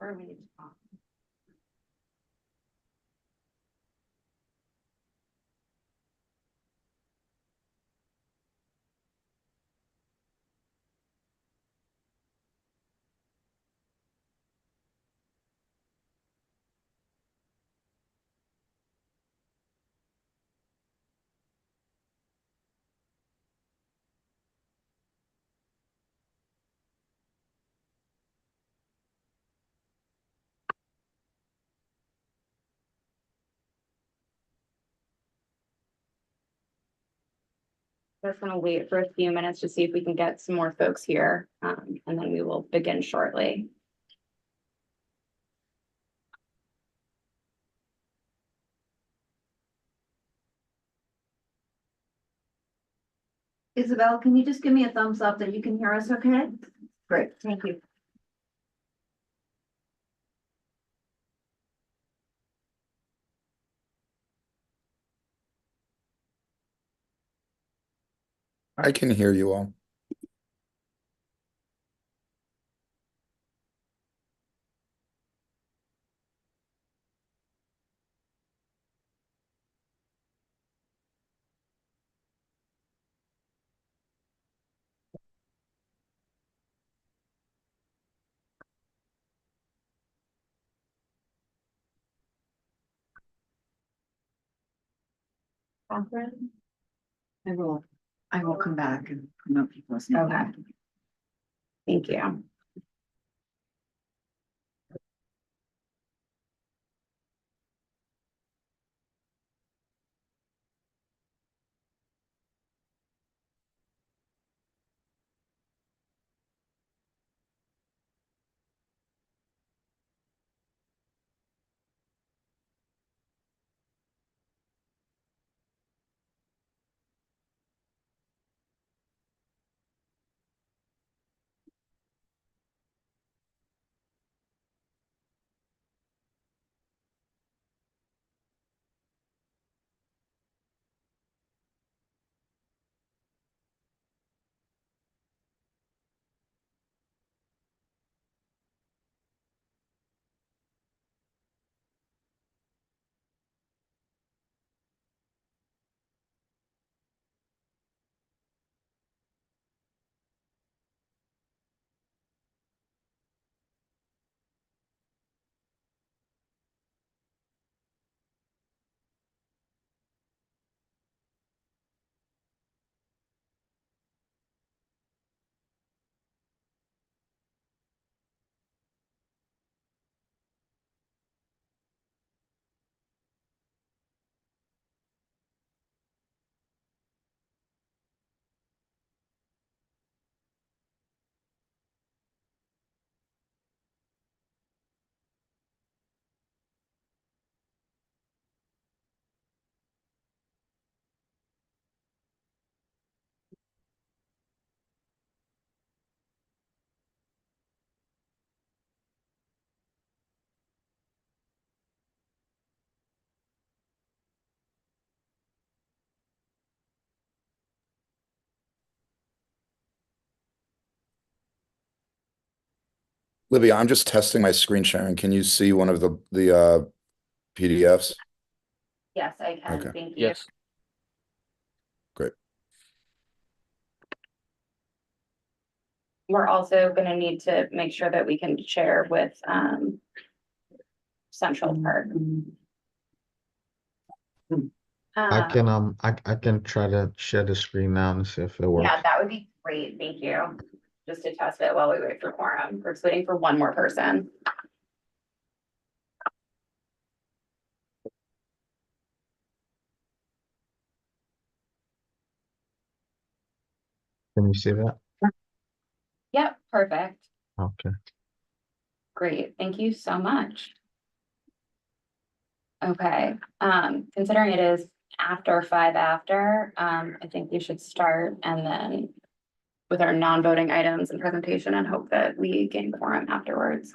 or we need to talk? Just gonna wait for a few minutes to see if we can get some more folks here, and then we will begin shortly. Isabel, can you just give me a thumbs up that you can hear us okay? Great, thank you. I can hear you all. Catherine? I will come back and promote people listening. Okay. Thank you. Libby, I'm just testing my screen sharing. Can you see one of the PDFs? Yes, I can. Okay. Thank you. Yes. Great. We're also gonna need to make sure that we can share with, Central Park. I can try to share the screen now and see if it works. Yeah, that would be great. Thank you. Just to test it while we wait for quorum. We're just waiting for one more person. Can you see that? Yep, perfect. Okay. Great. Thank you so much. Okay, considering it is after 5 after, I think we should start and then with our non-voting items and presentation and hope that we gain quorum afterwards.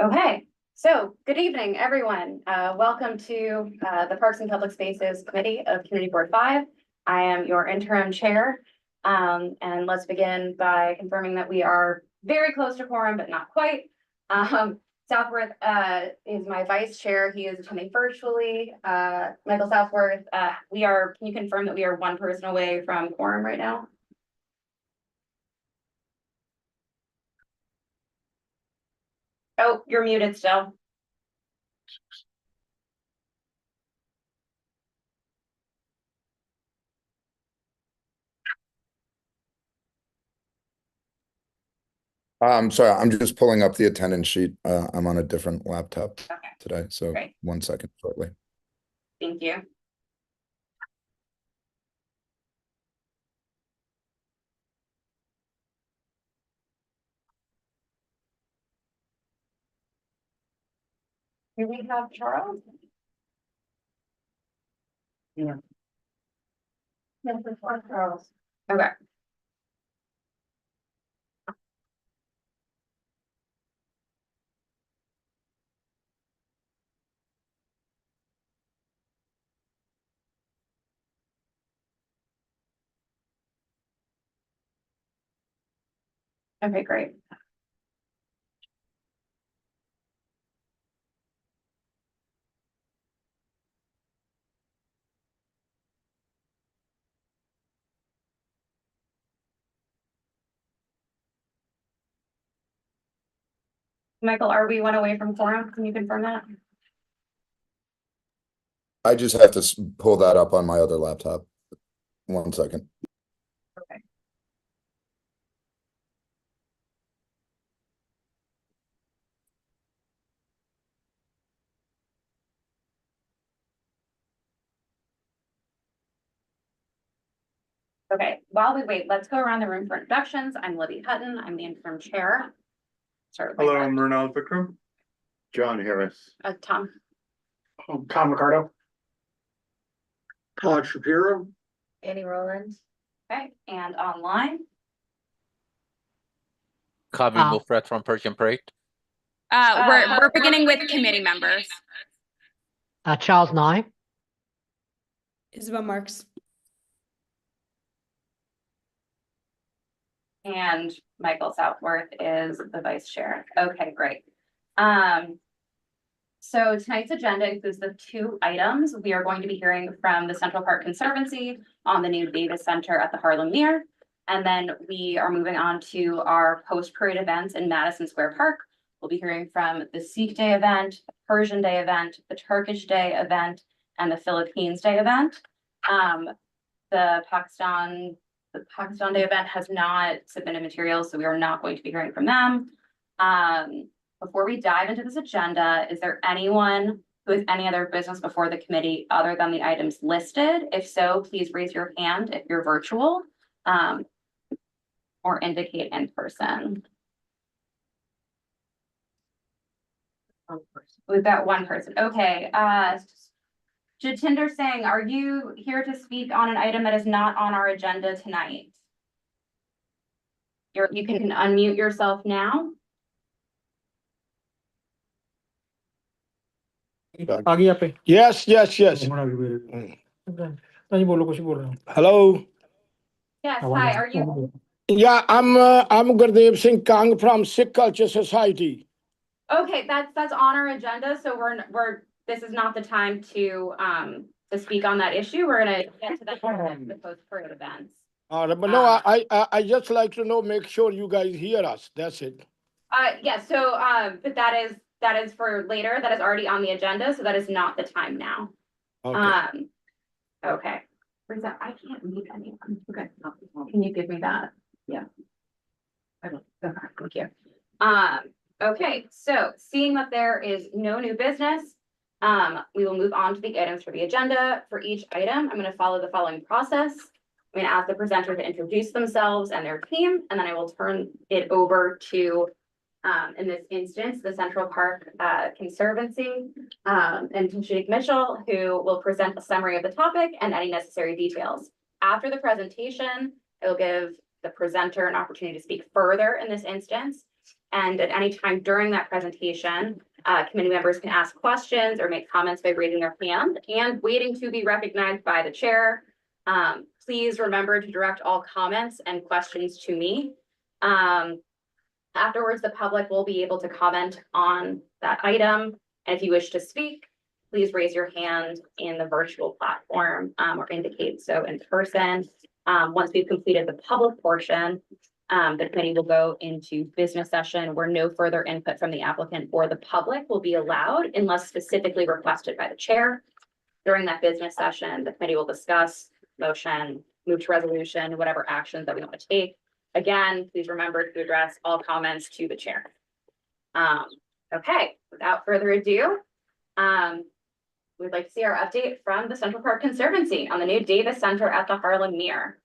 Okay, so good evening, everyone. Welcome to the Parks and Public Spaces Committee of Community Board 5. I am your interim chair. And let's begin by confirming that we are very close to quorum, but not quite. Southworth, is my vice chair. He is attending virtually. Michael Southworth, can you confirm that we are one person away from quorum right now? Oh, you're muted still. Sorry, I'm just pulling up the attendance sheet. I'm on a different laptop Okay, today, so great. 1 second shortly. Thank you. Do we have Charles? Yeah. Yes, it's for Charles. Okay. Okay, great. Michael, are we one away from quorum? Can you confirm that? I just have to pull that up on my other laptop. 1 second. Okay. Okay, while we wait, let's go around the room for introductions. I'm Libby Hutton. I'm the interim chair. Start with Hello, myself. I'm Murnal Vikram. John Harris. Tom. Tom Ricardo. Todd Shapiro. Annie Rollins. Okay, and online. Kaveh Mofrat from Persian Parade. We're beginning with committee members. Charles Nye. Isabel Marks. And Michael Southworth is the vice chair. Okay, great. So tonight's agenda includes the 2 items. We are going to be hearing from the Central Park Conservancy on the new Davis Center at the Harlem Near. And then we are moving on to our post-parade events in Madison Square Park. We'll be hearing from the Sikh Day event, the Persian Day event, the Turkish Day event, and the Philippines Day event. The Pakistan Day event has not submitted materials, so we are not going to be hearing from them. Before we dive into this agenda, is there anyone who has any other business before the committee other than the items listed? If so, please raise your hand if you're virtual, or indicate in person. We've got 1 person. Okay, Jatinder Singh, are you here to speak on an item that is not on our agenda tonight? You can unmute yourself now. Yes. Hello. Yes, hi, are you? Yeah, I'm Gurdeep Singh Kang from Sikh Culture Society. Okay, that's on our agenda, so this is not the time to speak on that issue. We're gonna get to that in the post-parade events. But no, I just like to know, make sure you guys hear us. That's it. Yeah, so but that is for later. That is already on the agenda, so that is not the time now. Okay. Okay. Risa, I can't read anyone. Okay, can you give me that? Yeah. I will. Okay, thank you. Okay, so seeing that there is no new business, we will move on to the items for the agenda. For each item, I'm going to follow the following process. I'm going to ask the presenter to introduce themselves and their team, and then I will turn it over to, in this instance, the Central Park Conservancy, and to Sheikh Mitchell, who will present a summary of the topic and any necessary details. After the presentation, it will give the presenter an opportunity to speak further in this instance. And at any time during that presentation, committee members can ask questions or make comments by raising their hand and waiting to be recognized by the chair. Please remember to direct all comments and questions to me. Afterwards, the public will be able to comment on that item. And if you wish to speak, please raise your hand in the virtual platform or indicate so in person. Once we've completed the public portion, the committee will go into business session where no further input from the applicant or the public will be allowed unless specifically requested by the chair. During that business session, the committee will discuss motion, move to resolution, whatever actions that we want to take. Again, please remember to address all comments to the chair. Okay, without further ado, we'd like to see our update from the Central Park Conservancy on the new Davis Center at the Harlem Mere.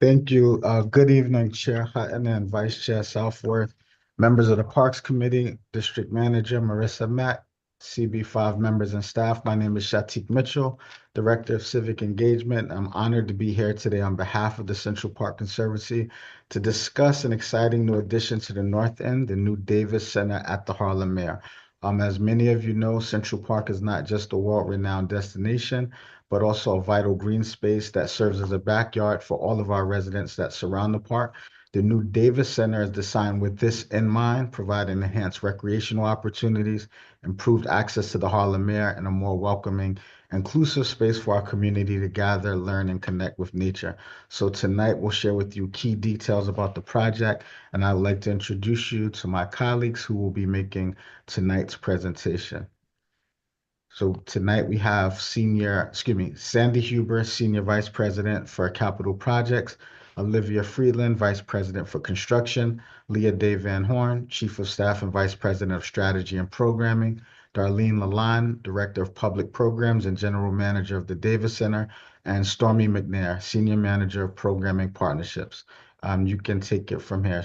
Thank you. Good evening, Chair Hutton and Vice Chair Southworth, members of the Parks Committee, District Manager Marissa Mack, CB5 members and staff. My name is Shatik Mitchell, Director of Civic Engagement. I'm honored to be here today on behalf of the Central Park Conservancy to discuss an exciting new addition to the North End, the new Davis Center at the Harlem Mere. As many of you know, Central Park is not just a world-renowned destination, but also a vital green space that serves as a backyard for all of our residents that surround the park. The new Davis Center is designed with this in mind, providing enhanced recreational opportunities, improved access to the Harlem Mere, and a more welcoming, inclusive space for our community to gather, learn, and connect with nature. So tonight we'll share with you key details about the project, and I'd like to introduce you to my colleagues who will be making tonight's presentation. So tonight we have Sandy Huber, Senior Vice President for Capital Projects, Olivia Friedland, Vice President for Construction, Leah Day Van Horn, Chief of Staff and Vice President of Strategy and Programming, Darlene Lalonde, Director of Public Programs and General Manager of the Davis Center, and Stormy McNair, Senior Manager of Programming Partnerships. You can take it from here,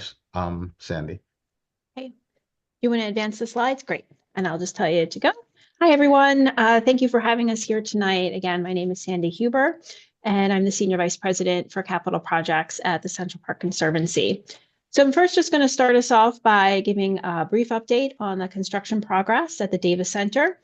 Sandy. Okay. You want to advance the slides? Great. And I'll just tell you to go. Hi, everyone. Thank you for having us here tonight. Again, my name is Sandy Huber, and I'm the Senior Vice President for Capital Projects at the Central Park Conservancy. So I'm first just going to start us off by giving a brief update on the construction progress at the Davis Center.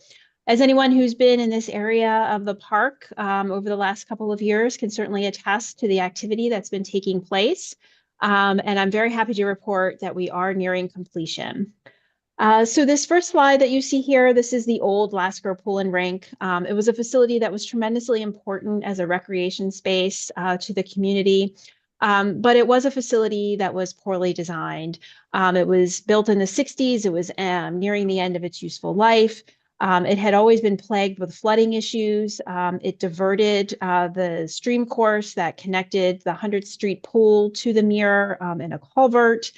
As anyone who's been in this area of the park over the last couple of years can certainly attest to the activity that's been taking place. And I'm very happy to report that we are nearing completion. So this first slide that you see here, this is the old Lasker Pool and Rink. It was a facility that was tremendously important as a recreation space to the community, but it was a facility that was poorly designed. It was built in the 60s. It was nearing the end of its useful life. It had always been plagued with flooding issues. It diverted the stream course that connected the 100th Street pool to the Mere in a culvert.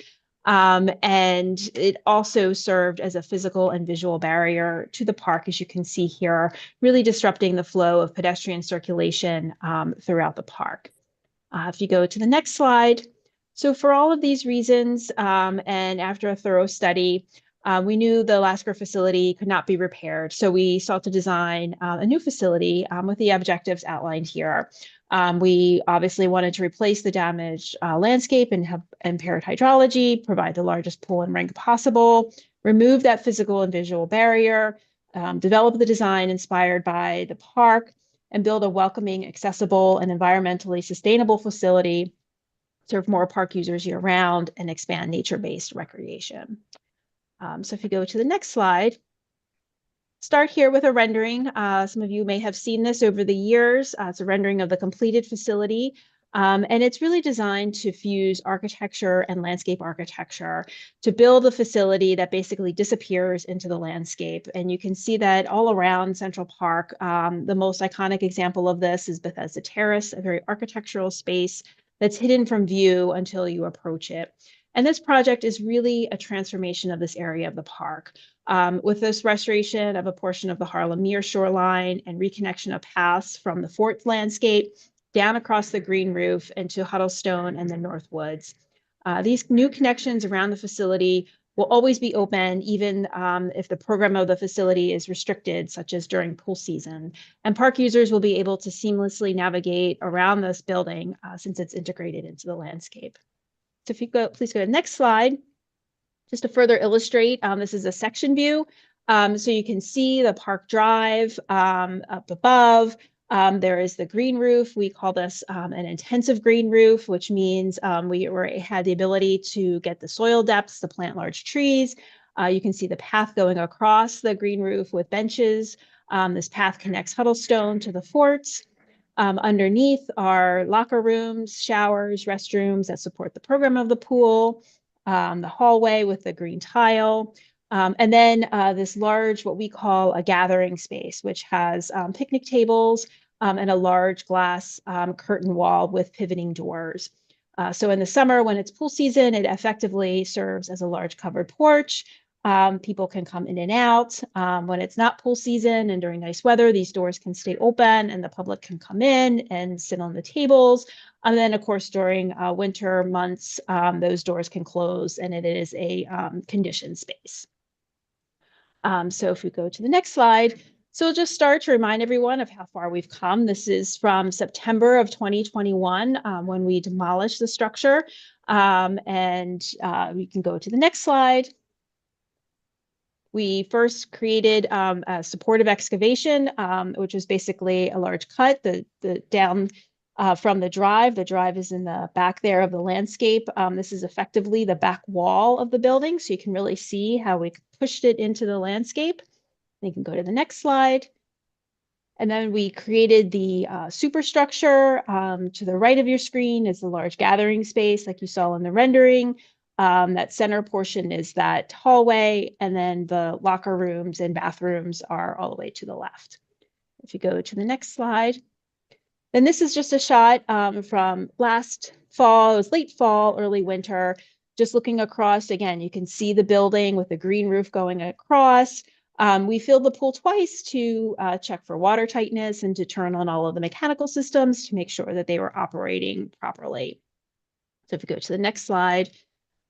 And it also served as a physical and visual barrier to the park, as you can see here, really disrupting the flow of pedestrian circulation throughout the park. If you go to the next slide. So for all of these reasons, and after a thorough study, we knew the Lasker facility could not be repaired. So we sought to design a new facility with the objectives outlined here. We obviously wanted to replace the damaged landscape and have impaired hydrology, provide the largest pool and rink possible, remove that physical and visual barrier, develop the design inspired by the park, and build a welcoming, accessible, and environmentally sustainable facility, serve more park users year-round, and expand nature-based recreation. So if you go to the next slide, start here with a rendering. Some of you may have seen this over the years. It's a rendering of the completed facility. And it's really designed to fuse architecture and landscape architecture to build a facility that basically disappears into the landscape. And you can see that all around Central Park. The most iconic example of this is Bethesda Terrace, a very architectural space that's hidden from view until you approach it. And this project is really a transformation of this area of the park. With this restoration of a portion of the Harlem Mere shoreline and reconnection of paths from the Fort landscape down across the green roof into Huddlestone and the North Woods. These new connections around the facility will always be open, even if the program of the facility is restricted, such as during pool season. And park users will be able to seamlessly navigate around this building since it's integrated into the landscape. So if you go, please go to the next slide. Just to further illustrate, this is a section view. So you can see the park drive up above. There is the green roof. We call this an intensive green roof, which means had the ability to get the soil depths to plant large trees. You can see the path going across the green roof with benches. This path connects Huddlestone to the forts. Underneath are locker rooms, showers, restrooms that support the program of the pool, the hallway with the green tile, and then this large, what we call a gathering space, which has picnic tables and a large glass curtain wall with pivoting doors. So in the summer, when it's pool season, it effectively serves as a large covered porch. People can come in and out. When it's not pool season and during nice weather, these doors can stay open and the public can come in and sit on the tables. And then, of course, during winter months, those doors can close and it is a conditioned space. So if we go to the next slide, so we'll just start to remind everyone of how far we've come. This is from September of 2021 when we demolished the structure. And we can go to the next slide. We first created a supportive excavation, which is basically a large cut down from the drive. The drive is in the back there of the landscape. This is effectively the back wall of the building, so you can really see how we pushed it into the landscape. You can go to the next slide. And then we created the superstructure. To the right of your screen is the large gathering space like you saw in the rendering. That center portion is that hallway, and then the locker rooms and bathrooms are all the way to the left. If you go to the next slide, then this is just a shot from last fall. It was late fall, early winter. Just looking across, again, you can see the building with the green roof going across. We filled the pool twice to check for water tightness and to turn on all of the mechanical systems to make sure that they were operating properly. So if you go to the next slide,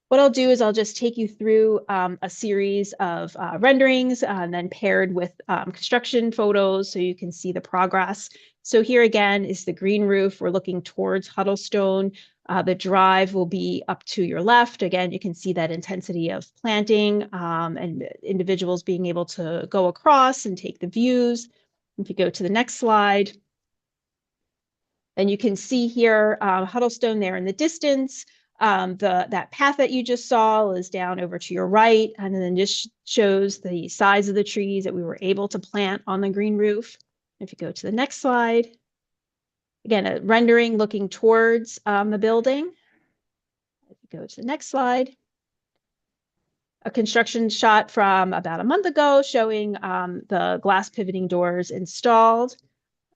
what I'll do is I'll just take you through a series of renderings and then paired with construction photos so you can see the progress. So here again is the green roof. We're looking towards Huddlestone. The drive will be up to your left. Again, you can see that intensity of planting and individuals being able to go across and take the views. If you go to the next slide, then you can see here Huddlestone there in the distance. That path that you just saw is down over to your right, and then just shows the size of the trees that we were able to plant on the green roof. If you go to the next slide, again, a rendering looking towards the building. If you go to the next slide, a construction shot from about a month ago showing the glass pivoting doors installed.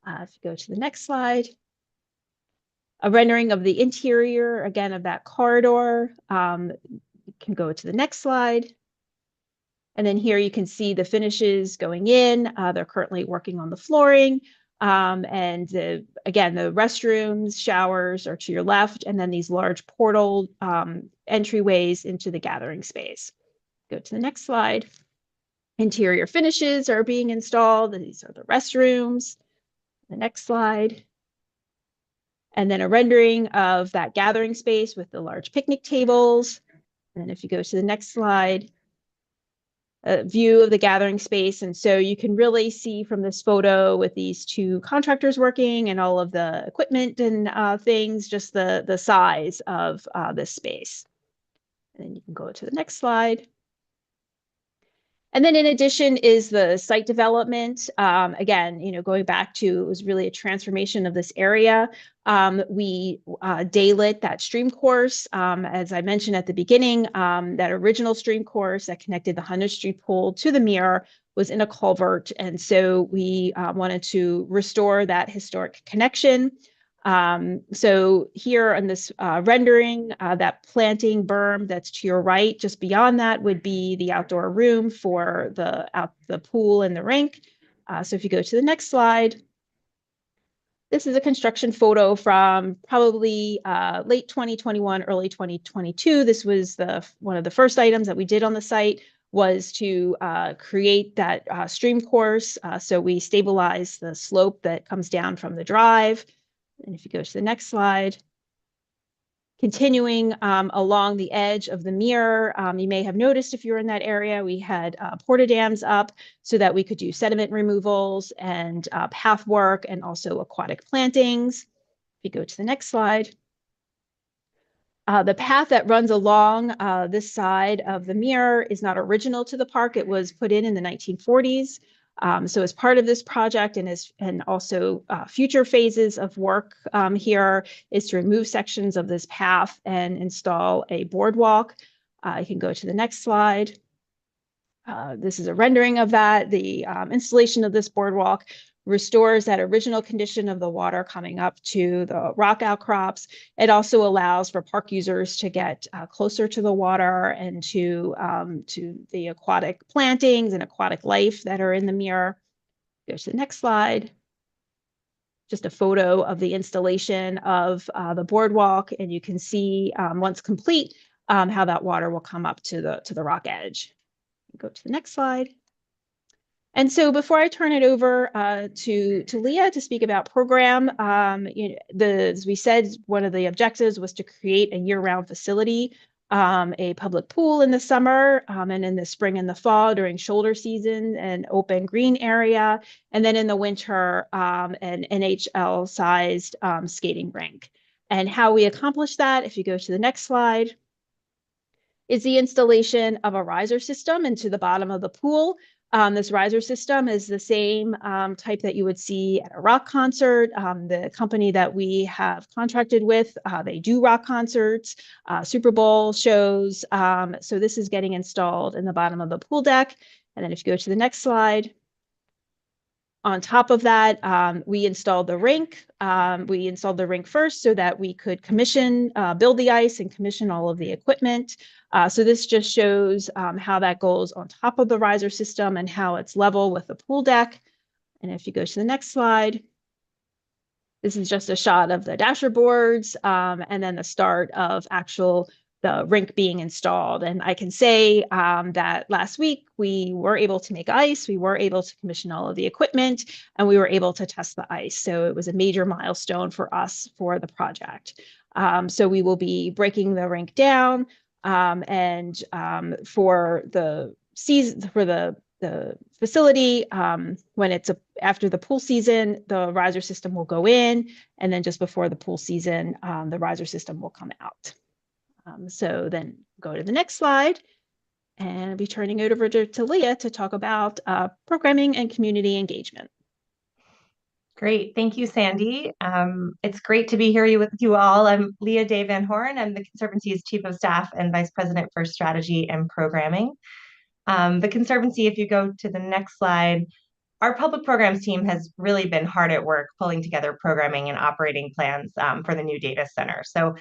If you go to the next slide, a rendering of the interior, again, of that corridor. You can go to the next slide. And then here you can see the finishes going in. They're currently working on the flooring. And again, the restrooms, showers are to your left, and then these large portal entryways into the gathering space. Go to the next slide. Interior finishes are being installed. These are the restrooms. The next slide. And then a rendering of that gathering space with the large picnic tables. And then if you go to the next slide, a view of the gathering space. And so you can really see from this photo with these two contractors working and all of the equipment and things, just the size of this space. And then you can go to the next slide. And then in addition is the site development. Again, going back to, it was really a transformation of this area. We daylit that stream course. As I mentioned at the beginning, that original stream course that connected the 100th Street pool to the Mere was in a culvert. And so we wanted to restore that historic connection. So here on this rendering, that planting berm that's to your right, just beyond that would be the outdoor room for the pool and the rink. So if you go to the next slide, this is a construction photo from probably late 2021, early 2022. This was one of the first items that we did on the site, was to create that stream course. So we stabilized the slope that comes down from the drive. And if you go to the next slide, Continuing along the edge of the Mere, you may have noticed if you're in that area, we had porta dams up so that we could do sediment removals and path work and also aquatic plantings. If you go to the next slide. The path that runs along this side of the Mere is not original to the park. It was put in the 1940s. So as part of this project and also future phases of work here is to remove sections of this path and install a boardwalk. You can go to the next slide. This is a rendering of that. The installation of this boardwalk restores that original condition of the water coming up to the rock outcrops. It also allows for park users to get closer to the water and to the aquatic plantings and aquatic life that are in the Mere. Go to the next slide. Just a photo of the installation of the boardwalk, and you can see once complete how that water will come up to the rock edge. Go to the next slide. And so before I turn it over to Leah to speak about program, as we said, one of the objectives was to create a year-round facility, a public pool in the summer, and in the spring and the fall during shoulder season, an open green area, and then in the winter, an NHL-sized skating rink. And how we accomplish that, if you go to the next slide, is the installation of a riser system into the bottom of the pool. This riser system is the same type that you would see at a rock concert. The company that we have contracted with, they do rock concerts, Super Bowl shows. So this is getting installed in the bottom of the pool deck. And then if you go to the next slide, on top of that, we installed the rink. We installed the rink first so that we could build the ice and commission all of the equipment. So this just shows how that goes on top of the riser system and how it's level with the pool deck. And if you go to the next slide, this is just a shot of the dasher boards and then the start of the rink being installed. And I can say that last week we were able to make ice, we were able to commission all of the equipment, and we were able to test the ice. So it was a major milestone for us for the project. So we will be breaking the rink down and for the season, for the facility, when it's after the pool season, the riser system will go in, and then just before the pool season, the riser system will come out. So then go to the next slide, and I'll be turning it over to Leah to talk about programming and community engagement. Great. Thank you, Sandy. It's great to be here with you all. I'm Leah Day Van Horn. I'm the Conservancy's Chief of Staff and Vice President for Strategy and Programming. The Conservancy, if you go to the next slide, our public programs team has really been hard at work pulling together programming and operating plans for the new data center. So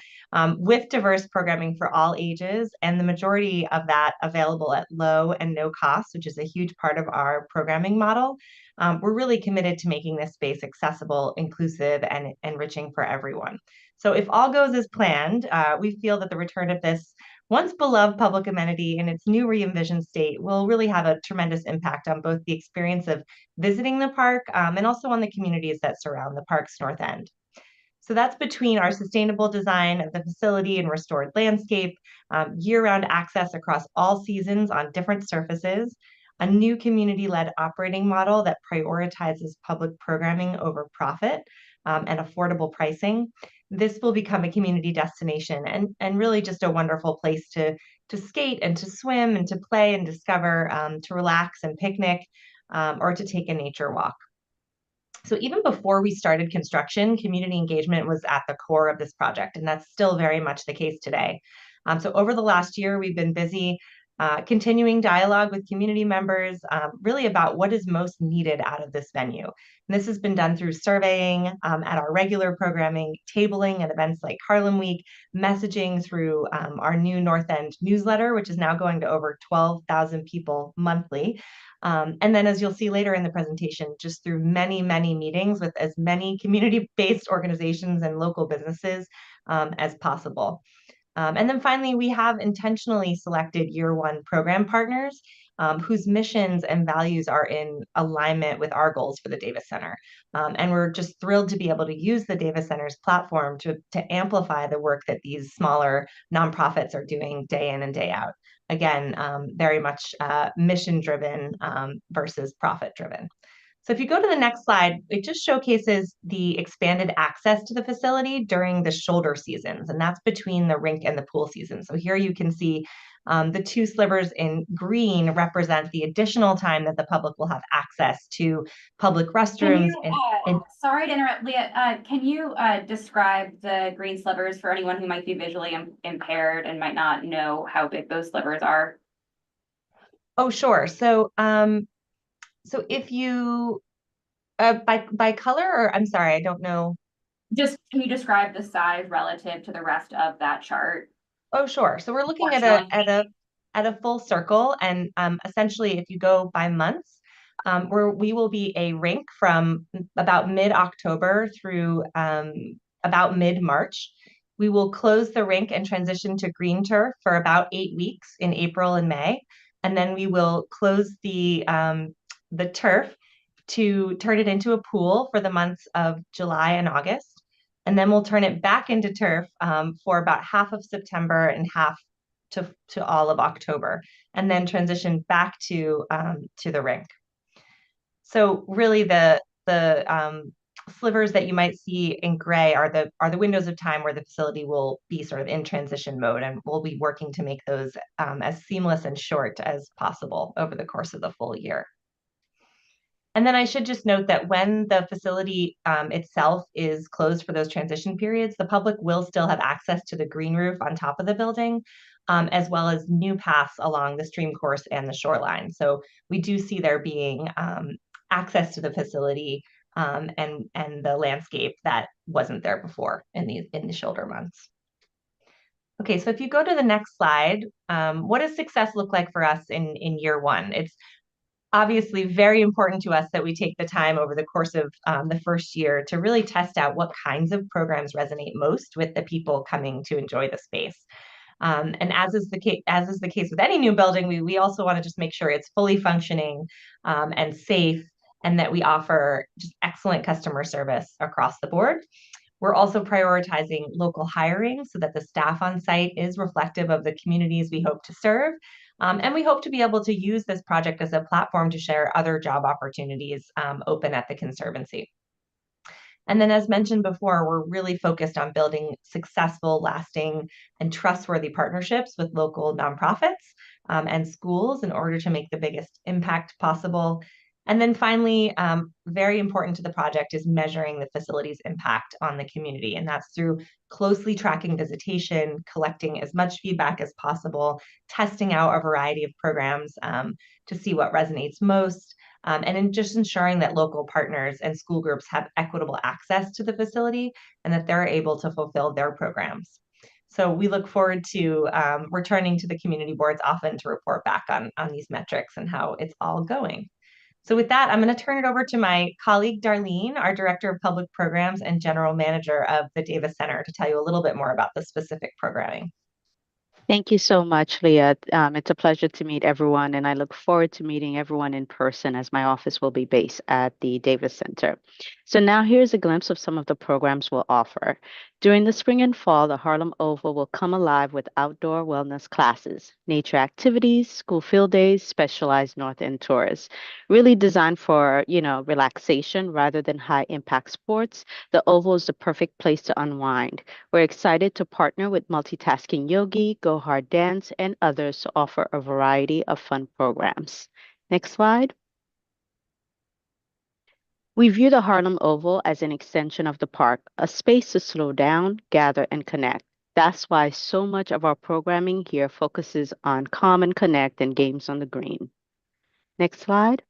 with diverse programming for all ages and the majority of that available at low and no cost, which is a huge part of our programming model, we're really committed to making this space accessible, inclusive, and enriching for everyone. So if all goes as planned, we feel that the return of this once beloved public amenity in its new re-envisioned state will really have a tremendous impact on both the experience of visiting the park and also on the communities that surround the park's north end. So that's between our sustainable design of the facility and restored landscape, year-round access across all seasons on different surfaces, a new community-led operating model that prioritizes public programming over profit, and affordable pricing. This will become a community destination and really just a wonderful place to skate and to swim and to play and discover, to relax and picnic, or to take a nature walk. So even before we started construction, community engagement was at the core of this project, and that's still very much the case today. So over the last year, we've been busy continuing dialogue with community members, really about what is most needed out of this venue. And this has been done through surveying at our regular programming, tabling at events like Harlem Week, messaging through our new North End newsletter, which is now going to over 12,000 people monthly. And then as you'll see later in the presentation, just through many, many meetings with as many community-based organizations and local businesses as possible. And then finally, we have intentionally selected year one program partners whose missions and values are in alignment with our goals for the Davis Center. And we're just thrilled to be able to use the Davis Center's platform to amplify the work that these smaller nonprofits are doing day in and day out. Again, very much mission-driven versus profit-driven. So if you go to the next slide, it just showcases the expanded access to the facility during the shoulder seasons, and that's between the rink and the pool season. So here you can see the two slivers in green represent the additional time that the public will have access to public restrooms. Sorry to interrupt, Leah. Can you describe the green slivers for anyone who might be visually impaired and might not know how big those slivers are? Oh, sure. So, so if you, by color, or I'm sorry, I don't know. Just, can you describe the size relative to the rest of that chart? Oh, sure. So we're looking at a full circle, and essentially, if you go by months, we will be a rink from about mid-October through about mid-March. We will close the rink and transition to green turf for about 8 weeks in April and May, and then we will close the turf to turn it into a pool for the months of July and August. And then we'll turn it back into turf for about half of September and half to all of October, and then transition back to the rink. So really, the slivers that you might see in gray are the windows of time where the facility will be sort of in transition mode, and we'll be working to make those as seamless and short as possible over the course of the full year. And then I should just note that when the facility itself is closed for those transition periods, the public will still have access to the green roof on top of the building, as well as new paths along the stream course and the shoreline. So we do see there being access to the facility and the landscape that wasn't there before in the shoulder months. Okay, so if you go to the next slide, what does success look like for us in year one? It's obviously very important to us that we take the time over the course of the first year to really test out what kinds of programs resonate most with the people coming to enjoy the space. And as is the case with any new building, we also want to just make sure it's fully functioning and safe, and that we offer just excellent customer service across the board. We're also prioritizing local hiring so that the staff on site is reflective of the communities we hope to serve. And we hope to be able to use this project as a platform to share other job opportunities open at the Conservancy. And then, as mentioned before, we're really focused on building successful, lasting, and trustworthy partnerships with local nonprofits and schools in order to make the biggest impact possible. And then finally, very important to the project is measuring the facility's impact on the community. And that's through closely tracking visitation, collecting as much feedback as possible, testing out a variety of programs to see what resonates most, and just ensuring that local partners and school groups have equitable access to the facility and that they're able to fulfill their programs. So we look forward to returning to the community boards often to report back on these metrics and how it's all going. So with that, I'm going to turn it over to my colleague, Darlene, our Director of Public Programs and General Manager of the Davis Center, to tell you a little bit more about the specific programming. Thank you so much, Leah. It's a pleasure to meet everyone, and I look forward to meeting everyone in person as my office will be based at the Davis Center. So now here's a glimpse of some of the programs we'll offer. During the spring and fall, the Harlem Oval will come alive with outdoor wellness classes, nature activities, school field days, specialized North End tours. Really designed for, relaxation rather than high impact sports. The Oval is the perfect place to unwind. We're excited to partner with Multitasking Yogi, Go Hard Dance, and others to offer a variety of fun programs. Next slide. We view the Harlem Oval as an extension of the park, a space to slow down, gather, and connect. That's why so much of our programming here focuses on calm and connect and games on the green. Next slide.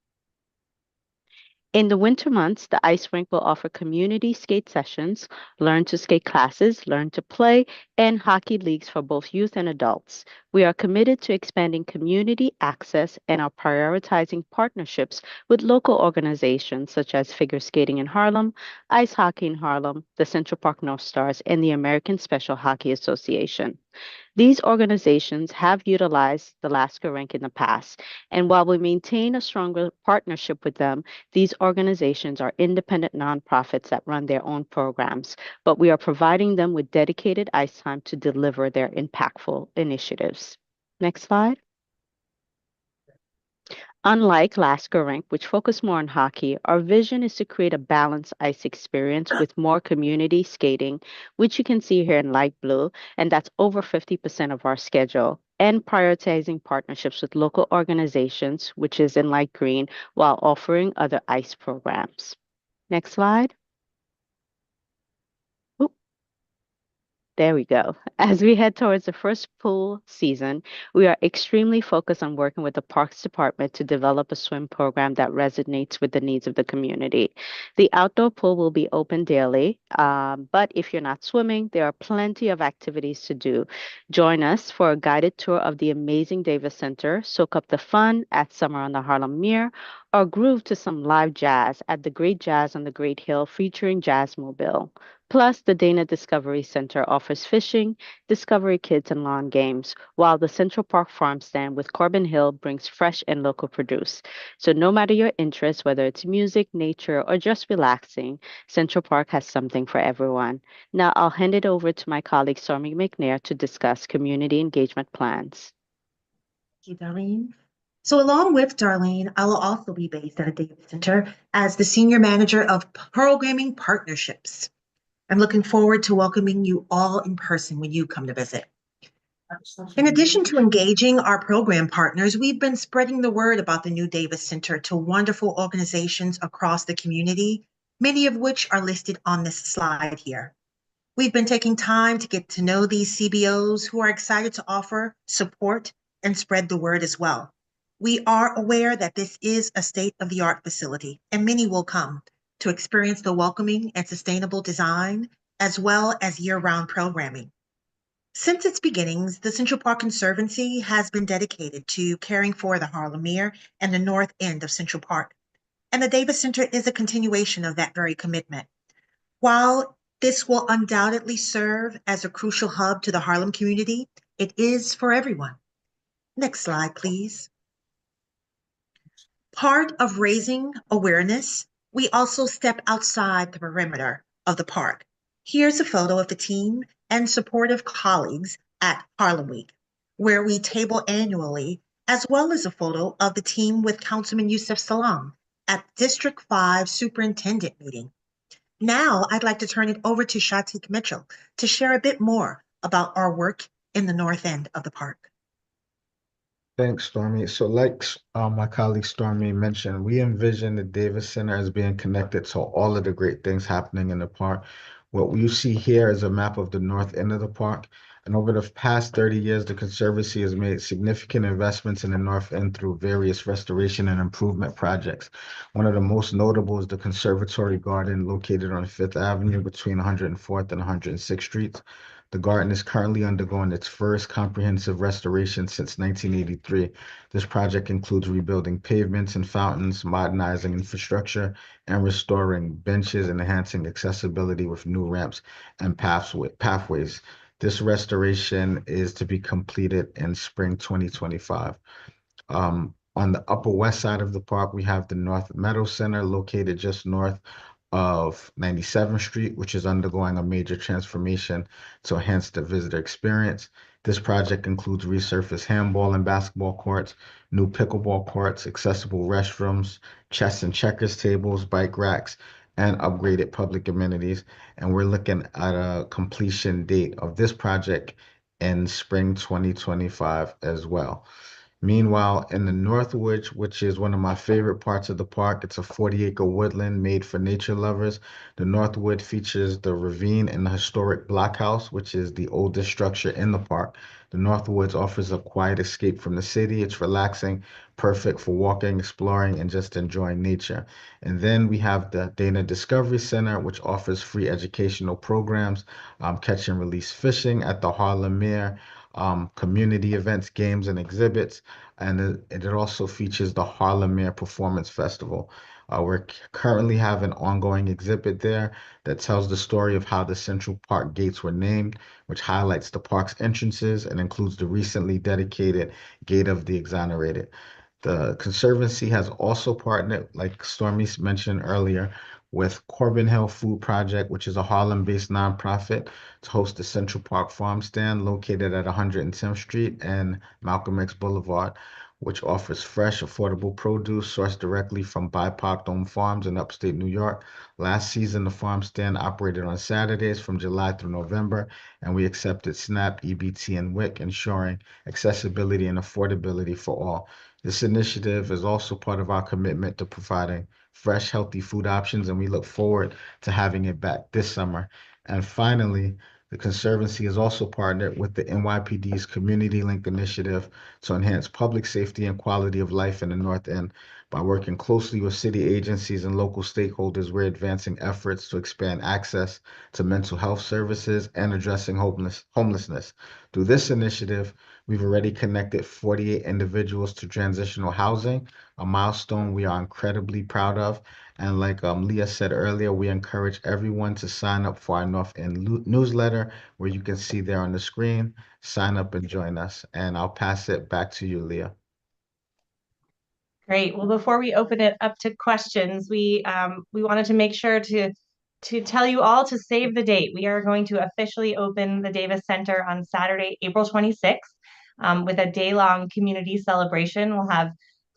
In the winter months, the ice rink will offer community skate sessions, learn to skate classes, learn to play, and hockey leagues for both youth and adults. We are committed to expanding community access and are prioritizing partnerships with local organizations such as Figure Skating in Harlem, Ice Hockey in Harlem, the Central Park North Stars, and the American Special Hockey Association. These organizations have utilized the LASCO rank in the past, and while we maintain a stronger partnership with them, these organizations are independent nonprofits that run their own programs, but we are providing them with dedicated ICE time to deliver their impactful initiatives. Next slide. Unlike LASCO Rank, which focus more on hockey, our vision is to create a balanced ice experience with more community skating, which you can see here in light blue, and that's over 50% of our schedule, and prioritizing partnerships with local organizations, which is in light green, while offering other ice programs. Next slide. There we go. As we head towards the first pool season, we are extremely focused on working with the Parks Department to develop a swim program that resonates with the needs of the community. The outdoor pool will be open daily, but if you're not swimming, there are plenty of activities to do. Join us for a guided tour of the amazing Davis Center, soak up the fun at Summer on the Harlem Mere, or groove to some live jazz at the Great Jazz on the Great Hill featuring Jazzmobile. Plus, the Dana Discovery Center offers fishing, Discovery Kids, and lawn games, while the Central Park Farm Stand with Corbin Hill brings fresh and local produce. So no matter your interest, whether it's music, nature, or just relaxing, Central Park has something for everyone. Now I'll hand it over to my colleague Stormy McNair to discuss community engagement plans. Thank you, Darlene. So along with Darlene, I will also be based at a Davis Center as the Senior Manager of Programming Partnerships. I'm looking forward to welcoming you all in person when you come to visit. In addition to engaging our program partners, we've been spreading the word about the new Davis Center to wonderful organizations across the community, many of which are listed on this slide here. We've been taking time to get to know these CBOs who are excited to offer support and spread the word as well. We are aware that this is a state-of-the-art facility, and many will come to experience the welcoming and sustainable design, as well as year-round programming. Since its beginnings, the Central Park Conservancy has been dedicated to caring for the Harlem Mere and the north end of Central Park, and the Davis Center is a continuation of that very commitment. While this will undoubtedly serve as a crucial hub to the Harlem community, it is for everyone. Next slide, please. Part of raising awareness, we also step outside the perimeter of the park. Here's a photo of the team and supportive colleagues at Harlem Week, where we table annually, as well as a photo of the team with Councilman Yusef Salaam at District 5 Superintendent meeting. Now, I'd like to turn it over to Shatik Mitchell to share a bit more about our work in the north end of the park. Thanks, Stormy. So like my colleague Stormy mentioned, we envision the Davis Center as being connected to all of the great things happening in the park. What you see here is a map of the north end of the park. And over the past 30 years, the Conservancy has made significant investments in the north end through various restoration and improvement projects. One of the most notable is the Conservatory Garden located on 5th Avenue between 104th and 106th Streets. The garden is currently undergoing its first comprehensive restoration since 1983. This project includes rebuilding pavements and fountains, modernizing infrastructure, and restoring benches and enhancing accessibility with new ramps and pathways. This restoration is to be completed in spring 2025. On the Upper West side of the park, we have the North Meadow Center located just north of 97th Street, which is undergoing a major transformation to enhance the visitor experience. This project includes resurfaced handball and basketball courts, new pickleball courts, accessible restrooms, chess and checkers tables, bike racks, and upgraded public amenities. And we're looking at a completion date of this project in spring 2025 as well. Meanwhile, in the Northwood, which is one of my favorite parts of the park, it's a 40-acre woodland made for nature lovers. The Northwood features the ravine and the historic blockhouse, which is the oldest structure in the park. The Northwoods offers a quiet escape from the city. It's relaxing, perfect for walking, exploring, and just enjoying nature. And then we have the Dana Discovery Center, which offers free educational programs, catch and release fishing at the Harlem Mere, community events, games, and exhibits. And it also features the Harlem Air Performance Festival. We're currently have an ongoing exhibit there that tells the story of how the Central Park gates were named, which highlights the park's entrances and includes the recently dedicated Gate of the Exonerated. The Conservancy has also partnered, like Stormy mentioned earlier, with Corbin Hill Food Project, which is a Harlem-based nonprofit, to host the Central Park Farm Stand located at 110th Street and Malcolm X Boulevard, which offers fresh, affordable produce sourced directly from BIPOC-owned farms in upstate New York. Last season, the farm stand operated on Saturdays from July through November, and we accepted SNAP, EBT, and WIC, ensuring accessibility and affordability for all. This initiative is also part of our commitment to providing fresh, healthy food options, and we look forward to having it back this summer. And finally, the Conservancy has also partnered with the NYPD's Community Link Initiative to enhance public safety and quality of life in the North End. By working closely with city agencies and local stakeholders, we're advancing efforts to expand access to mental health services and addressing homelessness. Through this initiative, we've already connected 48 individuals to transitional housing, a milestone we are incredibly proud of. And like Leah said earlier, we encourage everyone to sign up for our North End newsletter, where you can see there on the screen. Sign up and join us. And I'll pass it back to you, Leah. Great. Well, before we open it up to questions, we wanted to make sure to tell you all to save the date. We are going to officially open the Davis Center on Saturday, April 26th, with a day-long community celebration. We'll have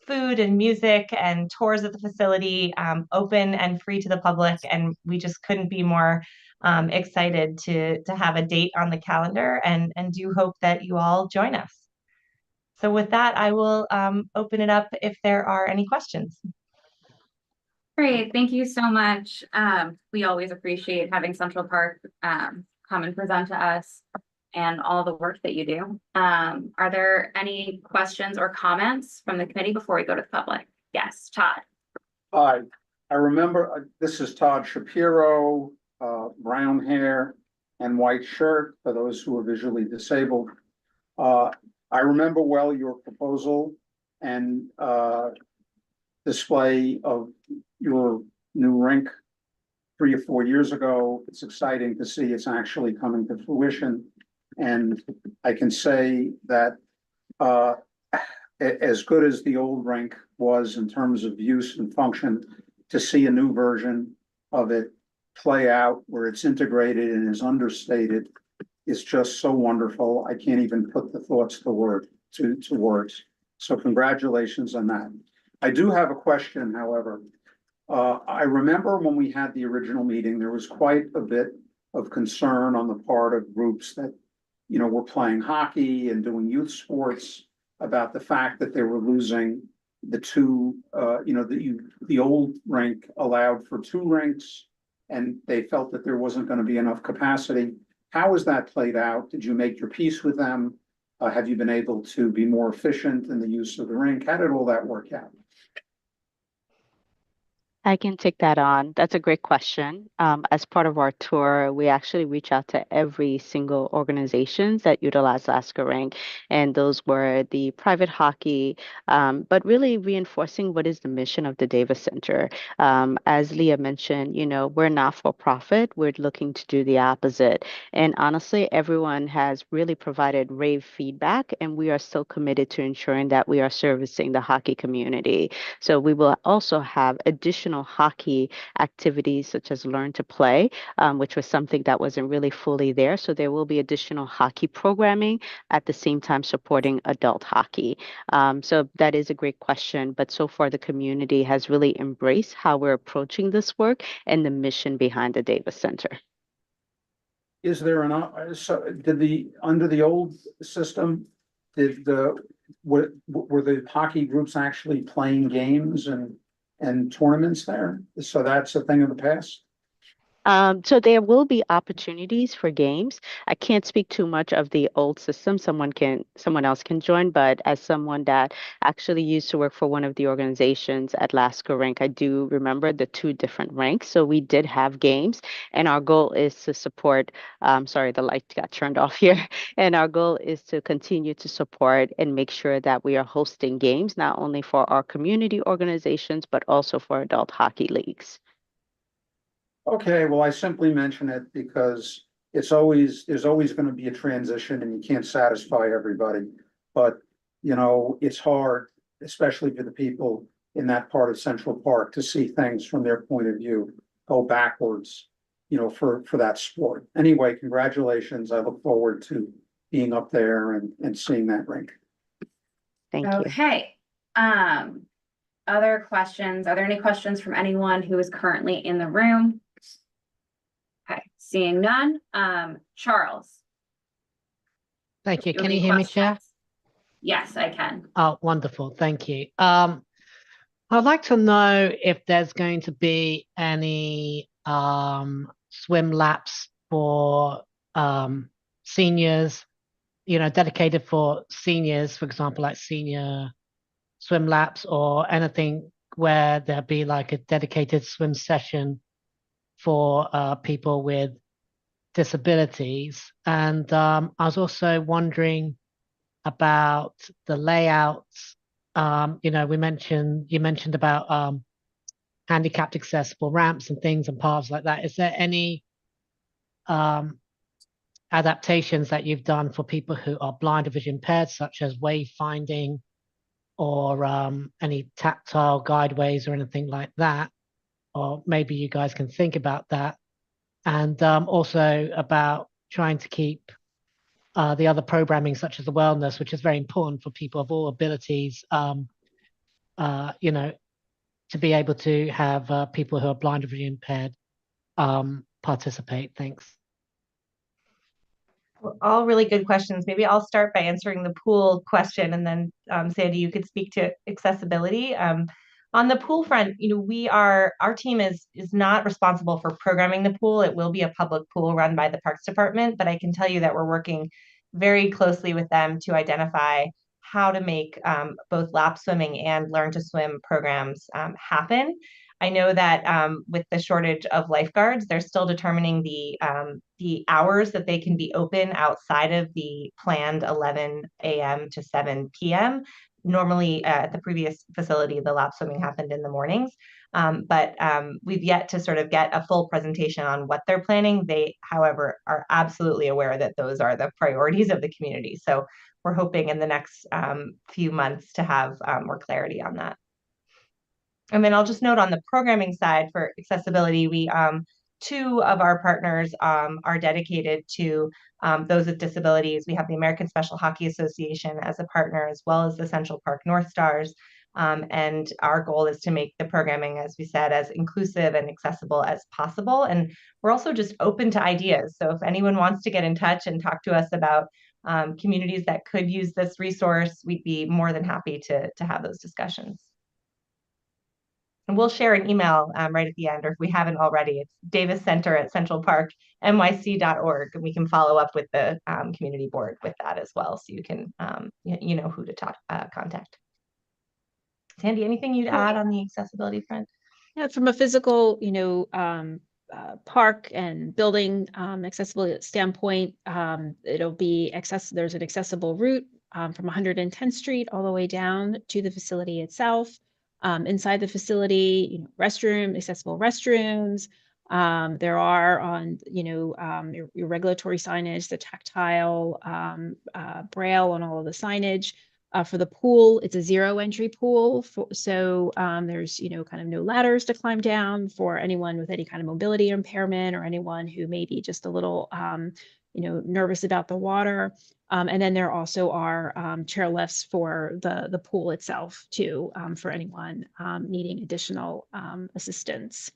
food and music and tours of the facility, open and free to the public, and we just couldn't be more excited to have a date on the calendar, and do hope that you all join us. So with that, I will open it up if there are any questions. Great, thank you so much. We always appreciate having Central Park come and present to us and all the work that you do. Are there any questions or comments from the committee before we go to the public? Yes, Todd. Hi, I remember, this is Todd Shapiro, brown hair and white shirt for those who are visually disabled. I remember well your proposal and display of your new rink 3 or 4 years ago. It's exciting to see it's actually coming to fruition. And I can say that as good as the old rink was in terms of use and function, to see a new version of it play out where it's integrated and is understated is just so wonderful. I can't even put the thoughts to words. So congratulations on that. I do have a question, however. I remember when we had the original meeting, there was quite a bit of concern on the part of groups that, you know, were playing hockey and doing youth sports about the fact that they were losing the two, the old rink allowed for 2 rinks, and they felt that there wasn't going to be enough capacity. How has that played out? Did you make your peace with them? Have you been able to be more efficient in the use of the rink? How did all that work out? I can take that on. That's a great question. As part of our tour, we actually reach out to every single organizations that utilize Lasker Rink, and those were the private hockey, but really reinforcing what is the mission of the Davis Center. As Leah mentioned, you know, we're not for profit. We're looking to do the opposite. And honestly, everyone has really provided rave feedback, and we are still committed to ensuring that we are servicing the hockey community. So we will also have additional hockey activities such as Learn to Play, which was something that wasn't really fully there. So there will be additional hockey programming at the same time supporting adult hockey. So that is a great question. But so far, the community has really embraced how we're approaching this work and the mission behind the Davis Center. Is there under the old system, were the hockey groups actually playing games and tournaments there? So that's a thing of the past? So there will be opportunities for games. I can't speak too much of the old system. Someone else can join, but as someone that actually used to work for one of the organizations at LASCO rank, I do remember the two different ranks. So we did have games, and our goal is to support, sorry, the light got turned off here. And our goal is to continue to support and make sure that we are hosting games, not only for our community organizations, but also for adult hockey leagues. Okay, well, I simply mention it because there's always gonna be a transition and you can't satisfy everybody. But, you know, it's hard, especially for the people in that part of Central Park, to see things from their point of view go backwards, you know, for that sport. Anyway, congratulations. I look forward to being up there and seeing that rink. Thank you. Okay, other questions? Are there any questions from anyone who is currently in the room? Okay, seeing none, Charles. Thank you. do Can any you hear me, Chair? questions? Yes, I can. Oh, wonderful. Thank you. I'd like to know if there's going to be any swim laps for seniors, you know, dedicated for seniors, for example, like senior swim laps or anything where there'll be like a dedicated swim session for people with disabilities. And I was also wondering about the layouts. You know, you mentioned about handicapped accessible ramps and things and paths like that. Is there any adaptations that you've done for people who are blind or vision impaired, such as wayfinding or any tactile guideways or anything like that? Or maybe you guys can think about that. And also about trying to keep the other programming, such as the wellness, which is very important for people of all abilities, you know, to be able to have people who are blind or visually impaired participate. Thanks. All really good questions. Maybe I'll start by answering the pool question, and then Sandy, you could speak to accessibility. On the pool front, you know, our team is not responsible for programming the pool. It will be a public pool run by the Parks Department, but I can tell you that we're working very closely with them to identify how to make both lap swimming and learn to swim programs happen. I know that with the shortage of lifeguards, they're still determining the hours that they can be open outside of the planned 11 a.m. to 7 p.m. Normally, at the previous facility, the lap swimming happened in the mornings, but we've yet to sort of get a full presentation on what they're planning. They, however, are absolutely aware that those are the priorities of the community. So we're hoping in the next few months to have more clarity on that. And then I'll just note on the programming side for accessibility, we two of our partners are dedicated to those with disabilities. We have the American Special Hockey Association as a partner, as well as the Central Park North Stars. And our goal is to make the programming, as we said, as inclusive and accessible as possible. And we're also just open to ideas. So if anyone wants to get in touch and talk to us about communities that could use this resource, we'd be more than happy to have those discussions. And we'll share an email right at the end, or if we haven't already, it's daviscenter@centralparknyc.org, and we can follow up with the community board with that as well, so you can you know who to contact. Sandy, anything you'd add on the accessibility front? Yeah, from a physical, you know, park and building accessibility standpoint, it'll be there's an accessible route from 110th Street all the way down to the facility itself. Inside the facility, you know, accessible restrooms. There are on, you know, your regulatory signage, the tactile braille on all of the signage. For the pool, it's a zero entry pool. So there's, you know, kind of no ladders to climb down for anyone with any kind of mobility impairment or anyone who may be just a little, you know, nervous about the water. And then there also are chairlifts for the pool itself too, for anyone needing additional assistance.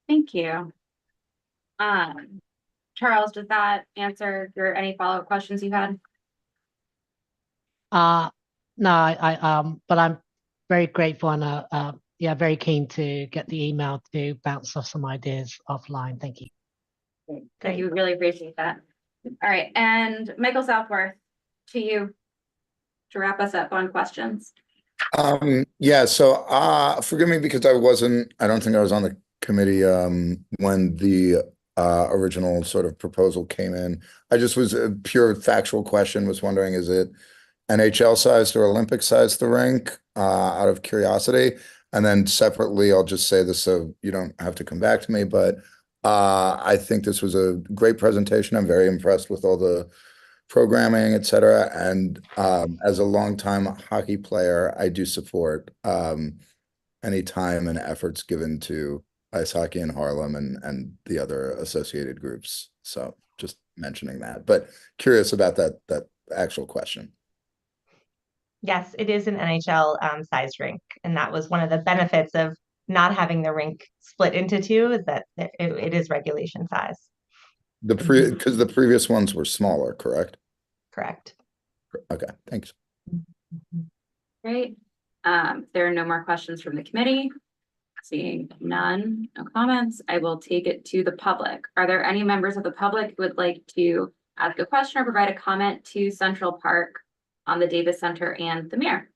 Thank you. Charles, does that answer any follow-up questions you had? No, but I'm very grateful, and yeah, very keen to get the email to bounce off some ideas offline. Thank you. Thank you, really appreciate that. All right, and Michael Southworth, to you to wrap us up on questions. Yeah, so forgive me because I don't think I was on the committee when the original sort of proposal came in. I just was a pure factual question, was wondering, is it NHL sized or Olympic sized, the rink, out of curiosity? And then separately, I'll just say this so you don't have to come back to me, but I think this was a great presentation. I'm very impressed with all the programming, et cetera. And as a longtime hockey player, I do support any time and efforts given to ice hockey in Harlem and the other associated groups. So just mentioning that, but curious about that actual question. Yes, it is an NHL sized rink, and that was one of the benefits of not having the rink split into two, is that it is regulation size. Because the previous ones were smaller, correct? Correct. Okay, thanks. Great. There are no more questions from the committee. Seeing none, no comments, I will take it to the public. Are there any members of the public who would like to ask a question or provide a comment to Central Park on the Davis Center and the Mir?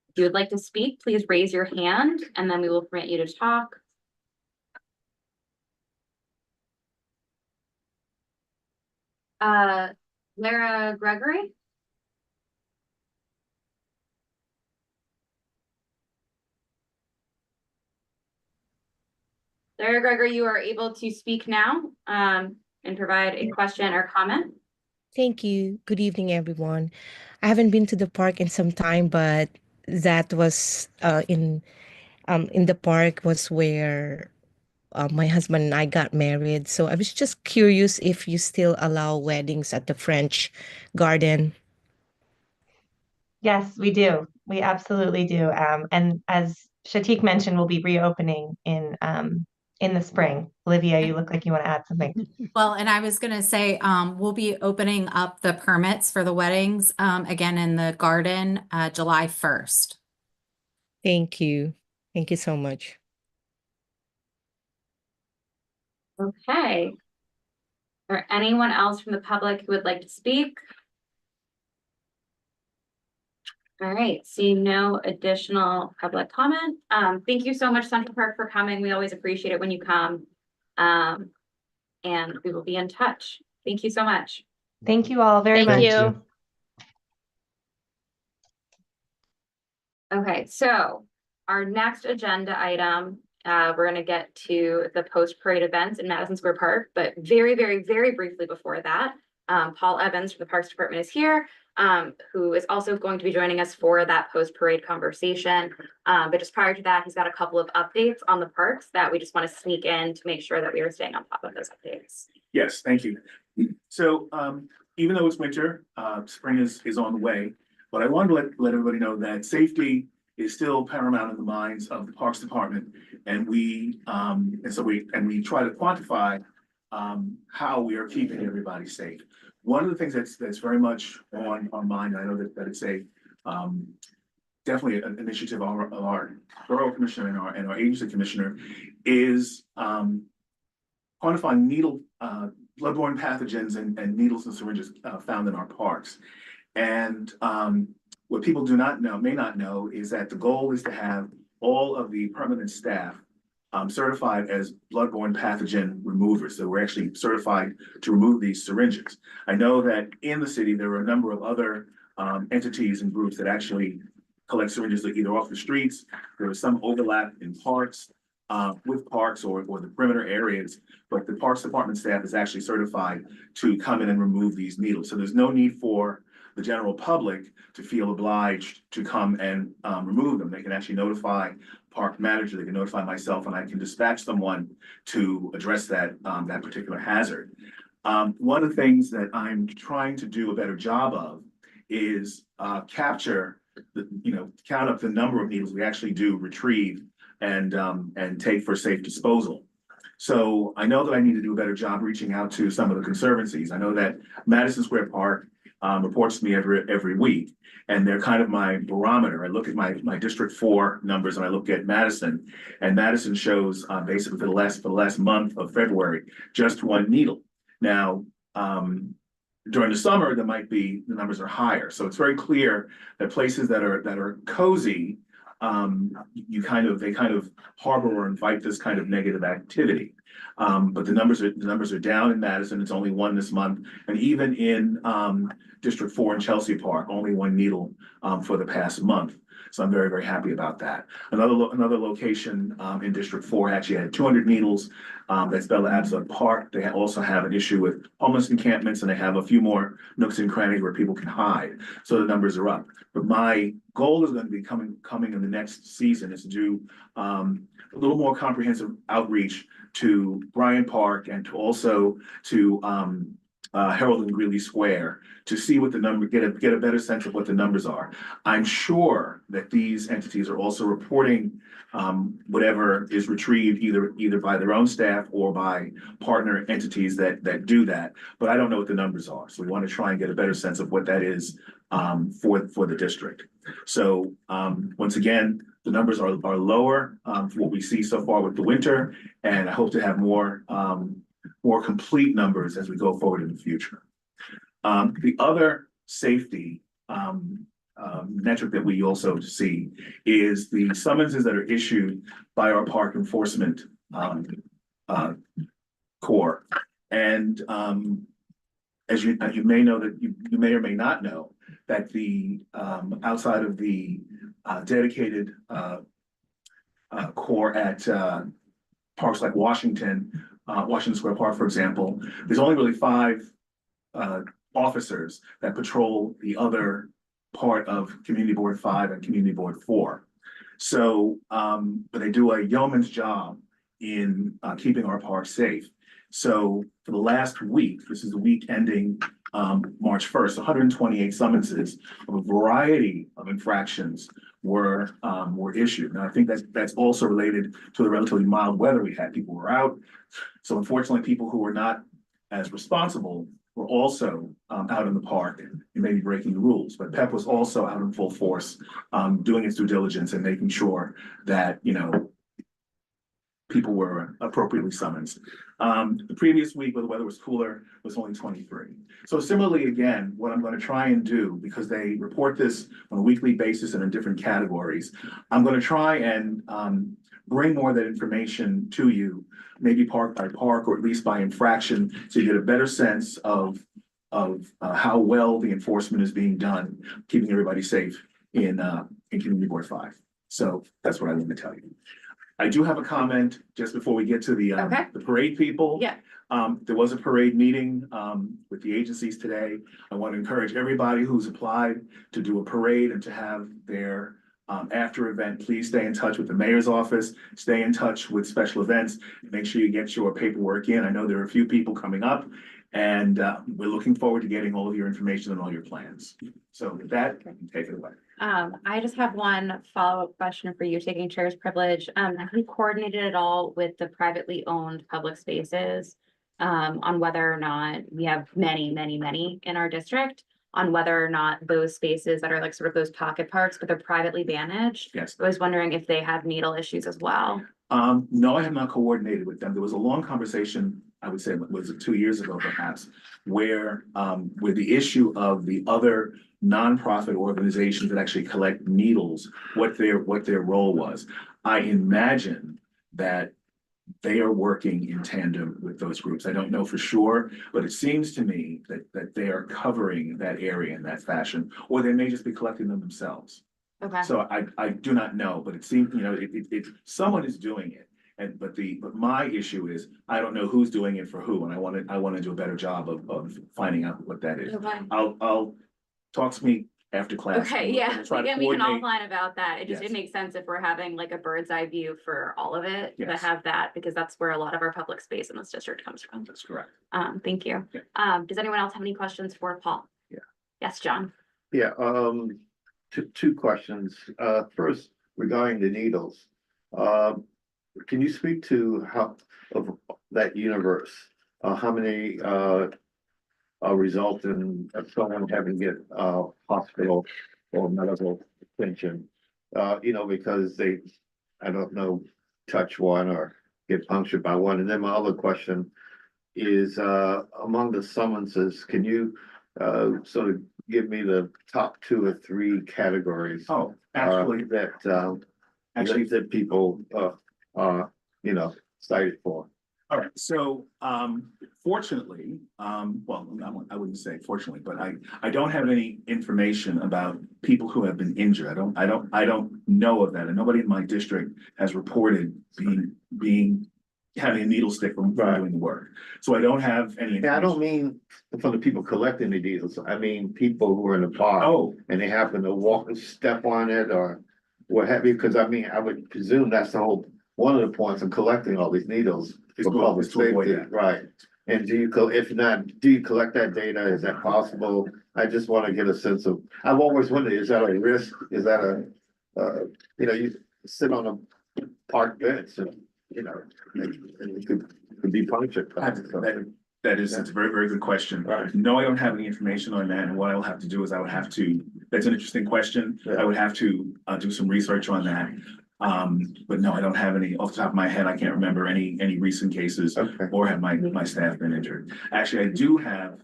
If you would like to speak, please raise your hand and then we will permit you to talk. Lara Gregory? Lara Gregory, you are able to speak now and provide a question or comment. Thank you. Good evening, everyone. I haven't been to the park in some time, but that was in the park was where my husband and I got married. So I was just curious if you still allow weddings at the French Garden. Yes, we do. We absolutely do. And as Shatik mentioned, we'll be reopening in the spring. Olivia, you look like you want to add something. Well, and I was going to say, we'll be opening up the permits for the weddings again in the garden July 1st. Thank you. Thank you so much. Okay. Is there anyone else from the public who would like to speak? All right, seeing no additional public comment. Thank you so much, Central Park, for coming. We always appreciate it when you come. And we will be in touch. Thank you so much. Thank you all very much. Thank you. Okay, so our next agenda item, we're going to get to the post-parade events in Madison Square Park, but very, very, very briefly before that, Paul Evans from the Parks Department is here, who is also going to be joining us for that post-parade conversation. But just prior to that, he's got a couple of updates on the parks that we just want to sneak in to make sure that we are staying on top of those updates. Yes, thank you. So even though it's winter, spring is on the way, but I wanted to let everybody know that safety is still paramount in the minds of the Parks Department, and we try to quantify how we are keeping everybody safe. One of the things that's very much on our mind, I know that it's a definitely an initiative of our borough commissioner and our agency commissioner, is quantifying bloodborne pathogens and needles and syringes found in our parks. And what people may not know is that the goal is to have all of the permanent staff certified as bloodborne pathogen removers. So we're actually certified to remove these syringes. I know that in the city, there are a number of other entities and groups that actually collect syringes either off the streets. There is some overlap in parks with parks or the perimeter areas, but the Parks Department staff is actually certified to come in and remove these needles. So there's no need for the general public to feel obliged to come and remove them. They can actually notify park manager, they can notify myself, and I can dispatch someone to address that particular hazard. One of the things that I'm trying to do a better job of is count up the number of needles we actually do retrieve and take for safe disposal. So I know that I need to do a better job reaching out to some of the conservancies. I know that Madison Square Park reports to me every week. And they're kind of my barometer. I look at my District 4 numbers and I look at Madison, and Madison shows basically for the last month of February, just one needle. Now, during the summer, there might be, the numbers are higher. So it's very clear that places that are cozy, they kind of harbor or invite this kind of negative activity. But the numbers are down in Madison. It's only one this month, and even in District 4 in Chelsea Park, only one needle for the past month. So I'm very, very happy about that. Another location in District 4 actually had 200 needles. That's Bella Abzug Park. They also have an issue with homeless encampments, and they have a few more nooks and crannies where people can hide. So the numbers are up. But my goal is going to be coming in the next season is to do a little more comprehensive outreach to Bryant Park and also to Harold and Greeley Square to see what the number, get a better sense of what the numbers are. I'm sure that these entities are also reporting whatever is retrieved either by their own staff or by partner entities that do that. But I don't know what the numbers are. So we want to try and get a better sense of what that is for the district. So once again, the numbers are lower for what we see so far with the winter, and I hope to have more complete numbers as we go forward in the future. The other safety metric that we also see is the summonses that are issued by our park enforcement corps. And as you may know, that you may or may not know that the outside of the dedicated corps at parks like Washington Square Park, for example, there's only really 5 officers that patrol the other part of Community Board 5 and Community Board 4. So, but they do a yeoman's job in keeping our park safe. So for the last week, this is the week ending March 1st, 128 summonses of a variety of infractions were issued. Now, I think that's also related to the relatively mild weather we had. People were out. So unfortunately, people who were not as responsible were also out in the park and maybe breaking the rules. But PEP was also out in full force, doing its due diligence and making sure that, people were appropriately summoned. The previous week, where the weather was cooler, was only 23. So similarly, again, what I'm going to try and do, because they report this on a weekly basis and in different categories, I'm going to try and bring more of that information to you, maybe park by park or at least by infraction, so you get a better sense of how well the enforcement is being done, keeping everybody safe in Community Board 5. So that's what I want to tell you. I do have a comment just before we get to the parade people. Yeah. There was a parade meeting with the agencies today. I want to encourage everybody who's applied to do a parade and to have their after event. Please stay in touch with the mayor's office, stay in touch with special events, and make sure you get your paperwork in. I know there are a few people coming up, and we're looking forward to getting all of your information and all your plans. So with that, you can take it away. I just have one follow-up question for you, taking chair's privilege. Have you coordinated at all with the privately owned public spaces on whether or not we have many in our district, on whether or not those spaces that are like sort of those pocket parks, but they're privately managed? Yes. I was wondering if they had needle issues as well. No, I have not coordinated with them. There was a long conversation, I would say, was it 2 years ago perhaps, where the issue of the other nonprofit organizations that actually collect needles, what their role was. I imagine that they are working in tandem with those groups. I don't know for sure, but it seems to me that they are covering that area in that fashion, or they may just be collecting them themselves. Okay. So I do not know, but it seems, someone is doing it. But my issue is, I don't know who's doing it for who, and I want to do a better job of finding out what that is. Okay. I'll talk to me after class. Okay, and yeah, we'll try to we can coordinate. offline about that. It just, Yes. it makes sense if we're having like a bird's eye view for all of it, to Yes. have that, because that's where a lot of our public space in this district comes from. That's correct. Thank you. Yeah. Does anyone else have any questions for Paul? Yeah. Yes, John. Yeah, two questions. First, regarding the needles. Can you speak to how of that universe? How many result in someone having to get, hospital or medical attention. Because they, I don't know, touch one or get punctured by one. And then my other question is, among the summonses, can you, sort of give me the top 2 or 3 categories? Oh, actually, Actually, that people, cited for. all right, so, fortunately, well, I wouldn't say fortunately, but I don't have any information about people who have been injured. I don't know of that, and nobody in my district has reported having a needle stick from doing the work. So I don't have any. Yeah, I don't mean from the people collecting the needles. I mean, people who are in the park. Oh. And they happen to walk and step on it or what have you, because I mean, I would presume that's one of the points of collecting all these needles. Is For to- public is to avoid safety, that. right? And if not, do you collect that data? Is that possible? I just want to get a sense of, I've always wondered, is that a risk? Is that you sit on a park bench and, and it could be punctured. It's a very, very good question. Right. No, I don't have any information on that, and what I will have to do is that's an interesting question. Yeah. I would have to do some research on that. But no, I don't have any, off the top of my head, I can't remember any recent cases. Okay. Or have my staff been injured. Actually, I do have,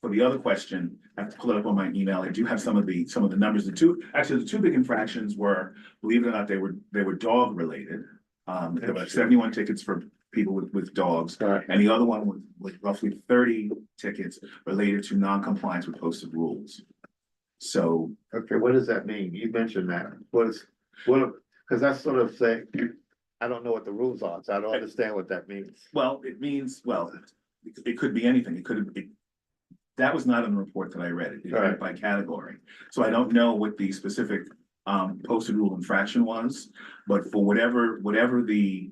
for the other question, I have to pull it up on my email. I do have some of the numbers. The two big infractions were, believe it or not, they were dog related. There were 71 tickets for people with dogs. Right. And the other one was roughly 30 tickets related to non-compliance with posted rules. So, Okay, what does that mean? You mentioned that. Because that's sort of saying, I don't know what the rules are, so I don't understand what that means. well, it means, it could be anything. That was not in the report that I read. It read it by category. So I don't know what the specific posted rule infraction was, but for whatever the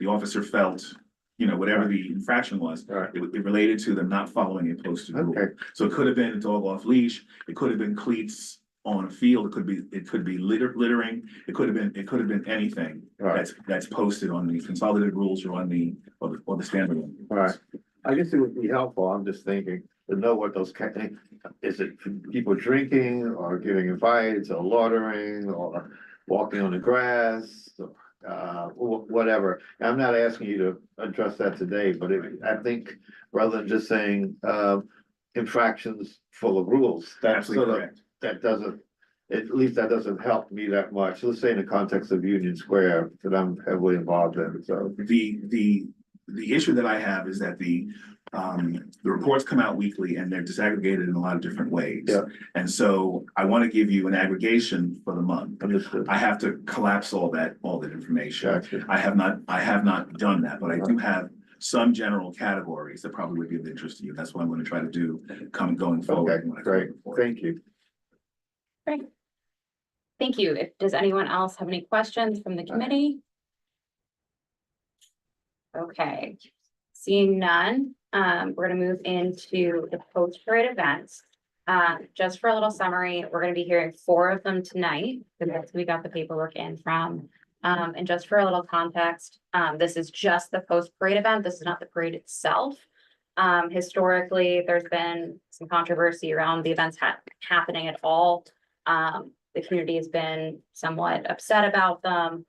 officer felt, whatever the infraction was, Right. it related to them not following a posted rule. Okay. So it could have been a dog off leash, it could have been cleats on a field, it could be littering, it could have been anything Right. that's posted on the consolidated rules or on or the standard one. Right. I guess it would be helpful, I'm just thinking, to know what those, is it people drinking or giving advice or loitering or walking on the grass? Whatever. I'm not asking you to address that today, but I think rather than just saying, infractions full of rules, that's Absolutely sort of, correct. that doesn't, at least that doesn't help me that much. Let's say in the context of Union Square that I'm heavily involved in, so. The issue that I have is that the reports come out weekly and they're disaggregated in a lot of different ways. Yeah. And so I want to give you an aggregation for the month. Understood. I have to collapse all that information. Gotcha. I have not done that, but I do have some general categories that probably would be of interest to you. That's what I'm going to try to do going forward. Okay, great, thank you. Great. Thank you. Does anyone else have any questions from the committee? Okay, seeing none, we're gonna move into the post-parade events. Just for a little summary, we're gonna be hearing 4 of them tonight, because we got the paperwork in from. And just for a little context, this is just the post-parade event. This is not the parade itself. Historically, there's been some controversy around the events happening at all. The community has been somewhat upset about them.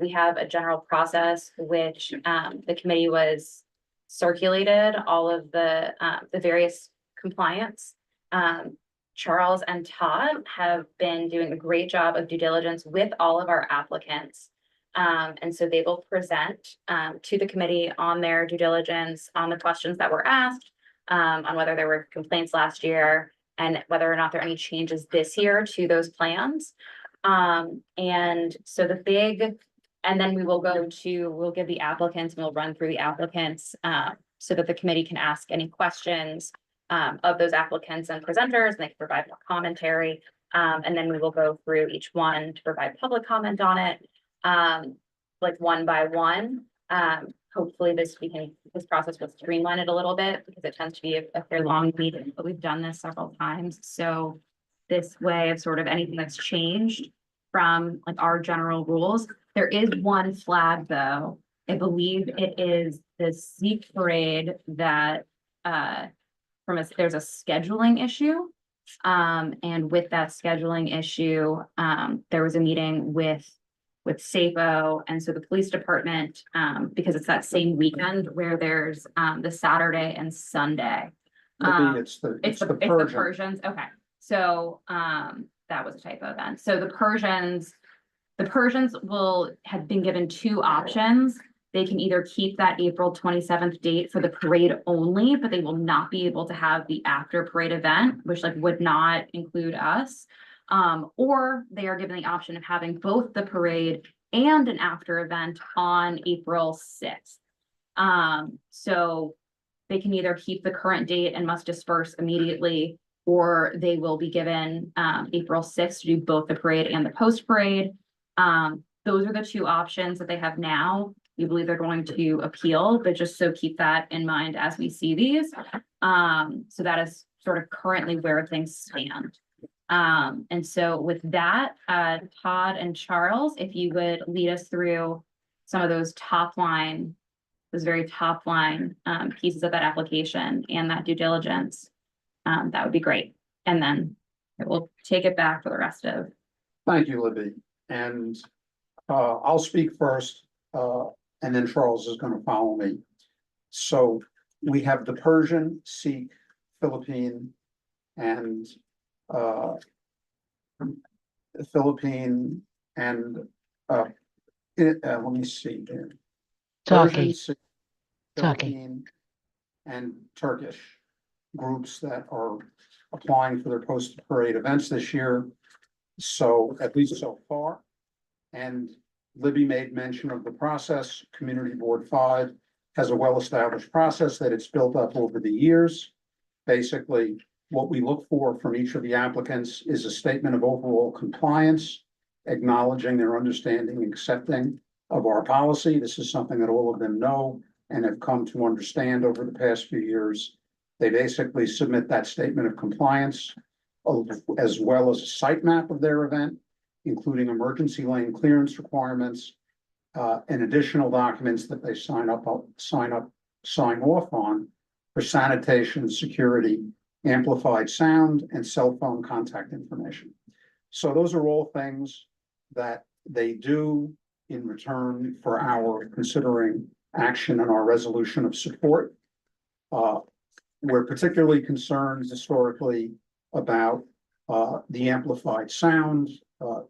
We have a general process which the committee was circulated all of the various compliance. Charles and Todd have been doing a great job of due diligence with all of our applicants. And so they will present to the committee on their due diligence, on the questions that were asked, on whether there were complaints last year and whether or not there are any changes this year to those plans. And so and then we'll give the applicants, and we'll run through the applicants so that the committee can ask any questions of those applicants and presenters, and they can provide more commentary. And then we will go through each one to provide public comment on it, like one by one. Hopefully this process will streamline it a little bit, because it tends to be a fairly long meeting, but we've done this several times. So this way of sort of anything that's changed from like our general rules. There is one flag though. I believe it is the Sikh parade that from there's a scheduling issue. And with that scheduling issue, there was a meeting with SAPO, and so the police department, because it's that same weekend where there's the Saturday and Sunday. Maybe it's the Persian. Persians, okay, so that was a typo then. So the Persians have been given two options. They can either keep that April 27th date for the parade only, but they will not be able to have the after parade event, which would not include us. Or they are given the option of having both the parade and an after event on April 6th. So they can either keep the current date and must disperse immediately, or they will be given April 6th to do both the parade and the post parade. Those are the two options that they have now. We believe they're going to appeal, but just so keep that in mind as we see these. So that is sort of currently where things stand. And so with that, Todd and Charles, if you would lead us through some of those very top line pieces of that application and that due diligence, that would be great. And then we'll take it back for the rest of. Thank you, Libby. And I'll speak first, and then Charles is going to follow me. So we have the Persian, Sikh, Philippine, and let me see here. Persian, Sikh, Philippine, and Turkish groups that are applying for their post-parade events this year. So at least so far. And Libby made mention of the process. Community Board 5 has a well-established process that it's built up over the years. Basically, what we look for from each of the applicants is a statement of overall compliance, acknowledging their understanding and accepting of our policy. This is something that all of them know and have come to understand over the past few years. They basically submit that statement of compliance as well as a site map of their event, including emergency lane clearance requirements, and additional documents that they sign off on for sanitation, security, amplified sound, and cell phone contact information. So those are all things that they do in return for our considering action and our resolution of support. We're particularly concerned historically about the amplified sound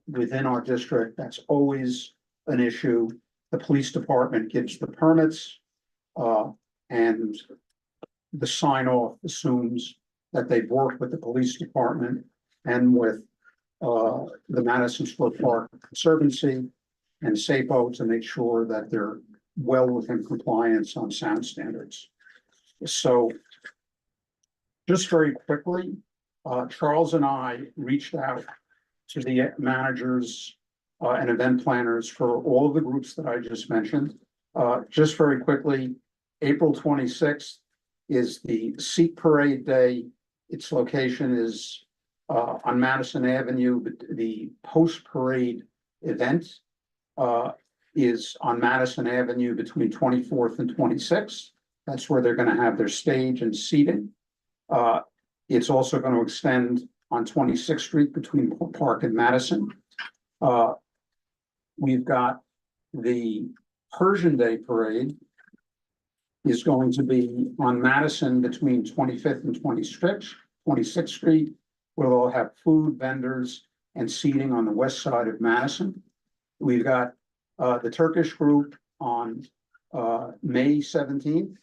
within our district. That's always an issue. The police department gives the permits, and the sign off assumes that they've worked with the police department and with the Madison Square Park Conservancy and SAPO to make sure that they're well within compliance on sound standards. So just very quickly, Charles and I reached out to the managers and event planners for all of the groups that I just mentioned. Just very quickly, April 26th is the Sikh Parade Day. Its location is on Madison Avenue. The post-parade event is on Madison Avenue between 24th and 26th. That's where they're going to have their stage and seating. It's also going to extend on 26th Street between Park and Madison. We've got the Persian Day Parade is going to be on Madison between 25th and 26th Street, where they'll have food vendors and seating on the west side of Madison. We've got the Turkish group on May 17th.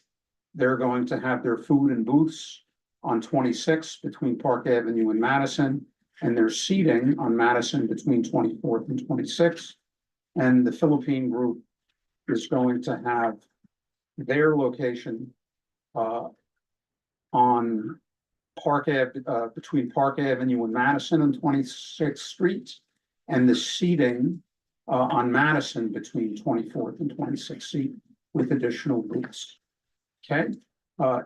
They're going to have their food and booths on 26th between Park Avenue and Madison, and their seating on Madison between 24th and 26th. And the Philippine group is going to have their location on between Park Avenue and Madison and 26th Street, and the seating on Madison between 24th and 26th Street with additional booths. Okay,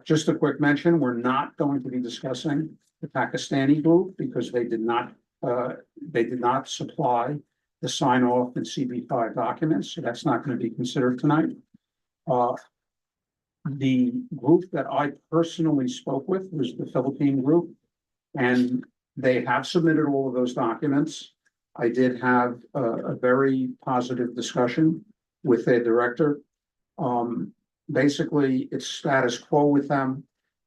just a quick mention, we're not going to be discussing the Pakistani group because they did not supply the sign off and CB5 documents, so that's not going to be considered tonight. The group that I personally spoke with was the Philippine group, and they have submitted all of those documents. I did have a very positive discussion with their director. Basically, it's status quo with them.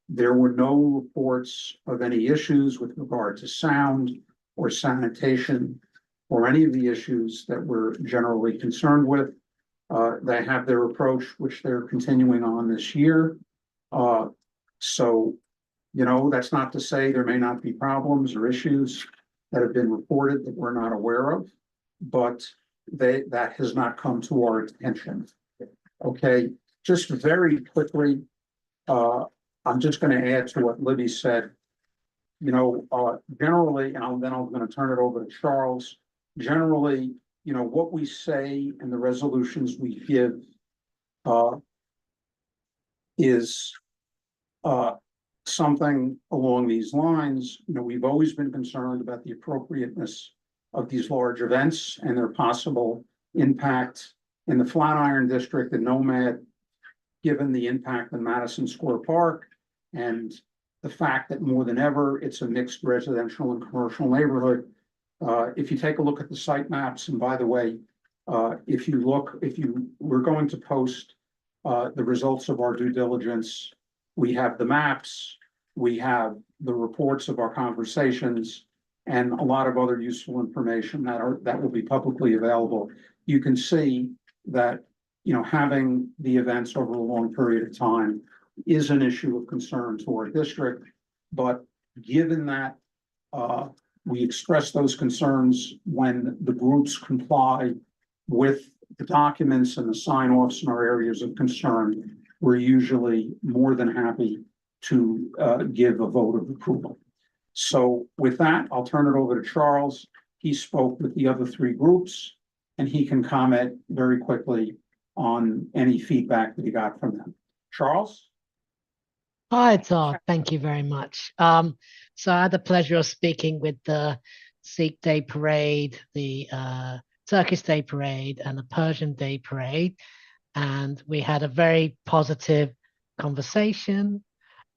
There were no reports of any issues with regard to sound or sanitation or any of the issues that we're generally concerned with. They have their approach, which they're continuing on this year. So, you know, that's not to say there may not be problems or issues that have been reported that we're not aware of, but that has not come to our attention. Okay, just very quickly, I'm just going to add to what Libby said. You know, generally, and then I'm going to turn it over to Charles. Generally, you know, what we say and the resolutions we give is something along these lines. You know, we've always been concerned about the appropriateness of these large events and their possible impact in the Flatiron District and Nomad, given the impact in Madison Square Park and the fact that more than ever, it's a mixed residential and commercial neighborhood. If you take a look at the site maps, and by the way, we're going to post the results of our due diligence. We have the maps, we have the reports of our conversations, and a lot of other useful information that will be publicly available. You can see that, you know, having the events over a long period of time is an issue of concern to our district. But given that we express those concerns when the groups comply with the documents and the sign-offs in our areas of concern, we're usually more than happy to give a vote of approval. So with that, I'll turn it over to Charles. He spoke with the other three groups, and he can comment very quickly on any feedback that he got from them. Charles? Hi, Todd. Thank you very much. So I had the pleasure of speaking with the Sikh Day Parade, the Turkish Day Parade, and the Persian Day Parade. And we had a very positive conversation.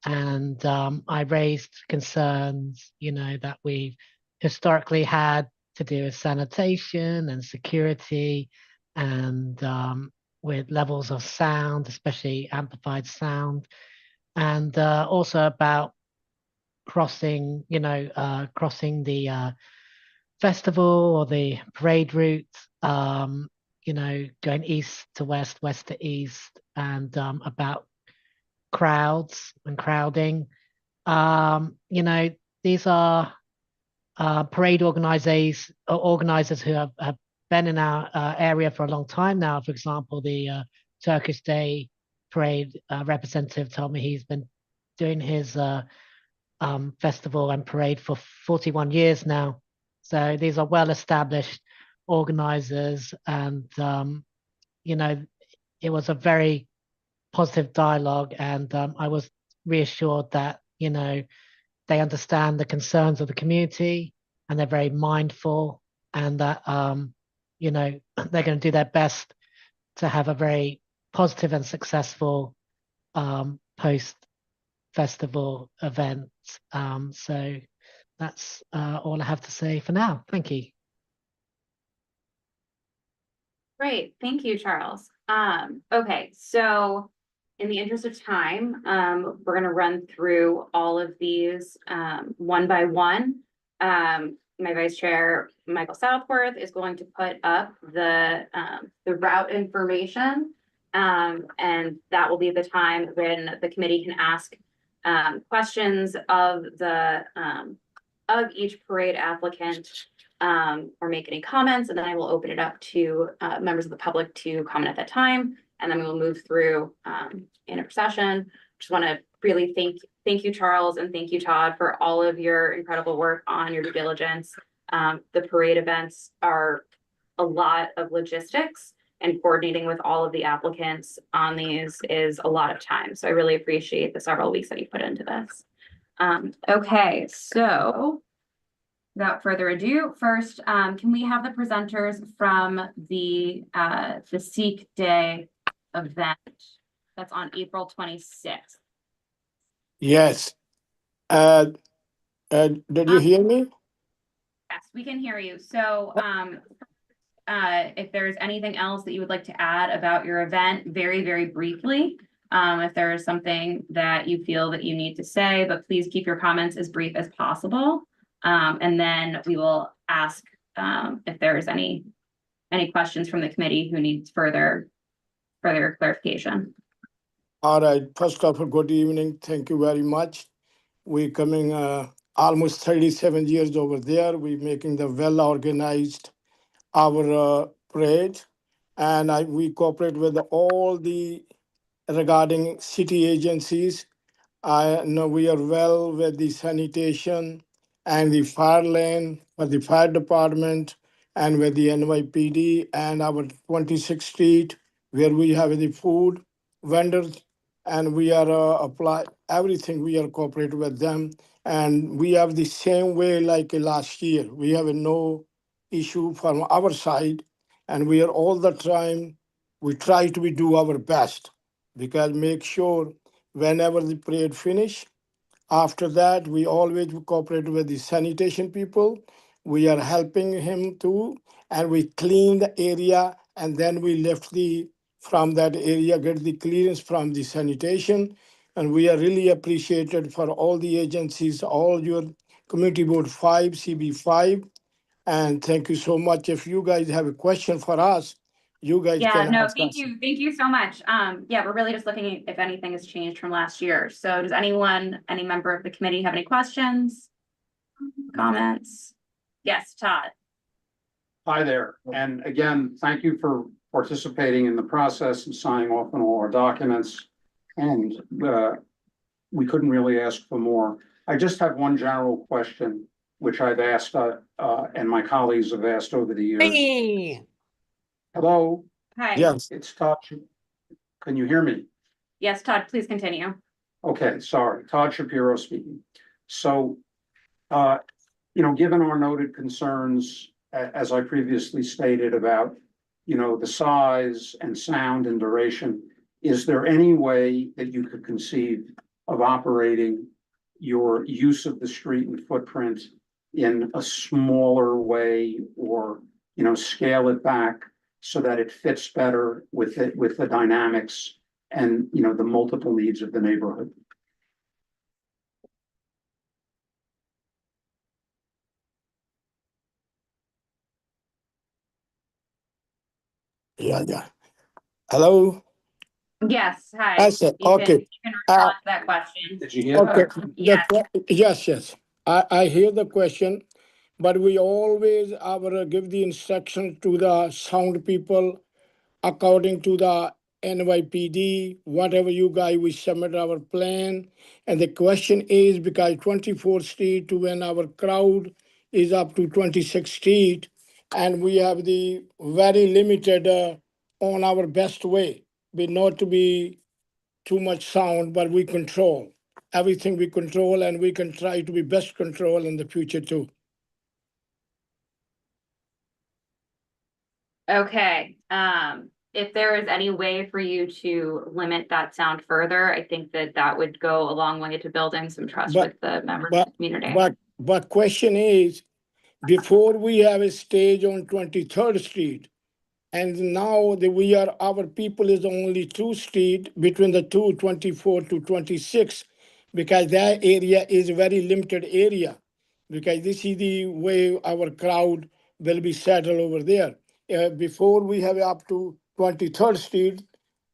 And I raised concerns, you know, that we've historically had to do with sanitation and security and with levels of sound, especially amplified sound. And also about crossing the festival or the parade route, you know, going east to west, west to east, and about crowds and crowding. You know, these are parade organizers who have been in our area for a long time now. For example, the Turkish Day Parade representative told me he's been doing his festival and parade for 41 years now. So these are well-established organizers, and you know, it was a very positive dialogue, and I was reassured that, you know, they understand the concerns of the community and they're very mindful, and that you know, they're going to do their best to have a very positive and successful post-festival event. So that's all I have to say for now. Thank you. Great, thank you, Charles. Okay, so in the interest of time, we're gonna run through all of these one by one. My Vice Chair, Michael Southworth, is going to put up the route information. And that will be the time when the committee can ask questions of each parade applicant, or make any comments, and then I will open it up to members of the public to comment at that time, and then we will move through in a session. Just want to really thank you, Charles, and thank you, Todd, for all of your incredible work on your due diligence. The parade events are a lot of logistics, and coordinating with all of the applicants on these is a lot of time. So I really appreciate the several weeks that you put into this. Okay, so without further ado, first, can we have the presenters from the Sikh Day event That's on April 26th. Yes. Did you hear me? Yes, we can hear you. So, if there's anything else that you would like to add about your event, very, very briefly. If there is something that you feel that you need to say, but please keep your comments as brief as possible. And then we will ask, if there is any questions from the committee who needs further clarification. All right. First of all, good evening. Thank you very much. We're coming almost 37 years over there. We're making the well organized our parade, and we cooperate with all the regarding city agencies. I know we are well with the sanitation and the fire lane for the fire department and with the NYPD and our 26th Street where we have the food vendors, and we are apply everything. We are cooperate with them, and we have the same way like last year. We have no issue from our side, and we are all the time. We try to do our best because make sure whenever the parade finish, after that, we always cooperate with the sanitation people. We are helping him too, and we clean the area, and then we lift from that area, get the clearance from the sanitation. And we are really appreciated for all the agencies, all your Community Board 5, CB5. And thank you so much. If you guys have a question for us, you guys Yeah, can no, ask thank us. you. Thank you so much. Yeah, we're really just looking if anything has changed from last year. So does any member of the committee have any questions? Comments? Yes, Todd. Hi there. And again, thank you for participating in the process and signing off on all our documents. And we couldn't really ask for more. I just have one general question, which I've asked and my colleagues have asked over the years. Hey. Hello, Hi. Yes. it's Todd. Can you hear me? Yes, Todd, please continue. Okay, sorry. Todd Shapiro speaking. So, given our noted concerns, as I previously stated about, the size and sound and duration, is there any way that you could conceive of operating your use of the street and footprint in a smaller way, or, scale it back so that it fits better with the dynamics and, the multiple needs of the neighborhood? Yeah. Hello? Yes, hi. That's it. Okay. You can respond to that question. Did you hear Okay. that? Yes. I hear the question, but we always give the instruction to the sound people according to the NYPD, whatever you guys, we submit our plan. And the question is because 24th Street to when our crowd is up to 26th Street, and we have the very limited on our best way, but not to be too much sound, but we control. Everything we control, and we can try to be best control in the future too. Okay, if there is any way for you to limit that sound further, I think that would go a long way to building some trust with the members of the community. But question is, before we have a stage on 23rd Street, and now our people is only 2 street between the 24 to 26, because that area is a very limited area, because this is the way our crowd will be settled over there. Before we have up to 23rd Street,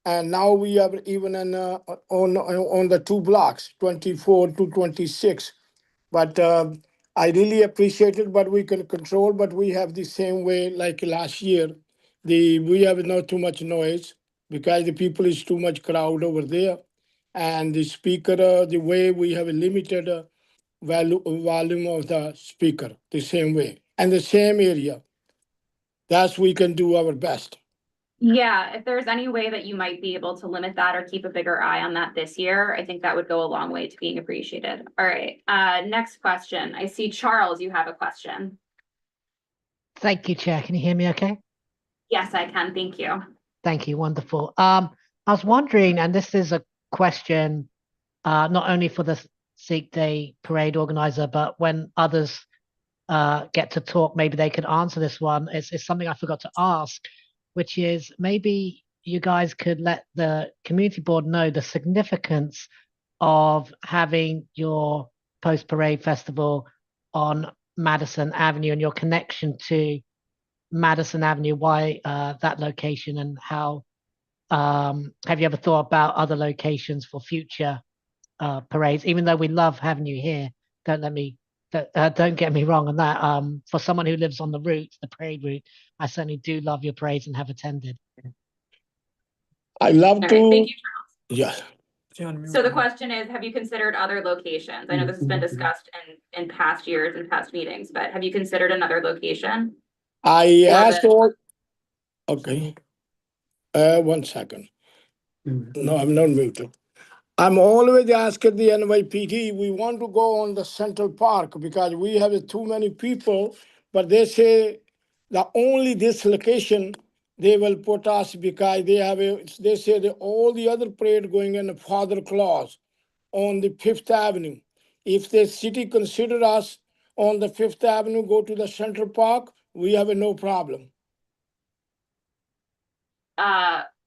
and now we have even on the 2 blocks, 24 to 26. But I really appreciate it, but we can control, but we have the same way like last year. We have not too much noise because the people is too much crowd over there. And the speaker, the way we have a limited volume of the speaker, the same way, and the same area. That's we can do our best. Yeah, if there's any way that you might be able to limit that or keep a bigger eye on that this year, I think that would go a long way to being appreciated. All right, next question. I see Charles, you have a question. Thank you, Chair. Can you hear me okay? Yes, I can. Thank you. Thank you. Wonderful. I was wondering, and this is a question not only for the Sikh Day parade organizer, but when others get to talk, maybe they could answer this one. It's something I forgot to ask, which is maybe you guys could let the community board know the significance of having your post-parade festival on Madison Avenue and your connection to Madison Avenue, why that location, and how have you ever thought about other locations for future parades? Even though we love having you here, don't get me wrong on that. For someone who lives on the route, the parade route, I certainly do love your parades and have attended. I love All right, to. thank you, Yeah. So the question is, have you considered other locations? I know this has been discussed in past years and past meetings, but have you considered another location? I Or asked the- all. Okay. 1 second. No, I'm not muted. I'm always asking the NYPD, we want to go on the Central Park because we have too many people, but they say that only this location they will put us because they say that all the other parade going in the Father Claus on the Fifth Avenue. If the city consider us on the Fifth Avenue, go to the Central Park, we have no problem.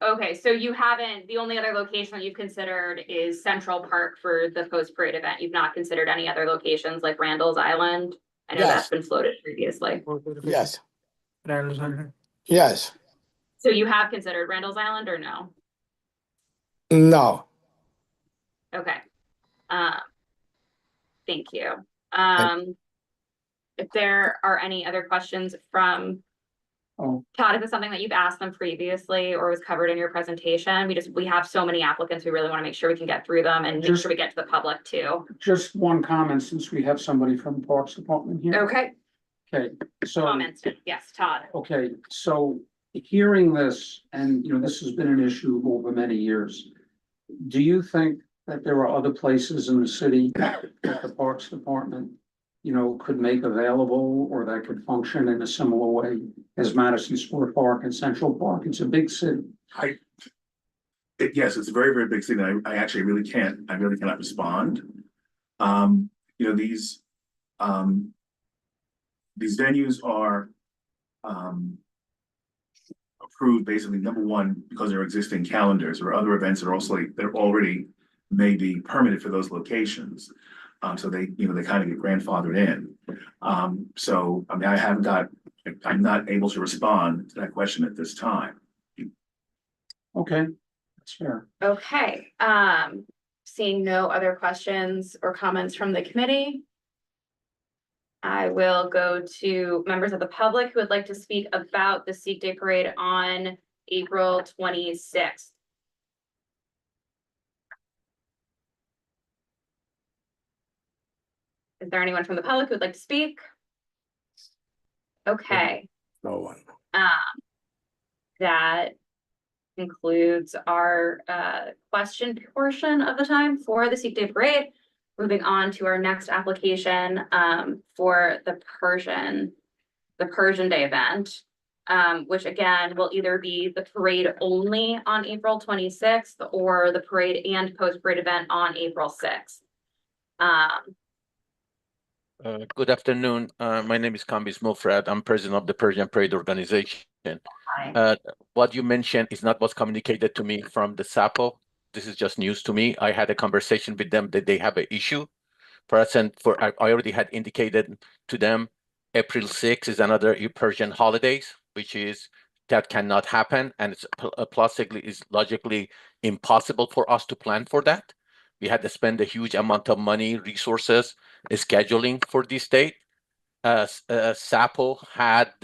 Okay, so you haven't, the only other location that you've considered is Central Park for the post-parade event. You've not considered any other locations like Randall's Island? I know that's Yes. been floated previously. Yes. Yes. So you have considered Randall's Island or no? No. Okay. Thank you. If there are any other questions from Todd, if it's something that you've asked them previously or was covered in your presentation, we have so many applicants, we really want to make sure we can get through them and make sure we get to the public too. Just one comment, since we have somebody from the Parks Department here. Okay, Okay, so. comments, yes, Todd. Okay, so hearing this, and this has been an issue over many years. Do you think that there are other places in the city that the Parks Department, could make available or that could function in a similar way as Madison Square Park and Central Park? It's a big city. Yes, it's a very, very big city. I actually really cannot respond. These venues are approved basically, number one, because they're existing calendars, or other events that are also they're already may be permitted for those locations. So they kind of get grandfathered in. So I mean, I'm not able to respond to that question at this time. Okay, that's fair. Okay, seeing no other questions or comments from the committee, I will go to members of the public who would like to speak about the Sikh Day Parade on April 26th. Is there anyone from the public who would like to speak? Okay. No one. That concludes our question portion of the time for the Sikh Day Parade. Moving on to our next application for the Persian Day event, which again will either be the parade only on April 26th or the parade and post-parade event on April 6th. Good afternoon. My name is Kambis Mulfred. I'm president of the Persian Parade Organization. What you mentioned is not what's communicated to me from the SAPO. This is just news to me. I had a conversation with them that they have an issue. I already had indicated to them April 6th is another Persian holidays, that cannot happen, and it's is logically impossible for us to plan for that. We had to spend a huge amount of money, resources, scheduling for this date. SAPO had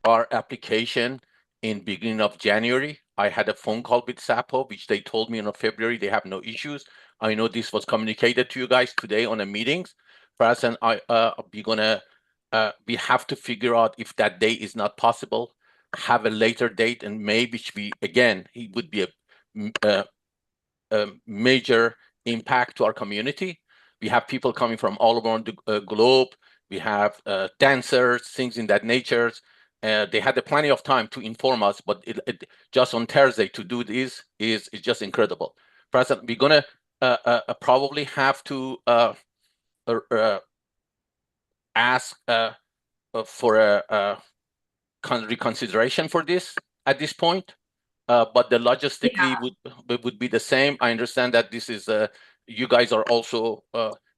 our application in beginning of January. I had a phone call with SAPO, which they told me in February they have no issues. I know this was communicated to you guys today on the meetings. And we have to figure out if that day is not possible, have a later date, and maybe it would be a major impact to our community. We have people coming from all around the globe. We have dancers, things in that nature. They had plenty of time to inform us, but just on Thursday to do this is just incredible. President, we're gonna probably have to ask for a reconsideration for this at this point. But the logistically would be the same. I understand that this is you guys are also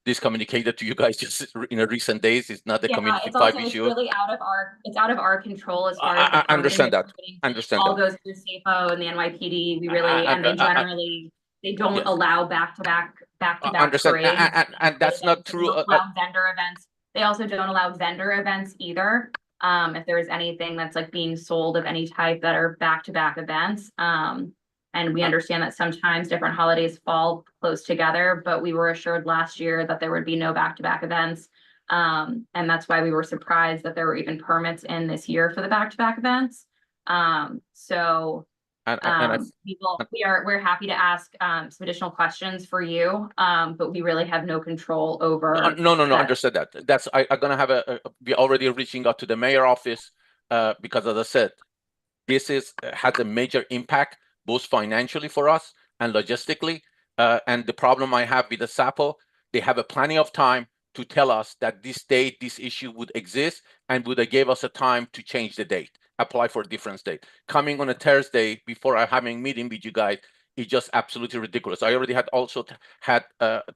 this communicated to you guys just in a recent days. It's not the community it's 5 also, issue. It's really out of our control as far as the I understand that. permitting. I understand All that. goes through SAFO and the NYPD. We really and they generally they don't Yes. allow back-to-back Understand. parades. And that's not They true. don't allow vendor events. They also don't allow vendor events either. If there is anything that's like being sold of any type that are back-to-back events. And we understand that sometimes different holidays fall close together, but we were assured last year that there would be no back-to-back events. And that's why we were surprised that there were even permits in this year for the back-to-back events. We're happy to ask some additional questions for you, but we really have no control over. No, understood that. That's I'm gonna have we're already reaching out to the mayor office because as I said, this has a major impact both financially for us and logistically. And the problem I have with the SAPO, they have plenty of time to tell us that this date, this issue would exist, and would have gave us a time to change the date, apply for a different date. Coming on a Thursday before I'm having a meeting with you guys is just absolutely ridiculous. I already had also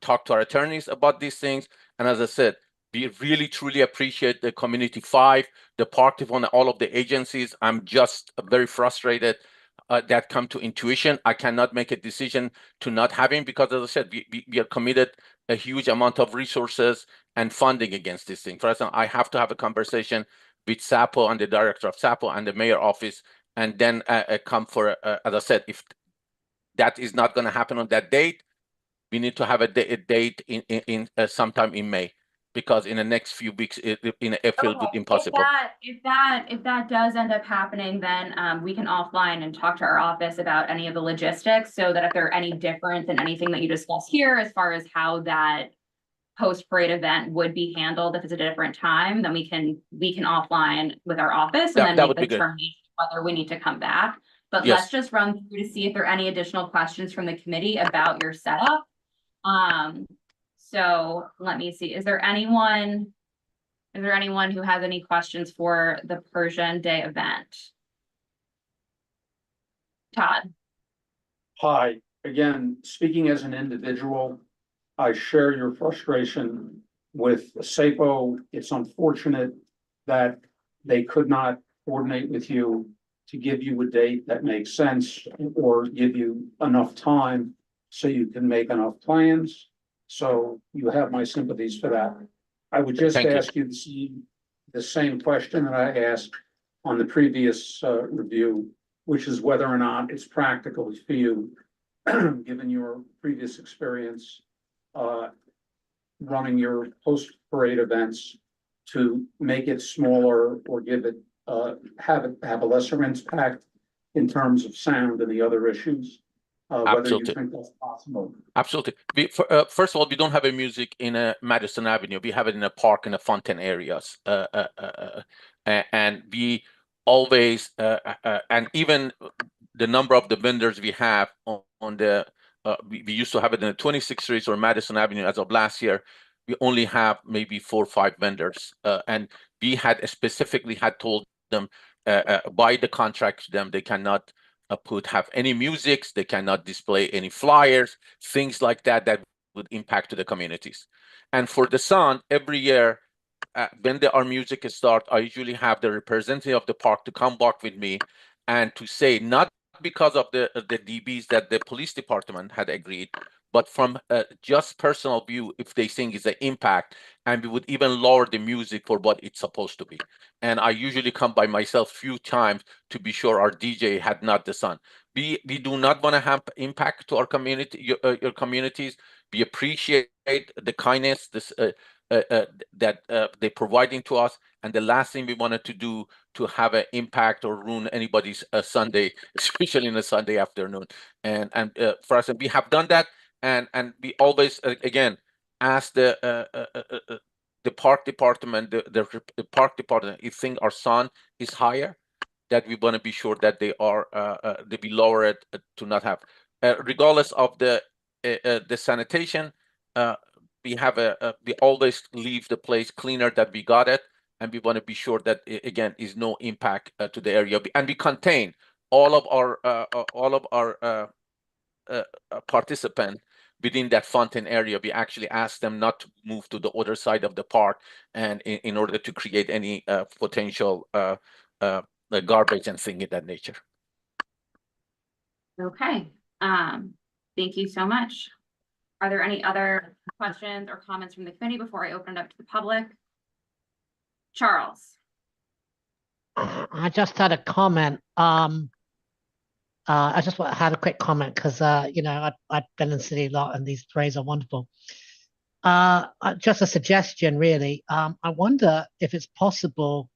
talked to our attorneys about these things, and as I said, we really truly appreciate the Community 5, the Park Devon, all of the agencies. I'm just very frustrated that come to intuition. I cannot make a decision to not have him because, as I said, we are committed a huge amount of resources and funding against this thing. For example, I have to have a conversation with SAPO and the director of SAPO and the mayor office, and then come for, as I said, if that is not going to happen on that date, we need to have a date in sometime in May. Because in the next few weeks, in April, would be impossible. If that does end up happening, then we can offline and talk to our office about any of the logistics, so that if there are any difference in anything that you discuss here, as far as how that post-parade event would be handled, if it's a different time, then we can offline with our office and then make the determination whether we need to come back. But let's just run through to see if there are any additional questions from the committee about your setup. So let me see, is there anyone who has any questions for the Persian Day event? Todd. Hi, again, speaking as an individual, I share your frustration with SAPO. It's unfortunate that they could not coordinate with you to give you a date that makes sense or give you enough time so you can make enough plans. So you have my sympathies for that. I would just ask you the same question that I asked on the previous review, which is whether or not it's practical for you, given your previous experience running your post-parade events, to make it smaller or give it have a lesser impact in terms of sound and the other issues. Whether you think that's possible. Absolutely. First of all, we don't have a music in Madison Avenue. We have it in a park in the fountain areas. And we always, and even the number of the vendors we have on the, we used to have it in the 26th Street or Madison Avenue. As of last year, we only have maybe 4 or 5 vendors. And we had specifically had told them by the contract to them, they cannot have any musics, they cannot display any flyers, things like that would impact to the communities. And for the sound, every year when our music starts, I usually have the representative of the park to come back with me and to say, not because of the DBs that the police department had agreed, but from just personal view, if they think it's an impact, and we would even lower the music for what it's supposed to be. And I usually come by myself few times to be sure our DJ had not the sun. We do not want to have impact to our community, your communities. We appreciate the kindness that they're providing to us. And the last thing we wanted to do to have an impact or ruin anybody's Sunday, especially in a Sunday afternoon. And for us, we have done that. And we always, again, ask the the park department, the park department, if think our son is higher, that we want to be sure that they are they be lowered to not have, regardless of the sanitation. We have we always leave the place cleaner that we got it, and we want to be sure that again is no impact to the area, and we contain all of our participants within that fountain area. We actually ask them not to move to the other side of the park, and in order to create any potential garbage and thing in that nature. Okay, thank you so much. Are there any other questions or comments from the committee before I open it up to the public? Charles. I just had a comment. I just had a quick comment because you know, I've been in the city a lot and these parades are wonderful. Just a suggestion, really. I wonder if it's possible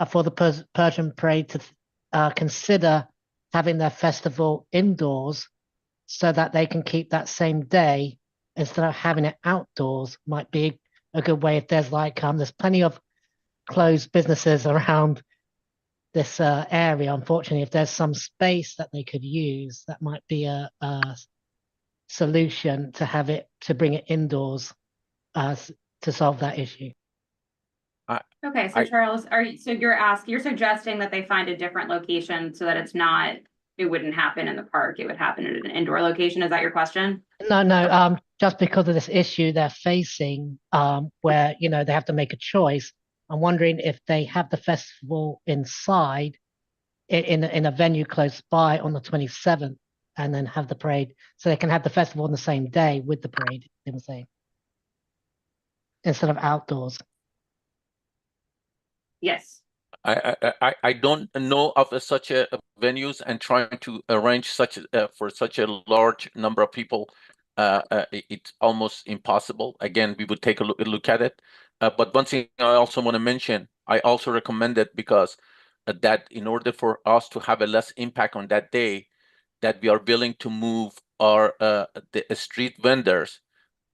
for the Persian parade to consider having their festival indoors so that they can keep that same day instead of having it outdoors. Might be a good way if there's like there's plenty of closed businesses around this area. Unfortunately, if there's some space that they could use, that might be a solution to have it, to bring it indoors to solve that issue. Okay, so Charles, you're suggesting that they find a different location so that it wouldn't happen in the park, it would happen in an indoor location. Is that your question? No, just because of this issue they're facing, where, you know, they have to make a choice. I'm wondering if they have the festival inside in a venue close by on the 27th and then have the parade, so they can have the festival on the same day with the parade, they were saying, instead of outdoors. Yes. I don't know of such a venues, and trying to arrange such for such a large number of people, it's almost impossible. Again, we would take a look at it. But one thing I also want to mention, I also recommend it because that in order for us to have a less impact on that day, that we are willing to move our the street vendors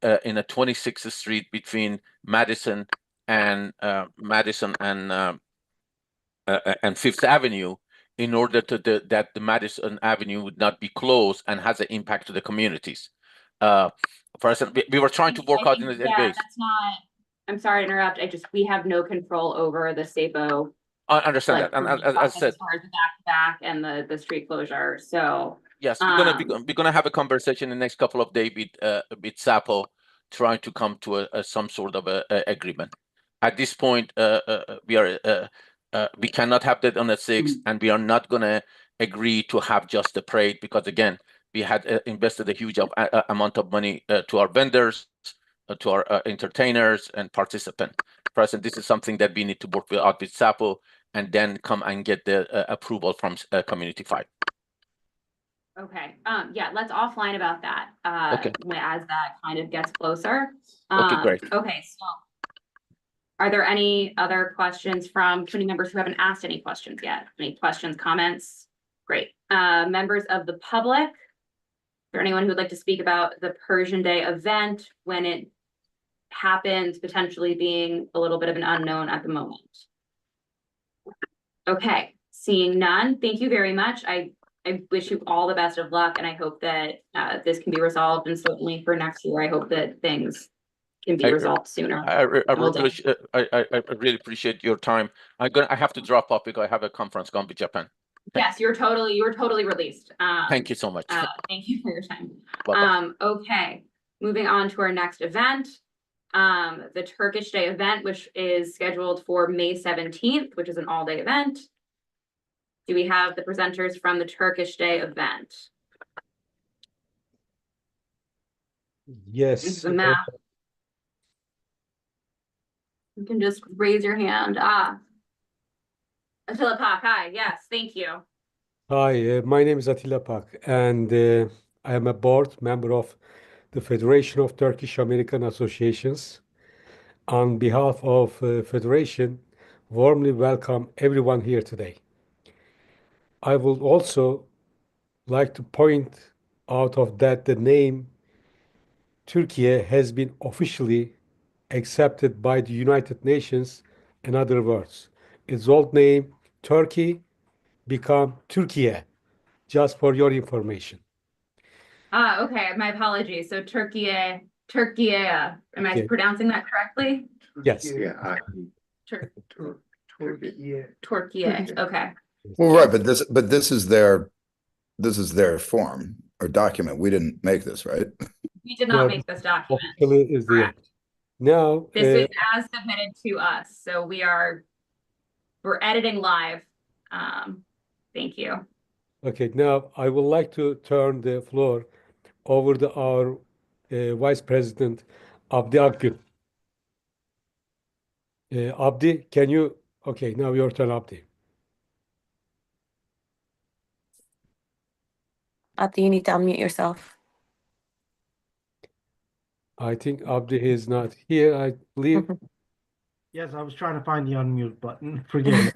in a 26th Street between Madison and Fifth Avenue, in order to that the Madison Avenue would not be closed and has an impact to the communities. For instance, we were trying to work out in the days. That's not. I'm sorry to interrupt. We have no control over the SAPO. I understand that, and as I said, as far as the back and the street closure. So yes, we're gonna have a conversation in the next couple of days with SAPO, trying to come to some sort of a agreement. At this point, we cannot have that on the 6th, and we are not gonna agree to have just the parade, because again, we had invested a huge amount of money to our vendors, to our entertainers and participants. Present, this is something that we need to work out with SAPO and then come and get the approval from Community 5. okay, yeah, let's offline about that. Okay. As that kind of gets closer. Okay, great. Okay, so are there any other questions from committee members who haven't asked any questions yet? Any questions, comments? Great. Members of the public, is there anyone who would like to speak about the Persian Day event, when it happens, potentially being a little bit of an unknown at the moment? Okay, seeing none, thank you very much. I wish you all the best of luck, and I hope that this can be resolved, and certainly for next year, I hope that things can be resolved sooner. I really appreciate your time. I have to drop off because I have a conference going to Japan. Yes, you're totally released. Thank you so much. Thank you for your time. Bye-bye. Okay, moving on to our next event. The Turkish Day event, which is scheduled for May 17th, which is an all-day event. Do we have the presenters from the Turkish Day event? Yes. This is the map. You can just raise your hand. Attila Pak, hi, yes, thank you. Hi, my name is Attila Pak, and I am a board member of the Federation of Turkish American Associations. On behalf of Federation, warmly welcome everyone here today. I would also like to point out of that the name Turkey has been officially accepted by the United Nations. In other words, its old name, Turkey, become Türkiye, just for your information. Okay, my apologies. So Turkey, am I Okay. pronouncing that correctly? Yes. Yeah, Turkey, okay. Well, right, but this is their form or document. We didn't make this, right? We did No, not make this document. officially is the now. This is as submitted to us, so we're editing live. Thank you. Okay, now I would like to turn the floor over to our Vice President, Abdi Akgün. Abdi, can you? Okay, now your turn, Abdi. Abdi, you need to unmute yourself. I think Abdi is not here, I believe. Yes, I was trying to find the unmute button. Forgive me.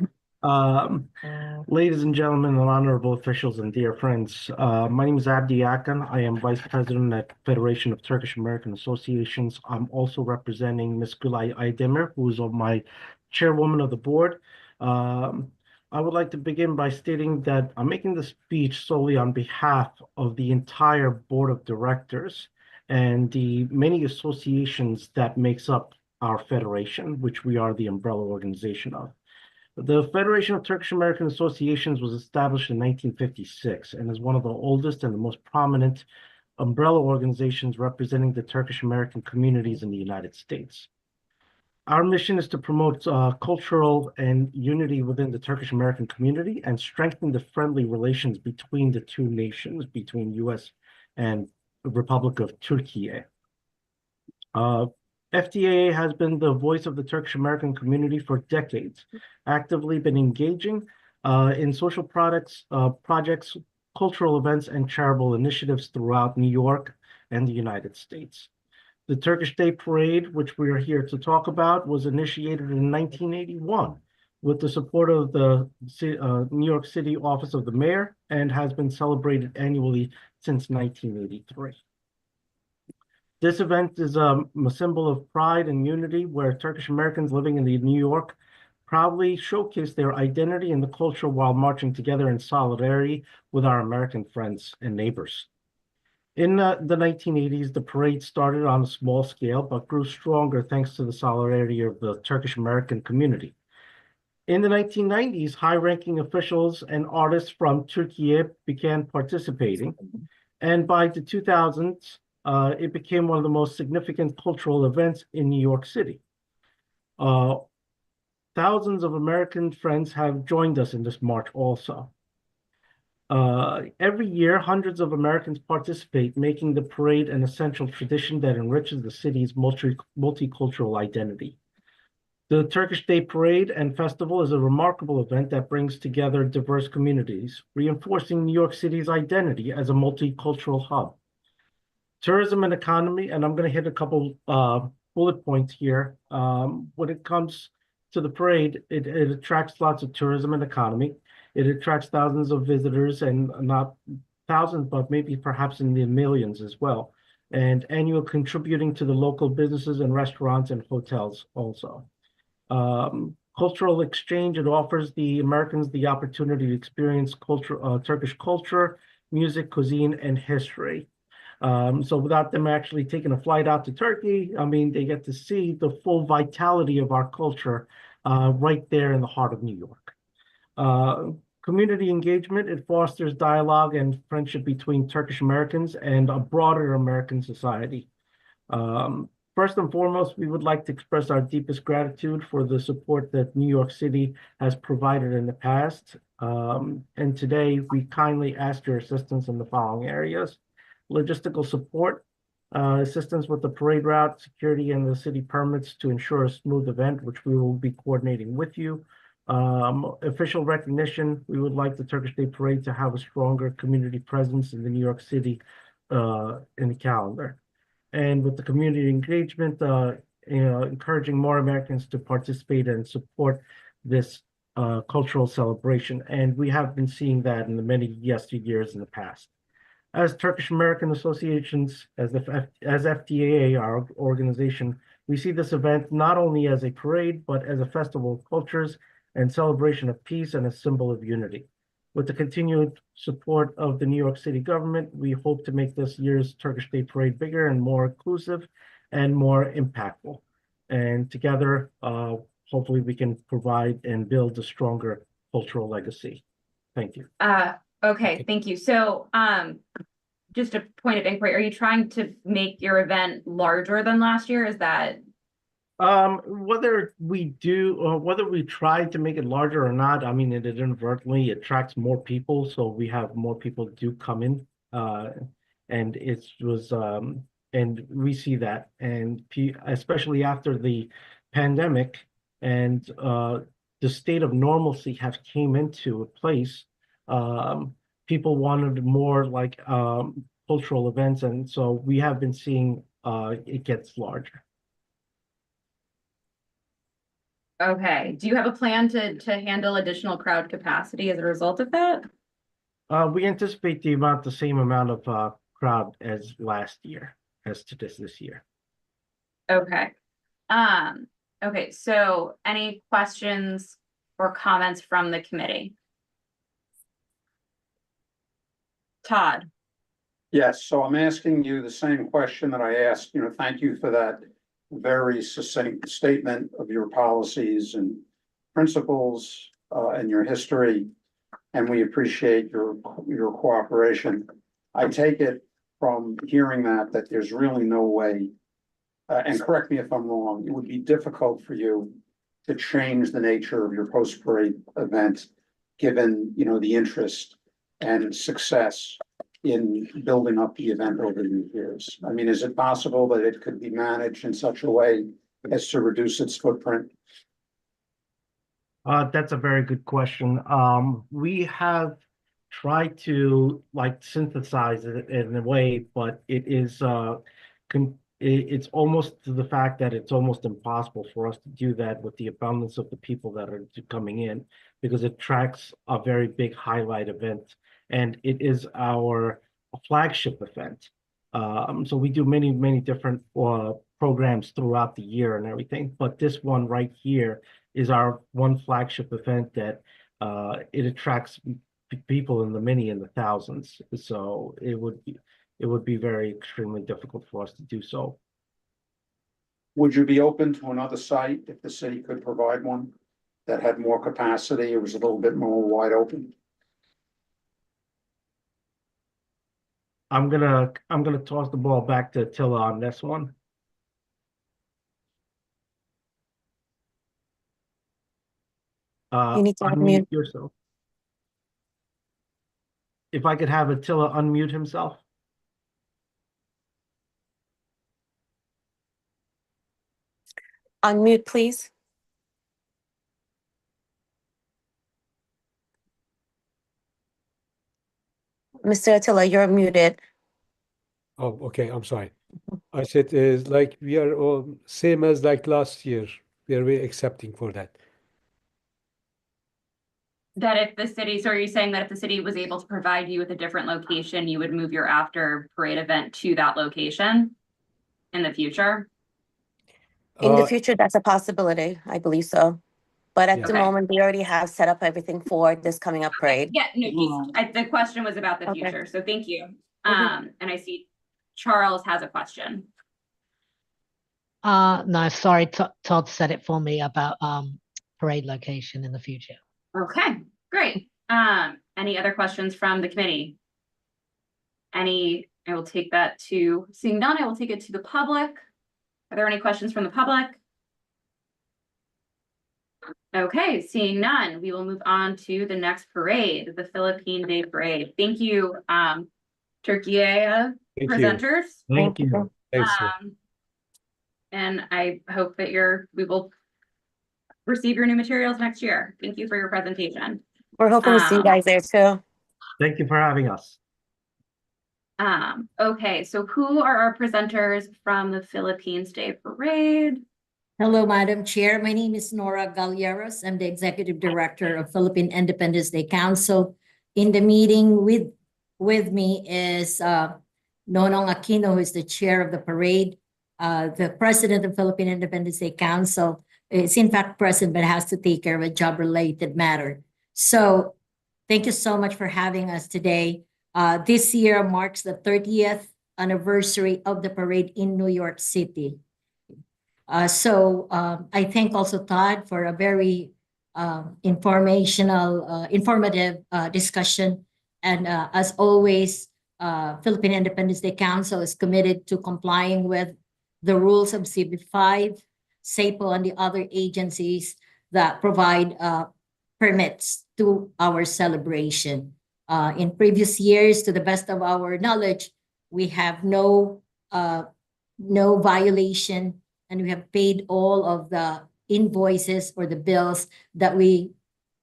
Ladies and gentlemen, and honorable officials and dear friends, my name is Abdi Akan. I am Vice President at Federation of Turkish American Associations. I'm also representing Ms. Gülay Aydemir, who is my chairwoman of the board. I would like to begin by stating that I'm making this speech solely on behalf of the entire board of directors and the many associations that makes up our federation, which we are the umbrella organization of. The Federation of Turkish American Associations was established in 1956 and is one of the oldest and the most prominent umbrella organizations representing the Turkish American communities in the United States. Our mission is to promote cultural and unity within the Turkish American community and strengthen the friendly relations between the two nations, between U.S. and the Republic of Turkey. FTAA has been the voice of the Turkish American community for decades, actively been engaging in social projects, cultural events, and charitable initiatives throughout New York and the United States. The Turkish Day Parade, which we are here to talk about, was initiated in 1981 with the support of the New York City Office of the Mayor and has been celebrated annually since 1983. This event is a symbol of pride and unity where Turkish Americans living in New York proudly showcase their identity and the culture while marching together in solidarity with our American friends and neighbors. In the 1980s, the parade started on a small scale, but grew stronger thanks to the solidarity of the Turkish American community. In the 1990s, high-ranking officials and artists from Turkey began participating, and by the 2000s, it became one of the most significant cultural events in New York City. Thousands of American friends have joined us in this march also. Every year, hundreds of Americans participate, making the parade an essential tradition that enriches the city's multicultural identity. The Turkish Day Parade and Festival is a remarkable event that brings together diverse communities, reinforcing New York City's identity as a multicultural hub. Tourism and economy, and I'm going to hit a couple bullet points here. When it comes to the parade, it attracts lots of tourism and economy. It attracts thousands of visitors, and not thousands, but maybe perhaps in the millions as well, and annual contributing to the local businesses and restaurants and hotels also. Cultural exchange, it offers the Americans the opportunity to experience Turkish culture, music, cuisine, and history. So without them actually taking a flight out to Turkey, I mean, they get to see the full vitality of our culture right there in the heart of New York. Community engagement, it fosters dialogue and friendship between Turkish Americans and a broader American society. First and foremost, we would like to express our deepest gratitude for the support that New York City has provided in the past. And today, we kindly ask your assistance in the following areas: logistical support, assistance with the parade route, security, and the city permits to ensure a smooth event, which we will be coordinating with you. Official recognition, we would like the Turkish Day Parade to have a stronger community presence in the New York City in the calendar. And with the community engagement, encouraging more Americans to participate and support this cultural celebration. And we have been seeing that in the many years in the past. As Turkish American Associations, as FTAA, our organization, We see this event not only as a parade, but as a festival of cultures and celebration of peace and a symbol of unity. With the continued support of the New York City government, we hope to make this year's Turkish Day Parade bigger and more inclusive and more impactful. And together, hopefully we can provide and build a stronger cultural legacy. Thank you. Okay, thank you. So, just a point of inquiry, are you trying to make your event larger than last year? Is that? Whether we do, or whether we try to make it larger or not, I mean, it inadvertently attracts more people, so we have more people do come in. And it was, and we see that, and especially after the pandemic and the state of normalcy has came into place, people wanted more like cultural events, and so we have been seeing it gets larger. Okay, do you have a plan to handle additional crowd capacity as a result of that? We anticipate the same amount of crowd as last year, as to this year. Okay. Okay, so any questions or comments from the committee? Todd? Yes, so I'm asking you the same question that I asked, thank you for that very succinct statement of your policies and principles and your history. And we appreciate your cooperation. I take it from hearing that there's really no way, and correct me if I'm wrong, it would be difficult for you to change the nature of your post-parade event, given, the interest and success in building up the event over the years. I mean, is it possible that it could be managed in such a way as to reduce its footprint? That's a very good question. We have tried to synthesize it in a way, but it is it's almost to the fact that it's almost impossible for us to do that with the abundance of the people that are coming in, because it tracks a very big highlight event, and it is our flagship event. So we do many different programs throughout the year and everything, but this one right here is our one flagship event that it attracts people in the thousands. So it would be very extremely difficult for us to do so. Would you be open to another site if the city could provide one that had more capacity, it was a little bit more wide open? I'm gonna toss the ball back to Attila on this one. You need to Unmute unmute. yourself. If I could have Attila unmute himself. Unmute, please. Mr. Attila, you're muted. Oh, okay, I'm sorry. I said like we are all same as like last year. We are very accepting for that. That if the city, so are you saying that if the city was able to provide you with a different location, you would move your after parade event to that location in the future? In the future, that's a possibility. I believe so. But at the Okay. moment, we already have set up everything for this coming up parade. Yeah, no, the question was about the Okay. future, so thank you. And I see Charles has a question. No, sorry, Todd said it for me about parade location in the future. Okay, great. Any other questions from the committee? I will take that seeing none, I will take it to the public. Are there any questions from the public? Okay, seeing none, we will move on to the next parade, the Philippine Day Parade. Thank you, Turkey Thank presenters. Thank you. Thanks. And I hope that we will receive your new materials next year. Thank you for your presentation. We're hoping to see you guys there too. Thank you for having us. Okay, so who are our presenters from the Philippines Day Parade? Hello, Madam Chair. My name is Nora Galleros. I'm the Executive Director of Philippine Independence Day Council. In the meeting with me is Nonong Aquino, who is the chair of the parade, the president of Philippine Independence Day Council is in fact present, but has to take care of a job-related matter. So thank you so much for having us today. This year marks the 30th anniversary of the parade in New York City. I thank also Todd for a very informative discussion. And as always, Philippine Independence Day Council is committed to complying with the rules of CB5, SAPO, and the other agencies that provide permits to our celebration. In previous years, to the best of our knowledge, we have no violation, and we have paid all of the invoices or the bills that we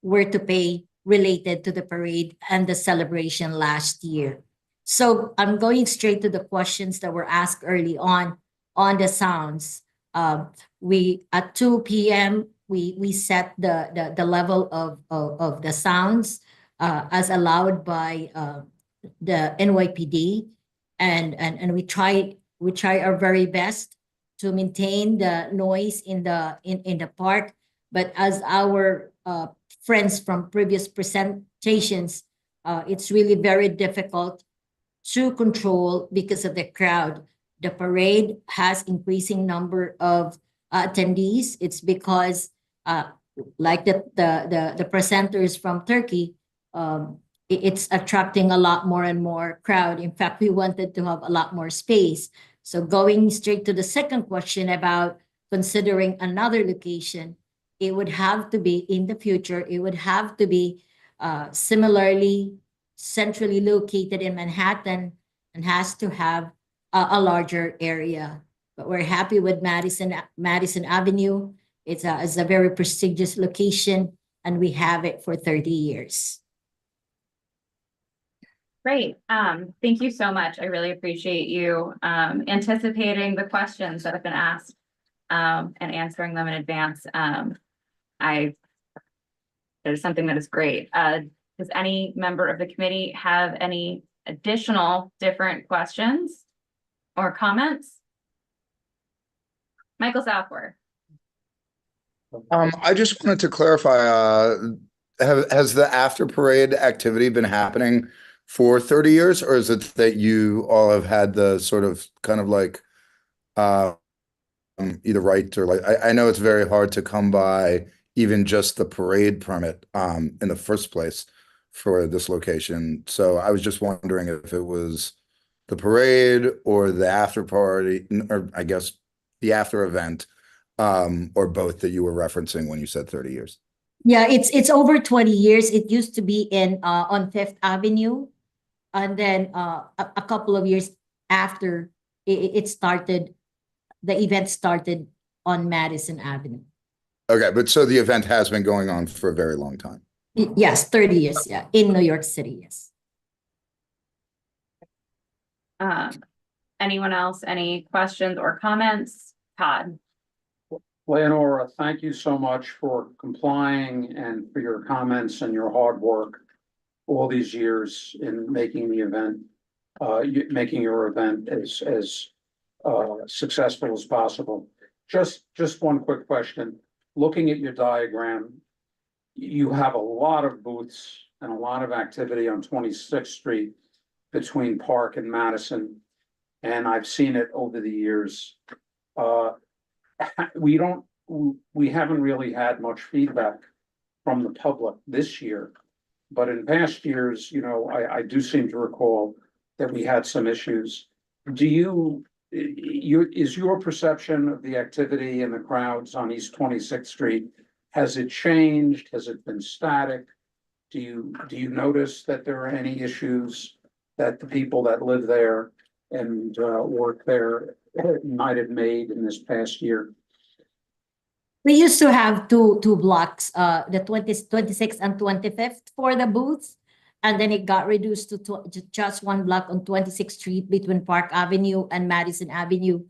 were to pay related to the parade and the celebration last year. So I'm going straight to the questions that were asked early on the sounds. At 2 p.m., we set the level of the sounds as allowed by the NYPD, and we try our very best to maintain the noise in the park. But as our friends from previous presentations, it's really very difficult to control because of the crowd. The parade has increasing number of attendees. It's because like the presenters from Turkey, it's attracting a lot more and more crowd. In fact, we wanted to have a lot more space. So going straight to the second question about considering another location, it would have to be in the future, it would have to be similarly centrally located in Manhattan and has to have a larger area. But we're happy with Madison Avenue. It's a very prestigious location, and we have it for 30 years. Great. Thank you so much. I really appreciate you anticipating the questions that have been asked and answering them in advance. There's something that is great. Does any member of the committee have any additional different questions or comments? Michael Southworth. I just wanted to clarify, has the after parade activity been happening for 30 years, or is it that you all have had the sort of kind of like either right or like, I know it's very hard to come by even just the parade permit in the first place for this location. So I was just wondering if it was the parade or the after party, or I guess the after event, or both that you were referencing when you said 30 years. Yeah, it's over 20 years. It used to be on Fifth Avenue. And then a couple of years after it started, the event started on Madison Avenue. Okay, but so the event has been going on for a very long time. Yes, 30 years, yeah, in New York City, yes. Anyone else, any questions or comments? Todd. Leonora, thank you so much for complying and for your comments and your hard work all these years in making the event, making your event as successful as possible. Just one quick question. Looking at your diagram, you have a lot of booths and a lot of activity on 26th Street between Park and Madison, and I've seen it over the years. We haven't really had much feedback from the public this year, but in past years, you know, I do seem to recall that we had some issues. Is your perception of the activity and the crowds on East 26th Street, has it changed? Has it been static? Do you notice that there are any issues that the people that live there and work there might have made in this past year? We used to have two blocks, the 26th and 25th for the booths. And then it got reduced to just one block on 26th Street between Park Avenue and Madison Avenue.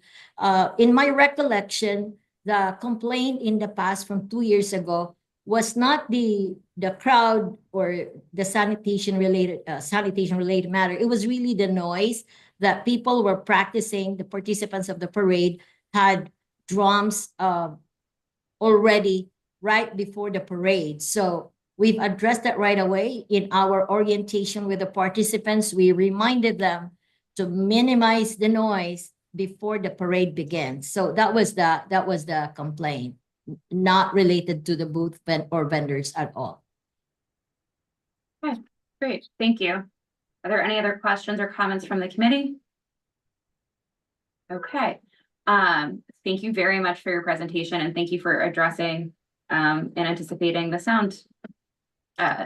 In my recollection, the complaint in the past from 2 years ago was not the crowd or the sanitation related matter. It was really the noise that people were practicing, the participants of the parade, had drums already right before the parade. So we've addressed that right away in our orientation with the participants. We reminded them to minimize the noise before the parade begins. So that was the complaint, not related to the booth or vendors at all. Okay, great, thank you. Are there any other questions or comments from the committee? Okay, thank you very much for your presentation, and thank you for addressing and anticipating the sound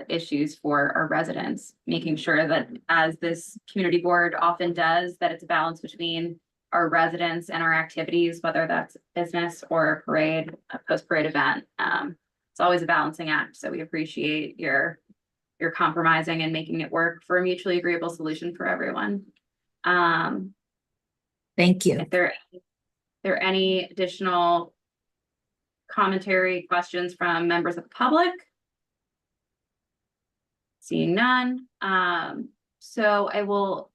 issues for our residents, making sure that, as this community board often does, that it's a balance between our residents and our activities, whether that's business or a parade, a post-parade event. It's always a balancing act, so we appreciate your compromising and making it work for a mutually agreeable solution for everyone. Thank you. If there are any additional commentary, questions from members of the public? Seeing none. So I will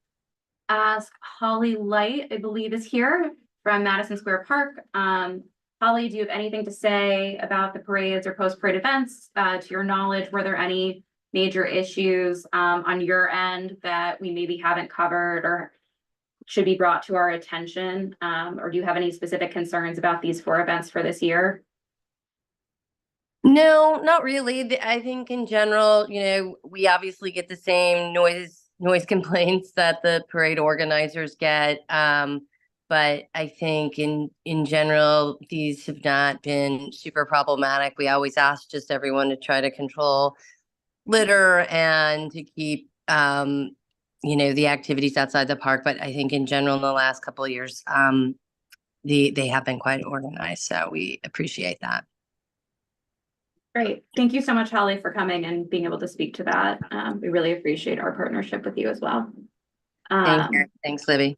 ask Holly Light, I believe is here from Madison Square Park. Holly, do you have anything to say about the parades or post-parade events? To your knowledge, were there any major issues on your end that we maybe haven't covered or should be brought to our attention? Or do you have any specific concerns about these 4 events for this year? No, not really. I think in general, we obviously get the same noise complaints that the parade organizers get. But I think in general, these have not been super problematic. We always ask just everyone to try to control litter and to keep, the activities outside the park. But I think in general, in the last couple of years, they have been quite organized. So we appreciate that. Great. Thank you so much, Holly, for coming and being able to speak to that. We really appreciate our partnership with you as well. Thanks, Libby.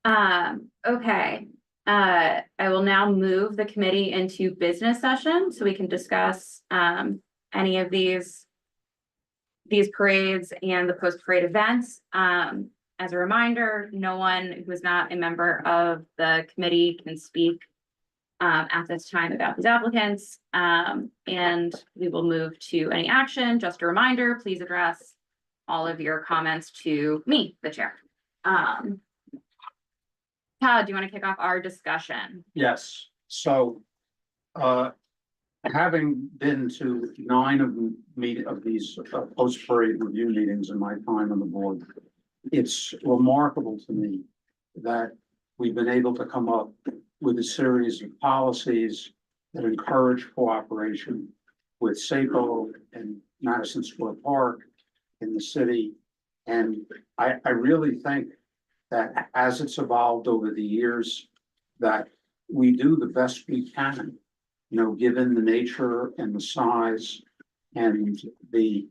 Okay. I will now move the committee into business session so we can discuss any of these parades and the post-parade events. As a reminder, no one who is not a member of the committee can speak at this time about these applicants, and we will move to any action. Just a reminder, please address all of your comments to me, the chair. Todd, do you want to kick off our discussion? Yes, so having been to 9 of these post-parade review meetings in my time on the board, it's remarkable to me that we've been able to come up with a series of policies that encourage cooperation with SAPO and Madison Square Park in the city. And I really think that as it's evolved over the years, that we do the best we can, given the nature and the size and the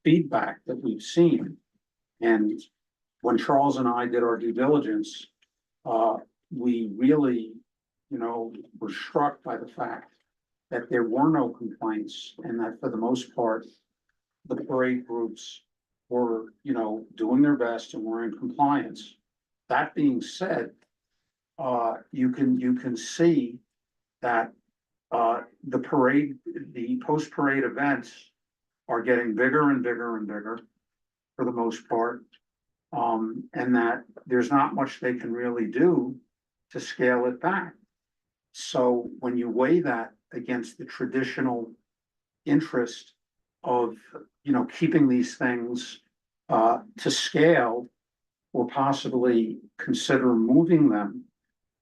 feedback that we've seen. And when Charles and I did our due diligence, we really, were struck by the fact that there were no complaints and that for the most part, the parade groups were, doing their best and were in compliance. That being said, you can see that the post-parade events are getting bigger and bigger and bigger for the most part. And that there's not much they can really do to scale it back. So when you weigh that against the traditional interest of, keeping these things to scale or possibly consider moving them,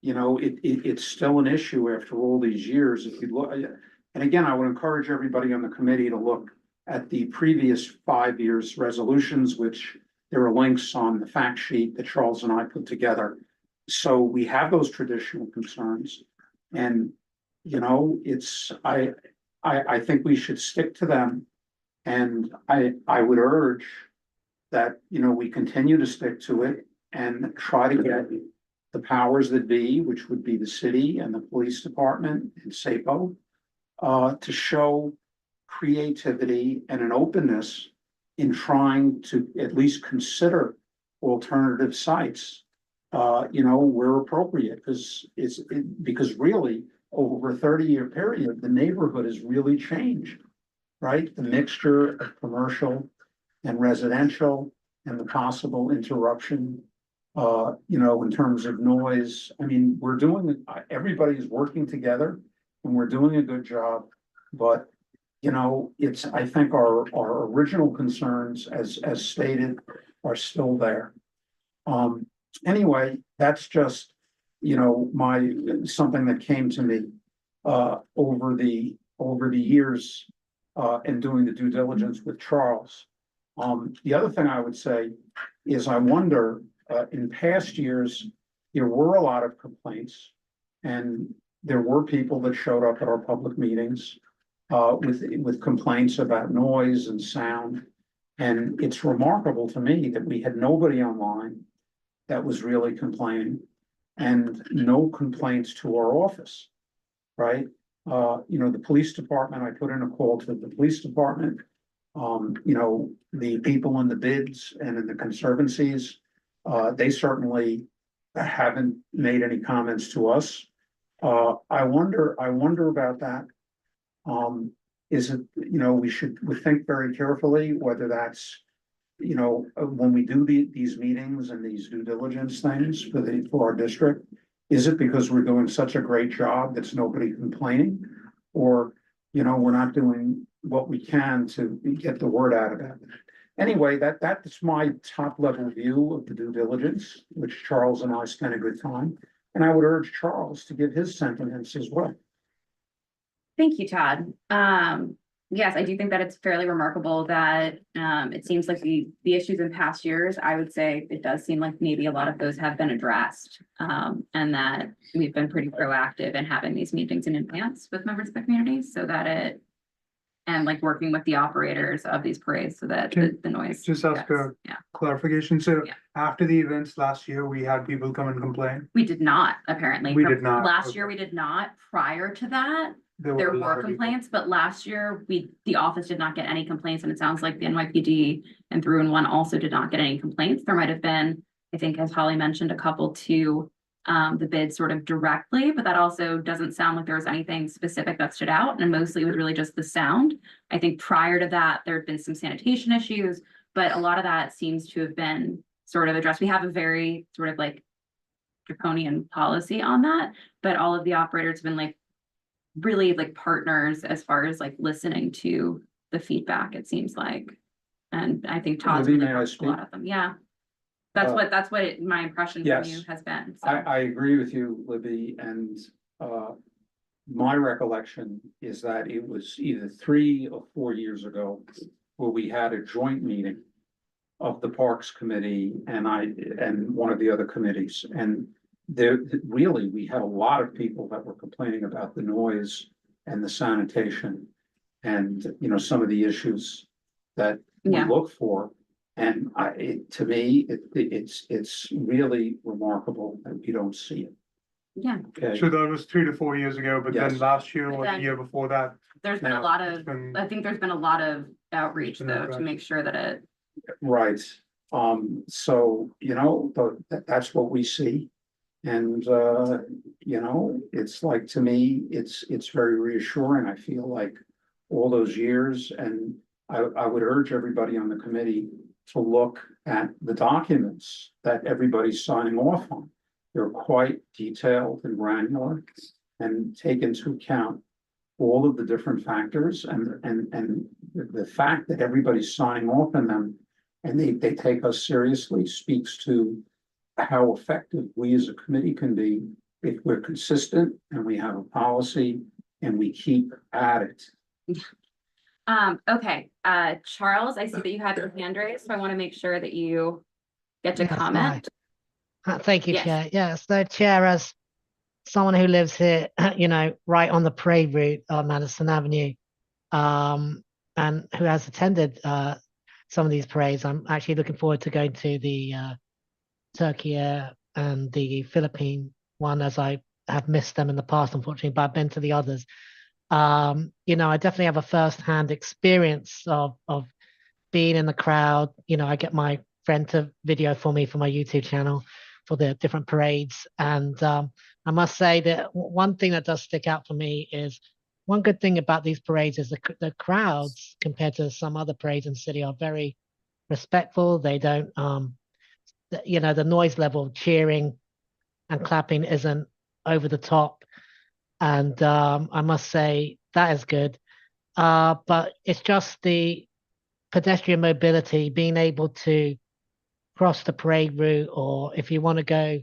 it's still an issue after all these years. If you look, and again, I would encourage everybody on the committee to look at the previous 5 years resolutions, which there are links on the fact sheet that Charles and I put together. So we have those traditional concerns, and I think we should stick to them. And I would urge that we continue to stick to it and try to get the powers that be, which would be the city and the police department and SAPO, to show creativity and an openness in trying to at least consider alternative sites we're appropriate, because really, over a 30-year period, the neighborhood has really changed, right? The mixture of commercial and residential and the possible interruption, in terms of noise. I mean, everybody's working together and we're doing a good job, but I think our original concerns, as stated, are still there. Anyway, that's just, something that came to me, over the years, and doing the due diligence with Charles. The other thing I would say is I wonder, in past years, there were a lot of complaints, and there were people that showed up at our public meetings, with complaints about noise and sound. And it's remarkable to me that we had nobody online that was really complaining, and no complaints to our office, right? The police department, I put in a call to the police department. The people in the bids and in the conservancies, they certainly haven't made any comments to us. I wonder about that. Is it, we think very carefully whether that's, when we do these meetings and these due diligence things for our district, is it because we're doing such a great job that's nobody complaining? Or, we're not doing what we can to get the word out about it. Anyway, that's my top level view of the due diligence, which Charles and I spent a good time. And I would urge Charles to give his sentiments as well. Thank you, Todd. Yes, I do think that it's fairly remarkable that it seems like the issues in past years, I would say it does seem like maybe a lot of those have been addressed, and that we've been pretty proactive in having these meetings in advance with members of the community, so that and like working with the operators of these parades so that the noise. Just ask a clarification. So Yeah. after the events last year, we had people come and complain. We did not, apparently. We did not, Last okay. year, we did not. Prior to that, There there a lot were of people. complaints, but last year, the office did not get any complaints, and it sounds like the NYPD and Through and One also did not get any complaints. There might have been, I think, as Holly mentioned, a couple to the bid sort of directly, but that also doesn't sound like there was anything specific that stood out, and mostly it was really just the sound. I think prior to that, there had been some sanitation issues, but a lot of that seems to have been sort of addressed. We have a very sort of like draconian policy on that, but all of the operators have been like really like partners as far as like listening to the feedback, it seems like. And I think Todd's Libby, really may I helped a lot speak? of them. Yeah. That's what my impression from Yes. you has been. So. I agree with you, Libby, and my recollection is that it was either 3 or 4 years ago where we had a joint meeting of the Parks Committee and one of the other committees. And there really, we had a lot of people that were complaining about the noise and the sanitation and, some of the issues that we Yeah. look for. And to me, it's really remarkable that we don't see it. Yeah. Okay. So that was 3 to 4 years ago, but then Yes. last year But or the then- year before that. There's been a Now, lot it's of, been- I think there's been a lot of outreach been though, outreach. to make sure that it, Right, so, that's what we see. And, it's like, to me, it's very reassuring. I feel like all those years, and I would urge everybody on the committee to look at the documents that everybody's signing off on. They're quite detailed and granular and take into account all of the different factors and the fact that everybody's signing off on them and they take us seriously speaks to how effective we as a committee can be if we're consistent and we have a policy and we keep at it. okay, Charles, I see that you have your hand raised, so I want to make sure that you get to Yes, comment. Thank you, Yes. Chair. Yes, so Chair, as someone who lives here, right on the parade route on Madison Avenue, and who has attended some of these parades, I'm actually looking forward to going to the Turkey and the Philippine one, as I have missed them in the past, unfortunately, but I've been to the others. I definitely have a first-hand experience of being in the crowd. I get my friend to video for me for my YouTube channel for the different parades. And I must say that one thing that does stick out for me is one good thing about these parades is the crowds compared to some other parades in the city are very respectful. They don't, the noise level of cheering and clapping isn't over the top. And I must say that is good. But it's just the pedestrian mobility, being able to cross the parade route, or if you want to go,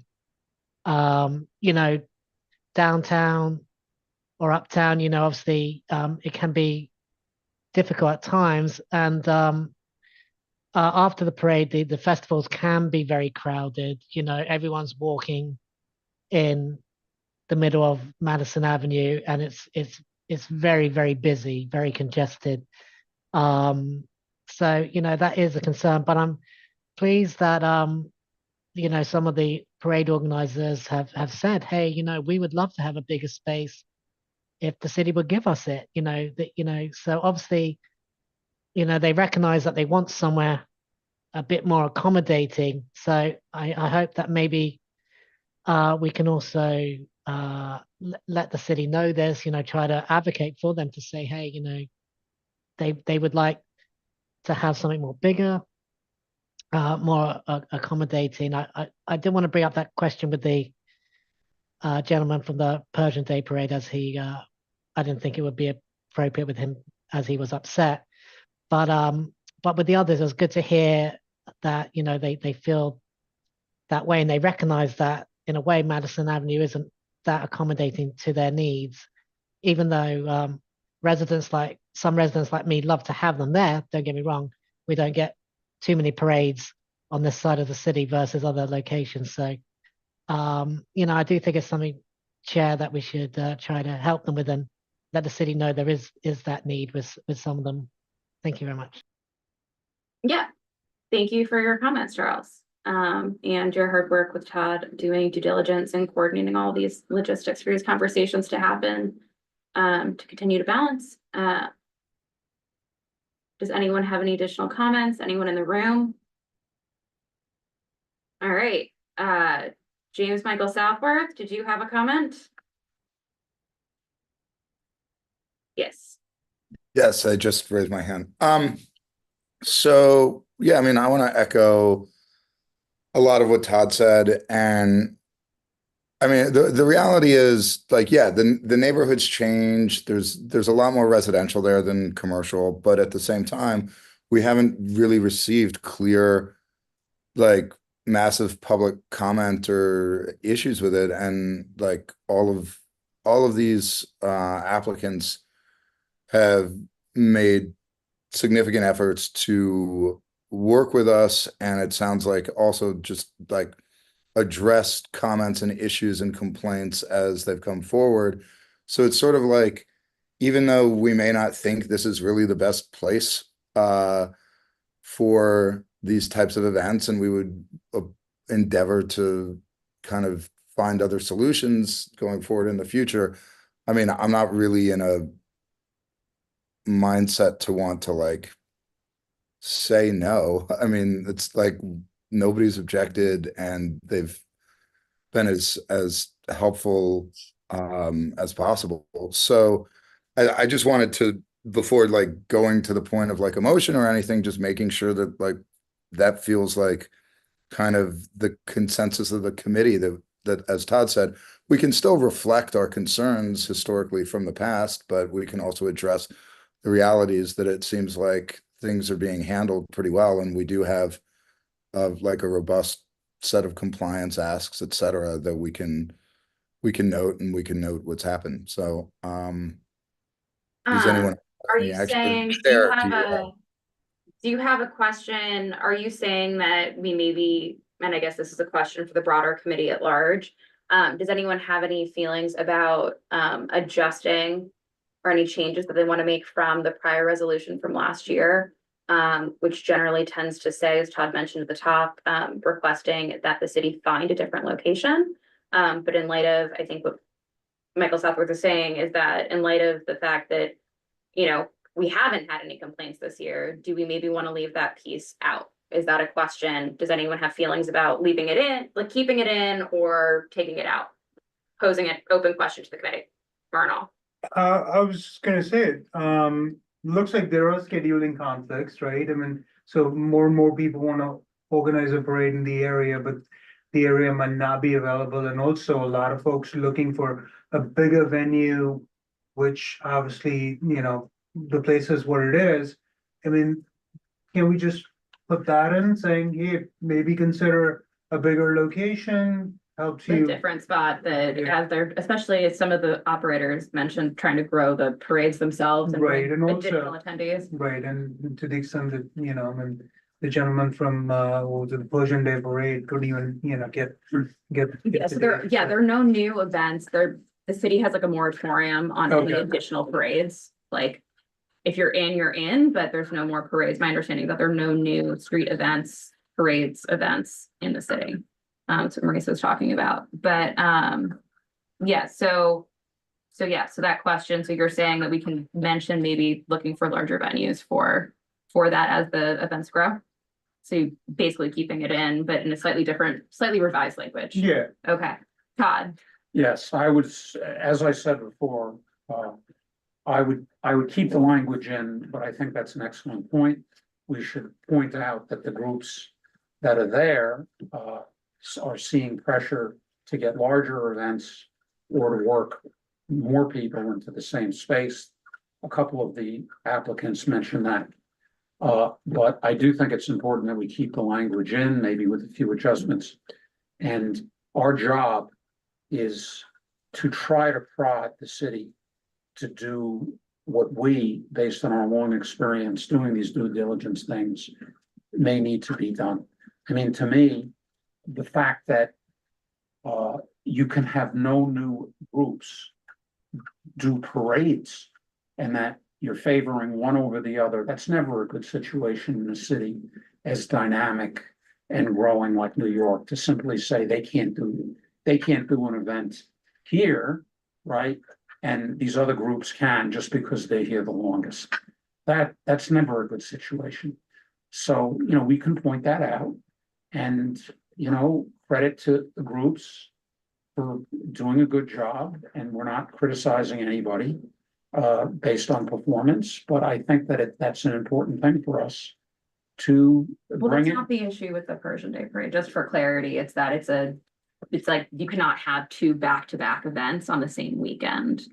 downtown or uptown, obviously it can be difficult at times. And after the parade, the festivals can be very crowded. Everyone's walking in the middle of Madison Avenue, and it's very, very busy, very congested. So that is a concern, but I'm pleased that some of the parade organizers have said, hey, we would love to have a bigger space if the city would give us it. So obviously, they recognize that they want somewhere a bit more accommodating. So I hope that maybe we can also let the city know this, try to advocate for them to say, hey, they would like to have something more bigger, more accommodating. I did want to bring up that question with the gentleman from the Persian Day Parade, as I didn't think it would be appropriate with him as he was upset. But with the others, it was good to hear that, they feel that way, and they recognize that in a way Madison Avenue isn't that accommodating to their needs, even though some residents like me love to have them there. Don't get me wrong, we don't get too many parades on this side of the city versus other locations. So, I do think it's something, Chair, that we should try to help them with and let the city know there is that need with some of them. Thank you very much. Yeah, thank you for your comments, Charles. And your hard work with Todd doing due diligence and coordinating all these logistics for these conversations to happen, to continue to balance. Does anyone have any additional comments? Anyone in the room? All right, James Michael Southworth, did you have a comment? Yes. Yes, I just raised my hand. So yeah, I mean, I want to echo a lot of what Todd said. And I mean, the reality is, like, yeah, the neighborhood's changed. There's a lot more residential there than commercial, but at the same time, we haven't really received clear, like, massive public comment or issues with it. And like all of these applicants have made significant efforts to work with us, and it sounds like also just like addressed comments and issues and complaints as they've come forward. So it's sort of like, even though we may not think this is really the best place for these types of events, and we would endeavor to kind of find other solutions going forward in the future. I mean, I'm not really in a mindset to want to like say no. I mean, it's like nobody's objected, and they've been as helpful as possible. So I just wanted to, before like going to the point of like emotion or anything, just making sure that like that feels like kind of the consensus of the committee, that as Todd said, we can still reflect our concerns historically from the past, but we can also address the realities that it seems like things are being handled pretty well, and we do have like a robust set of compliance asks, et cetera, that we can note, and we can note what's happened. So does anyone are you saying, do you have a question? Are you saying that we maybe, and I guess this is a question for the broader committee at large, does anyone have any feelings about adjusting or any changes that they want to make from the prior resolution from last year, which generally tends to say, as Todd mentioned at the top, requesting that the city find a different location. But in light of, I think what Michael Southworth is saying is that in light of the fact that, we haven't had any complaints this year, do we maybe want to leave that piece out? Is that a question? Does anyone have feelings about leaving it in, like keeping it in or taking it out? Posing an open question to the committee. Myrtle. I was just gonna say it, looks like there are scheduling conflicts, right? I mean, so more and more people wanna organize a parade in the area, but the area might not be available, and also a lot of folks looking for a bigger venue, which obviously, you know, the place is what it is. I mean, can we just put that in, saying, hey, maybe consider a bigger location, helps A you. different spot that as they're, especially as some of the operators mentioned, trying to grow the parades themselves and Right, bring and also- additional attendees. Right, and to the extent that, you know, I mean, the gentleman from, what was it, the Persian Day Parade could even, you know, get. Yeah, so there are no new events. The city has like a moratorium on any Okay. additional parades. Like, if you're in, but there's no more parades. My understanding is that there are no new street events, parades, events in the city. That's what Marisa was talking about, but, yeah, so that question, so you're saying that we can mention maybe looking for larger venues for that as the events grow? So basically keeping it in, but in a slightly different, slightly revised language. Yeah, Okay, Todd. yes, I would, as I said before, I would keep the language in, but I think that's an excellent point. We should point out that the groups that are there, are seeing pressure to get larger events or to work more people into the same space. A couple of the applicants mentioned that. But I do think it's important that we keep the language in, maybe with a few adjustments. And our job is to try to prod the city to do what we, based on our long experience doing these due diligence things, may need to be done. I mean, to me, the fact that you can have no new groups do parades and that you're favoring one over the other, that's never a good situation in a city as dynamic and growing like New York, to simply say they can't do an event here, right? And these other groups can just because they're here the longest. That's never a good situation. So, you know, we can point that out and, you know, credit to the groups for doing a good job, and we're not criticizing anybody based on performance, but I think that that's an important thing for us to Well, bring that's it. not the issue with the Persian Day Parade, just for clarity, it's that it's like you cannot have two back-to-back events on the same weekend.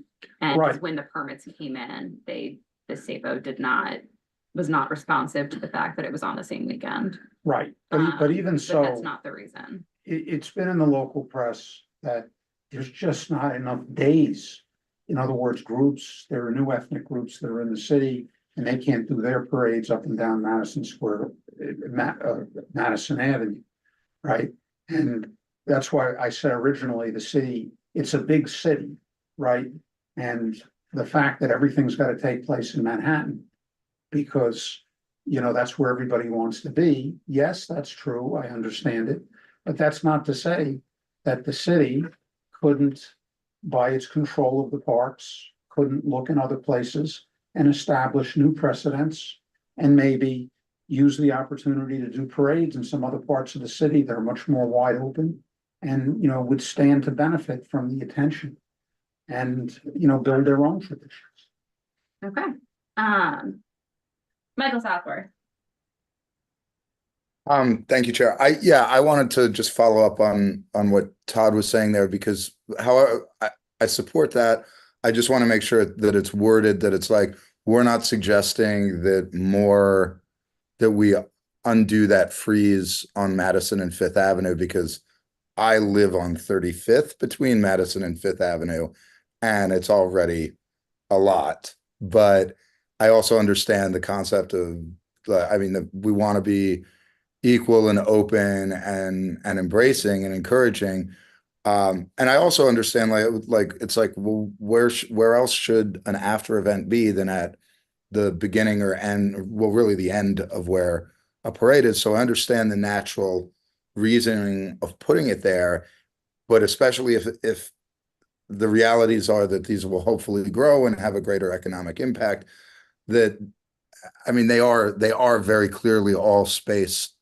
And Right. when the permits came in, the SAPO was not responsive to the fact that it was on the same weekend. Right, but even so. But that's not the reason. It's been in the local press that there's just not enough days. In other words, there are new ethnic groups that are in the city and they can't do their parades up and down Madison Square, Madison Avenue, right? And that's why I said originally the city, it's a big city, right? And the fact that everything's got to take place in Manhattan because, you know, that's where everybody wants to be. Yes, that's true. I understand it. But that's not to say that the city couldn't, by its control of the parks, couldn't look in other places and establish new precedents and maybe use the opportunity to do parades in some other parts of the city that are much more wide open and, you know, would stand to benefit from the attention and, you know, build their own traditions. Okay, Michael Southworth. Thank you, Chair. I wanted to just follow up on what Todd was saying there, because however I support that. I just want to make sure that it's worded that it's like, we're not suggesting that we undo that freeze on Madison and Fifth Avenue, because I live on 35th between Madison and Fifth Avenue, and it's already a lot. But I also understand the concept of, we want to be equal and open and embracing and encouraging. And I also understand it's like, well, where else should an after event be than at the beginning or end, well, really the end of where a parade is. So I understand the natural reasoning of putting it there, but especially if the realities are that these will hopefully grow and have a greater economic impact, that, I mean, they are very clearly all space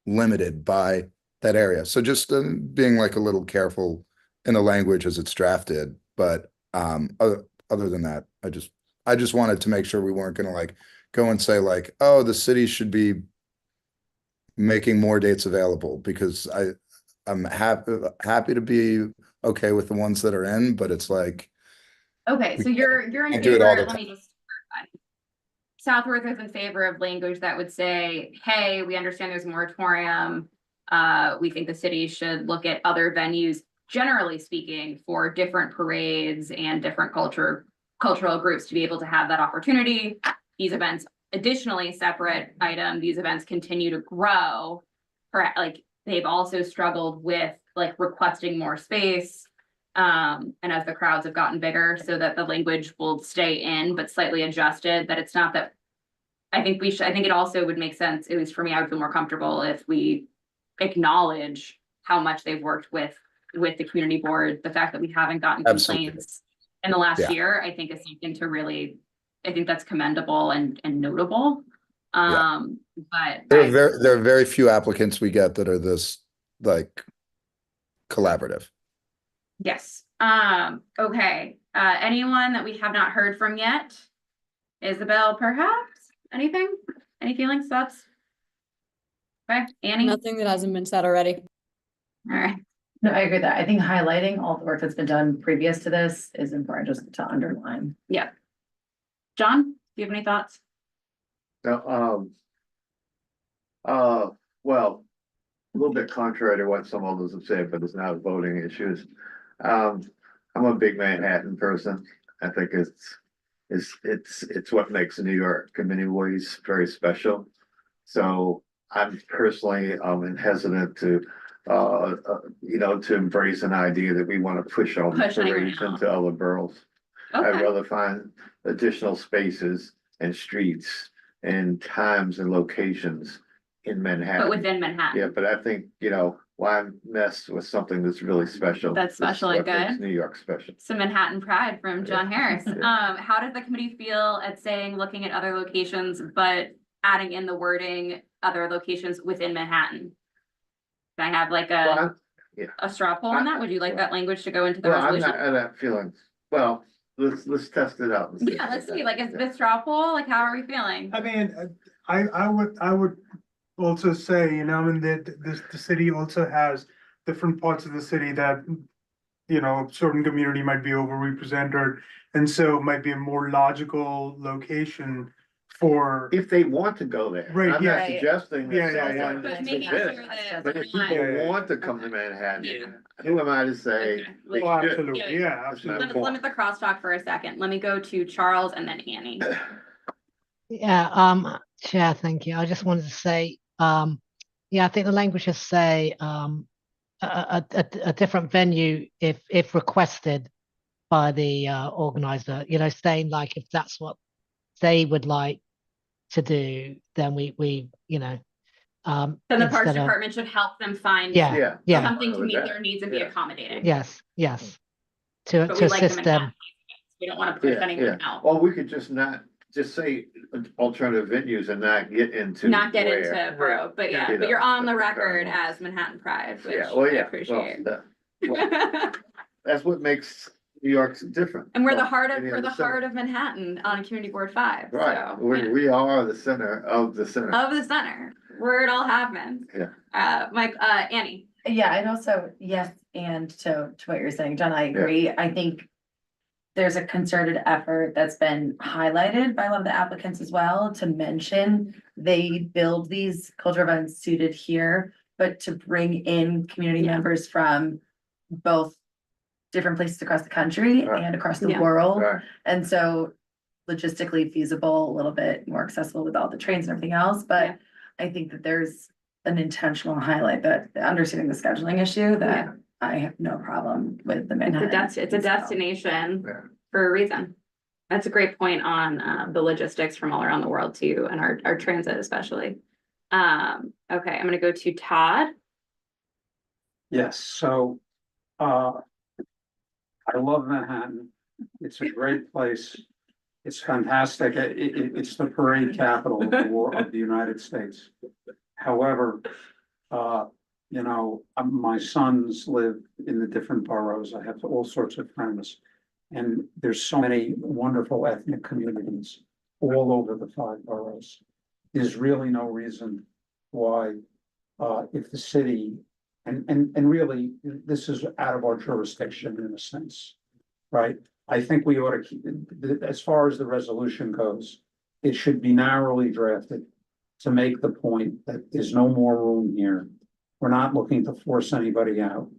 limited by that area. So just being like a little careful in the language as it's drafted. But other than that, I just wanted to make sure we weren't gonna like go and say like, oh, the city should be making more dates available, because I'm happy to be okay with the ones that are in, but it's like, Okay, so you're in can't do it all favor, the let me just clarify. Southworth is in favor of language that would say, hey, we understand there's a moratorium. We think the city should look at other venues, generally speaking, for different parades and different cultural groups to be able to have that opportunity. These events, additionally, separate item, these events continue to grow. Like, they've also struggled with like requesting more space. And as the crowds have gotten bigger, so that the language will stay in, but slightly adjusted, that it's not that. I think it also would make sense, at least for me, I would feel more comfortable if we acknowledge how much they've worked with the community board. The fact that we haven't gotten Absolutely. complaints in the last Yeah. year, I think is something to really, I think that's commendable and notable. But there are very few applicants we get that are this like collaborative. yes. Okay. Anyone that we have not heard from yet? Isabel, perhaps? Anything? Any feelings, thoughts? Okay, Annie? Nothing that hasn't been said already. All right. No, I agree with that. I think highlighting all the work that's been done previous to this is important just to underline. Yeah. John, do you have any thoughts? No, well, a little bit contrary to what some others have said, but it's not voting issues. I'm a big Manhattan person. I think it's what makes New York in many ways very special. So I'm personally hesitant to to embrace an idea that we want to push all the Push anyone parades out. into other boroughs. I'd Okay. rather find additional spaces and streets and times and locations in Manhattan. But within Manhattan. Yeah, but I think, why mess with something that's really special? That's This is special and what makes good. New York special. Some Manhattan pride from John Harris. How does the committee feel at saying, looking at other locations, but adding in the wording, other locations within Manhattan? Can I have like a straw poll on that? Would you like that language to go into the Well, I'm resolution? not, that feeling, well, let's test it out. and see. Yeah, let's see, like, is this straw poll, like, how are we feeling? I mean, I would also say, that the city also has different parts of the city that, a certain community might be overrepresented, and so it might be a more logical location for. If they want to go there. Right, I'm yeah. not suggesting Yeah, that yeah, someone. But making is sure it. that But if it's not- people want to come to Manhattan, who am I to say? they Oh, should? absolutely, yeah, It's not absolutely. Limit the crosstalk for a second. Let me go to Charles and then Annie. Yeah, Chair, thank you. I just wanted to say, I think the language should say, a different venue if requested by the organizer, saying like, if that's what they would like to do, then we Then the Parks instead of- Department should help them find Yeah. something to with meet that. their needs and be Yeah. accommodating. Yes, to But we like them assist in them. that. We don't want to push Yeah, anyone yeah. out. Or we could just say alternative venues and not get into. Not get where. into borough, but yeah, You but you're know, on the that's record fair. as Manhattan Pride, which Yeah, well, I yeah. appreciate. Well, that's what makes New York different. And we're the from heart of, any we're other the city. heart of Manhattan on Community Board 5. Right, So, we are the center of the center. of the center, where it all happens. Yeah. Mike, Annie. Yeah, and also, yes, and to what you're saying, John, I agree. I think there's a concerted effort that's been highlighted by a lot of the applicants as well to mention they build these cultural events suited here, but to bring in community members from both different places across the country Right. and across the Yeah. world. Right. And so logistically feasible, a little bit more accessible with all the trains and everything else, but I think that there's an intentional highlight that understanding the scheduling issue that I have no problem with the Manhattan. It's a destination Yeah. for a reason. That's a great point on the logistics from all around the world too, and our transit especially. Okay, I'm gonna go to Todd. Yes, so, I love Manhattan. It's a great place. It's fantastic. It's the parade capital of the United States. However, my sons live in the different boroughs. I have all sorts of friends. And there's so many wonderful ethnic communities all over the 5 boroughs. There's really no reason why, if the city, and really, this is out of our jurisdiction in a sense, right? I think we ought to keep, as far as the resolution goes, it should be narrowly drafted to make the point that there's no more room here. We're not looking to force anybody out,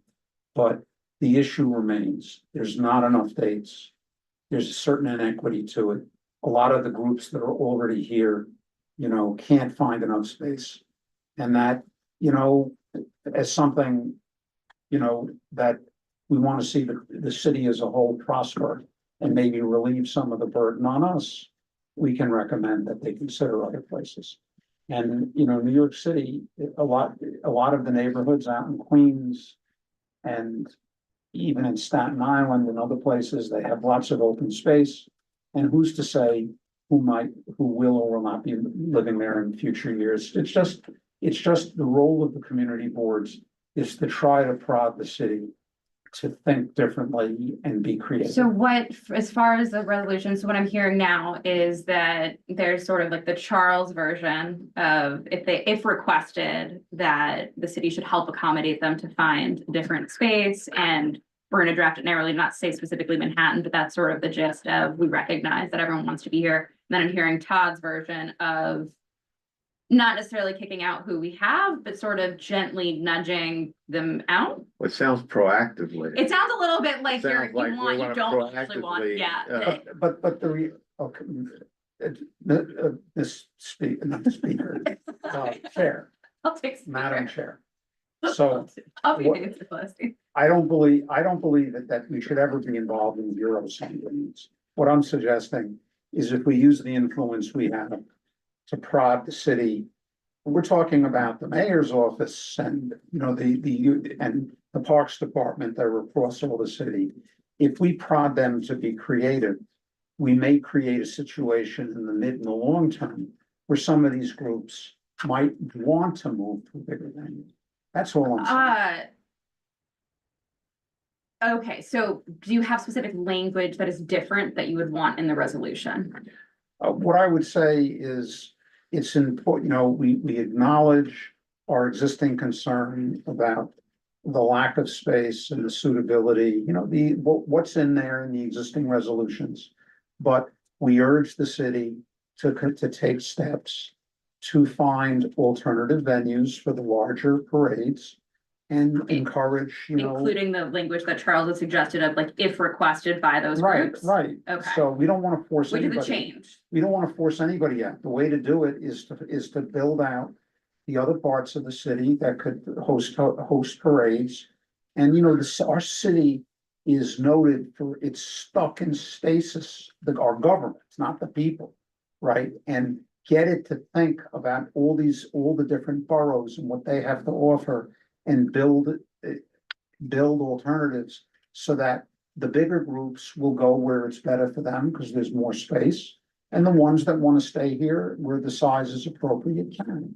but the issue remains. There's not enough dates. There's a certain inequity to it. A lot of the groups that are already here, can't find enough space. And that, as something, that we want to see the city as a whole prosper and maybe relieve some of the burden on us, we can recommend that they consider other places. And, New York City, a lot of the neighborhoods out in Queens and even in Staten Island and other places, they have lots of open space. And who's to say who will or will not be living there in future years? It's just the role of the community boards is to try to prod the city to think differently and be creative. So as far as the resolution, so what I'm hearing now is that there's sort of like the Charles version of if requested, that the city should help accommodate them to find different space, and we're gonna draft it narrowly, not say specifically Manhattan, but that's sort of the gist of, we recognize that everyone wants to be here. And then I'm hearing Todd's version of not necessarily kicking out who we have, but sort of gently nudging them out. It sounds proactively. It sounds a little bit like you Sounds like we want, you wanna don't actually want, proactively, yeah. But Chair, I'll take. Madam Chair. So I'll be what- nice to Felicity. I don't believe that we should ever be involved in zero-sum games. What I'm suggesting is if we use the influence we have to prod the city, we're talking about the mayor's office and, the Parks Department that are across all the city. If we prod them to be creative, we may create a situation in the mid and the long term where some of these groups might want to move to a bigger venue. That's all I'm saying. Okay, so do you have specific language that is different that you would want in the resolution? What I would say is it's important, we acknowledge our existing concern about the lack of space and the suitability, what's in there in the existing resolutions. But we urge the city to take steps to find alternative venues for the larger parades and encourage, Including the language that Charles has suggested of like, if requested by those Right, groups? right. Okay. So we don't want to force Which is anybody. a change. We don't want to force anybody out. The way to do it is to build out the other parts of the city that could host parades. And our city is noted for its stuck in stasis, our government, not the people, right? And get it to think about all the different boroughs and what they have to offer, and build alternatives so that the bigger groups will go where it's better for them because there's more space. And the ones that want to stay here where the size is appropriate can,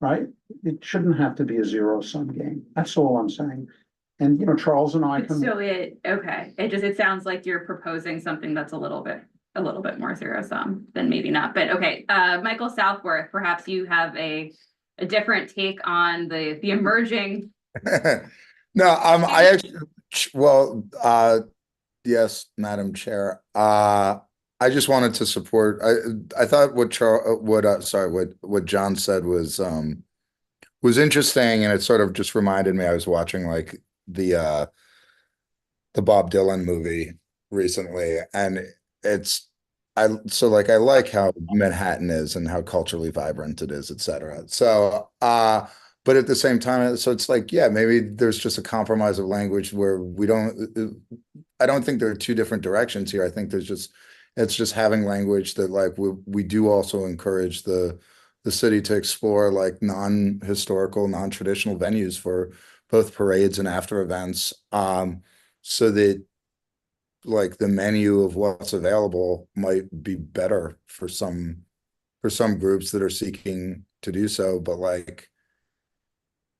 right? It shouldn't have to be a zero-sum game. That's all I'm saying. And, Charles and I can. So it sounds like you're proposing something that's a little bit more zero sum than maybe not, but okay. Michael Southworth, perhaps you have a different take on the emerging. No, I actually, yes, Madam Chair. I just wanted to support, I thought what John said was interesting, and it sort of just reminded me, I was watching like the Bob Dylan movie recently, and I like how Manhattan is and how culturally vibrant it is, et cetera. So, but at the same time, so it's like, yeah, maybe there's just a compromise of language where I don't think there are two different directions here. I think it's just having language that like we do also encourage the city to explore like non-historical, non-traditional venues for both parades and after events, so that like the menu of what's available might be better for some groups that are seeking to do so, but like,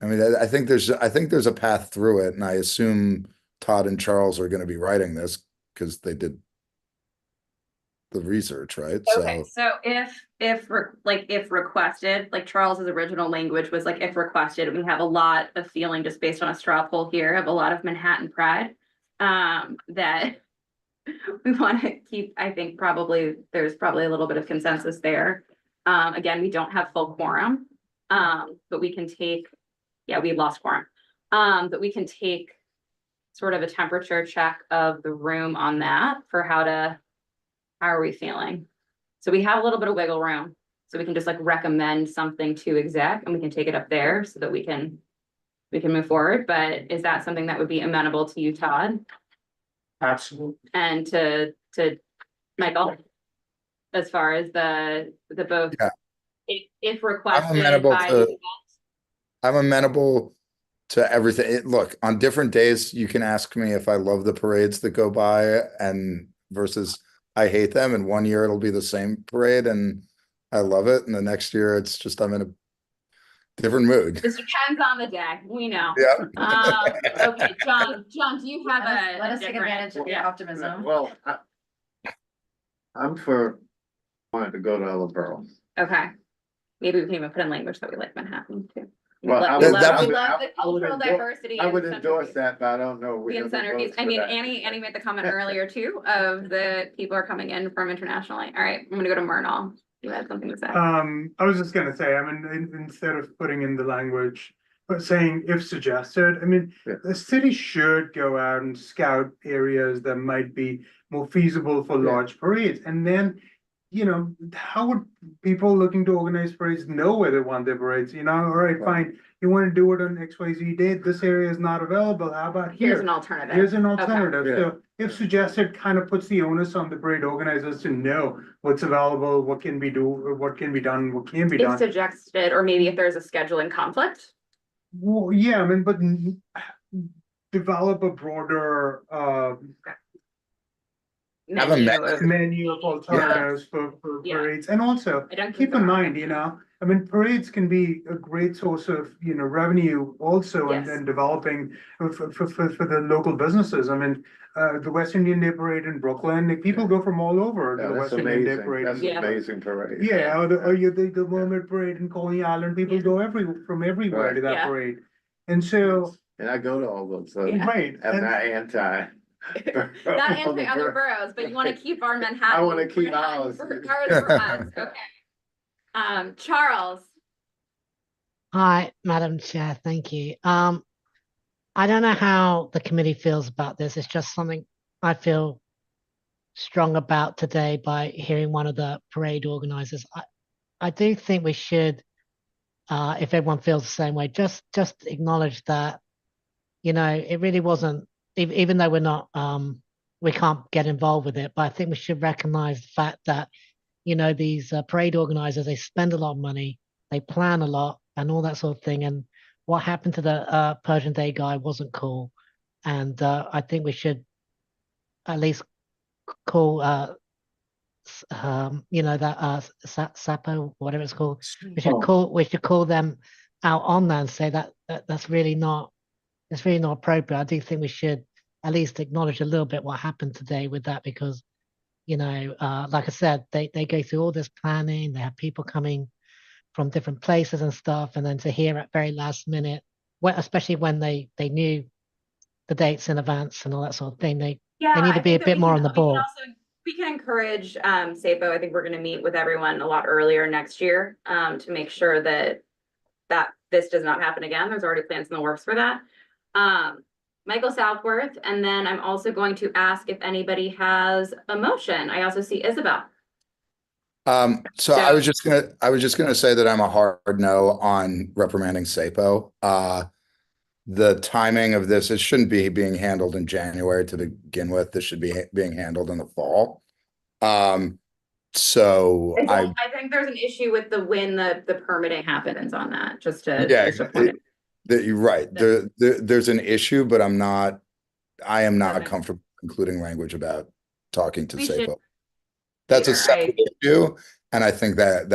I mean, I think there's a path through it, and I assume Todd and Charles are gonna be writing this because they did the research, right? Okay, so if requested, like Charles's original language was like, if requested, we have a lot of feeling just based on a straw poll here of a lot of Manhattan pride. That we want to keep, I think there's probably a little bit of consensus there. Again, we don't have full quorum, but we can take, we lost quorum. But we can take sort of a temperature check of the room on that for how are we feeling? So we have a little bit of wiggle room, so we can just like recommend something to exec and we can take it up there so that we can move forward. But is that something that would be amenable to you, Todd? Absolutely. And to Michael, as far as the both, if requested I'm amenable to everything. Look, on different days, you can ask me if I love the parades that go by and versus I hate them. And one year it'll be the same parade and I love it. And the next year it's just, I'm in a different mood. this depends on the day, we know. Yeah. Okay, John, do you have Let us take advantage of your optimism. Well, I'm for wanting to go to other boroughs. Okay, maybe we can even put in language that we like Manhattan too. Well, I We would- love I would- the I would cultural endorse- diversity. I would and endorse that, but I don't know. the incentives. I mean, Annie made the comment earlier too, of the people are coming in from internationally. All right, I'm gonna go to Myrtle. You had something to say. I was just gonna say, I mean, instead of putting in the language, but saying if suggested, I mean, the city should go out and scout areas that might be more feasible for large parades. And then, you know, how would people looking to organize parades know where they want their parades? You know, all right, fine, you want to do it on XYZ date, this area is not available, how about here? Here's an alternative. Here's an Okay. alternative, so if suggested, kind of puts the onus on the parade organizers to know what's available, what can be what can be done, what can be If done. suggested, or maybe if there's a scheduling conflict. Well, yeah, I mean, but develop a broader, Have a menu. menu of alternatives for parades, and also keep in mind, you know, I mean, parades can be a great source of, you know, revenue also, and Yes. then developing for the local businesses. I mean, the West Indian Day Parade in Brooklyn, people go from all over to the That's West Indian Day amazing. Parade. That's an amazing parade. Yeah, or the Mermaid Parade in Coney Island, people go from everywhere to that Yeah. parade. And so, And I go to all those, so Right, I'm and- not anti. Not anti other boroughs, but you want to keep our Manhattan. I wanna keep ours. Ours for us, okay. Charles, Hi, Madam Chair, thank you. I don't know how the committee feels about this. It's just something I feel strong about today by hearing one of the parade organizers. I do think we should, if everyone feels the same way, just acknowledge that, you know, it really wasn't, even though we're not, we can't get involved with it, but I think we should recognize the fact that, you know, these parade organizers, they spend a lot of money, they plan a lot and all that sort of thing. And what happened to the Persian Day guy wasn't cool. And I think we should at least call, you know, that Sapo, whatever it's called. We should call them out on that and say that's really not, it's really not appropriate. I do think we should at least acknowledge a little bit what happened today with that, because, you know, like I said, they go through all this planning, they have people coming from different places and stuff, and then to hear at very last minute, especially when they knew the dates in advance and all that sort of thing, they need to be a bit more on the ball. we can encourage, SAPO. I think we're gonna meet with everyone a lot earlier next year, to make sure that this does not happen again. There's already plans in the works for that. Michael Southworth, and then I'm also going to ask if anybody has a motion. I also see Isabel. So I was just gonna say that I'm a hard no on reprimanding SAPO. The timing of this, it shouldn't be being handled in January to begin with. This should be being handled in the fall. So I think there's an issue with when the permitting happens on that, just to. Yeah, just to point it- you're right. There's an issue, but I am not comfortable including language about talking to We should- SAPO. That's a Either, separate issue, and I think that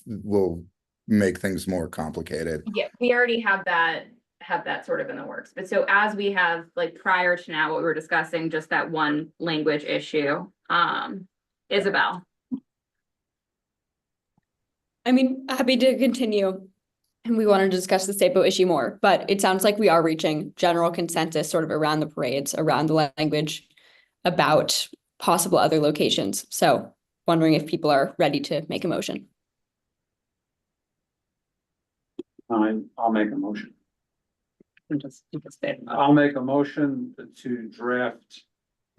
will make things more complicated. Yeah, we already have that sort of in the works. But so as we have, like, prior to now, what we were discussing, just that one language issue, Isabel. I mean, happy to continue. And we want to discuss the SAPO issue more, but it sounds like we are reaching general consensus sort of around the parades, around the language, about possible other locations. So wondering if people are ready to make a motion. I'll make a motion. I'll make a motion to draft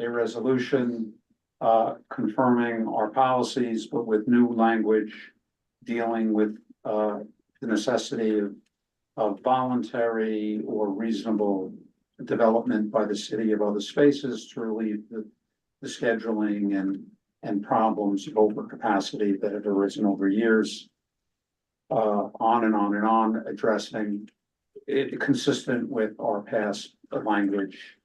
a resolution confirming our policies, but with new language dealing with the necessity of voluntary or reasonable development by the city of other spaces to relieve the scheduling and problems of overcapacity that have arisen over years. On and on and on, addressing it consistent with our past language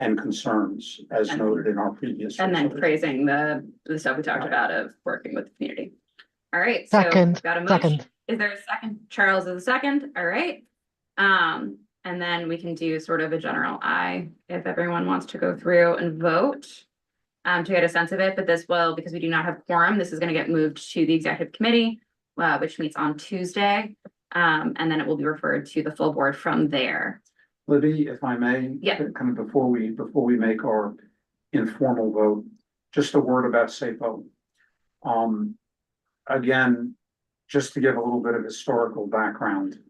and concerns as noted in our previous. And then resolution. praising the stuff we talked about of working with the community. All right, so Second, got a motion. second. Is there a second? Charles is a second. All right. And then we can do sort of a general aye if everyone wants to go through and vote to get a sense of it. But this will, because we do not have quorum, this is going to get moved to the executive committee, which meets on Tuesday. And then it will be referred to the full board from there. Libby, if I may. Yeah. Kind of before we make our informal vote, just a word about SAPO. Again, just to give a little bit of historical background,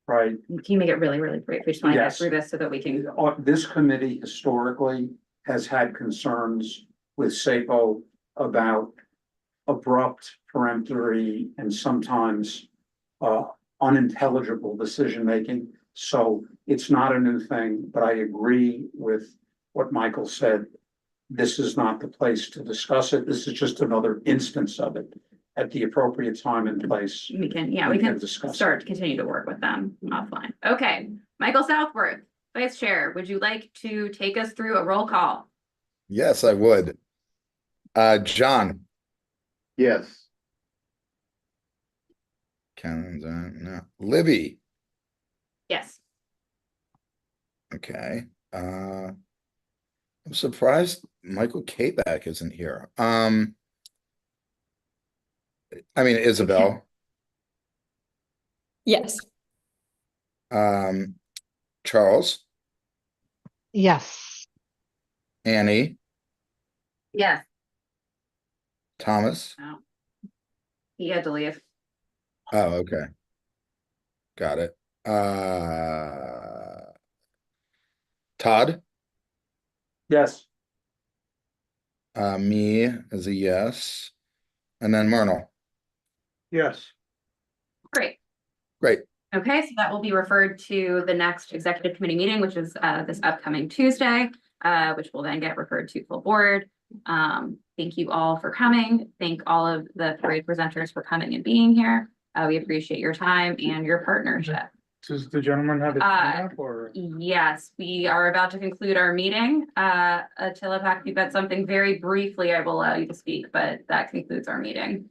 right? Can you make it really, really brief? We just want to get Yes. through this so that we can. This committee historically has had concerns with SAPO about abrupt, peremptory, and sometimes unintelligible decision-making. So it's not a new thing, but I agree with what Michael said. This is not the place to discuss it. This is just another instance of it. At the appropriate time and place. We can discuss. continue to work with them offline. Okay, Michael Southworth, Vice Chair, would you like to take us through a roll call? Yes, I would. John. Yes. No. Libby. Yes. Okay. I'm surprised Michael Kabak isn't here. I mean, Isabel. Yes. Charles, Yes. Annie, Yes. Thomas. No. He had to leave. Oh, okay. Got it. Todd, Yes. me as a yes. And then Myrtle. Yes. Great. Great. Okay, so that will be referred to the next executive committee meeting, which is this upcoming Tuesday, which will then get referred to full board. Thank you all for coming. Thank all of the parade presenters for coming and being here. We appreciate your time and your partnership. Does the gentleman have his hand up or? Yes, we are about to conclude our meeting. Attila Pack, you've got something very briefly, I will allow you to speak, but that concludes our meeting.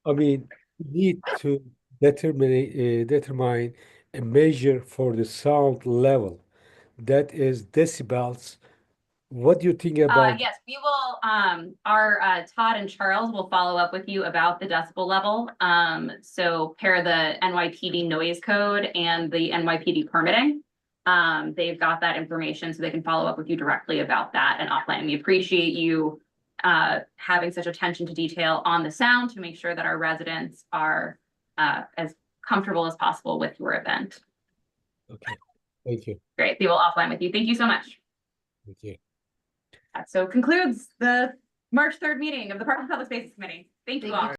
I mean, we need to determine a measure for the sound level. That is decibels. What do you think about? Yes, we will, our Todd and Charles will follow up with you about the decibel level. So pair the NYPD noise code and the NYPD permitting. They've got that information so they can follow up with you directly about that and offline. We appreciate you having such attention to detail on the sound to make sure that our residents are as comfortable as possible with your event. Okay, thank you. Great, they will offline with you. Thank you so much. Thank you. So concludes the March 3rd meeting of the Park and Public Spaces Committee. Thank you all.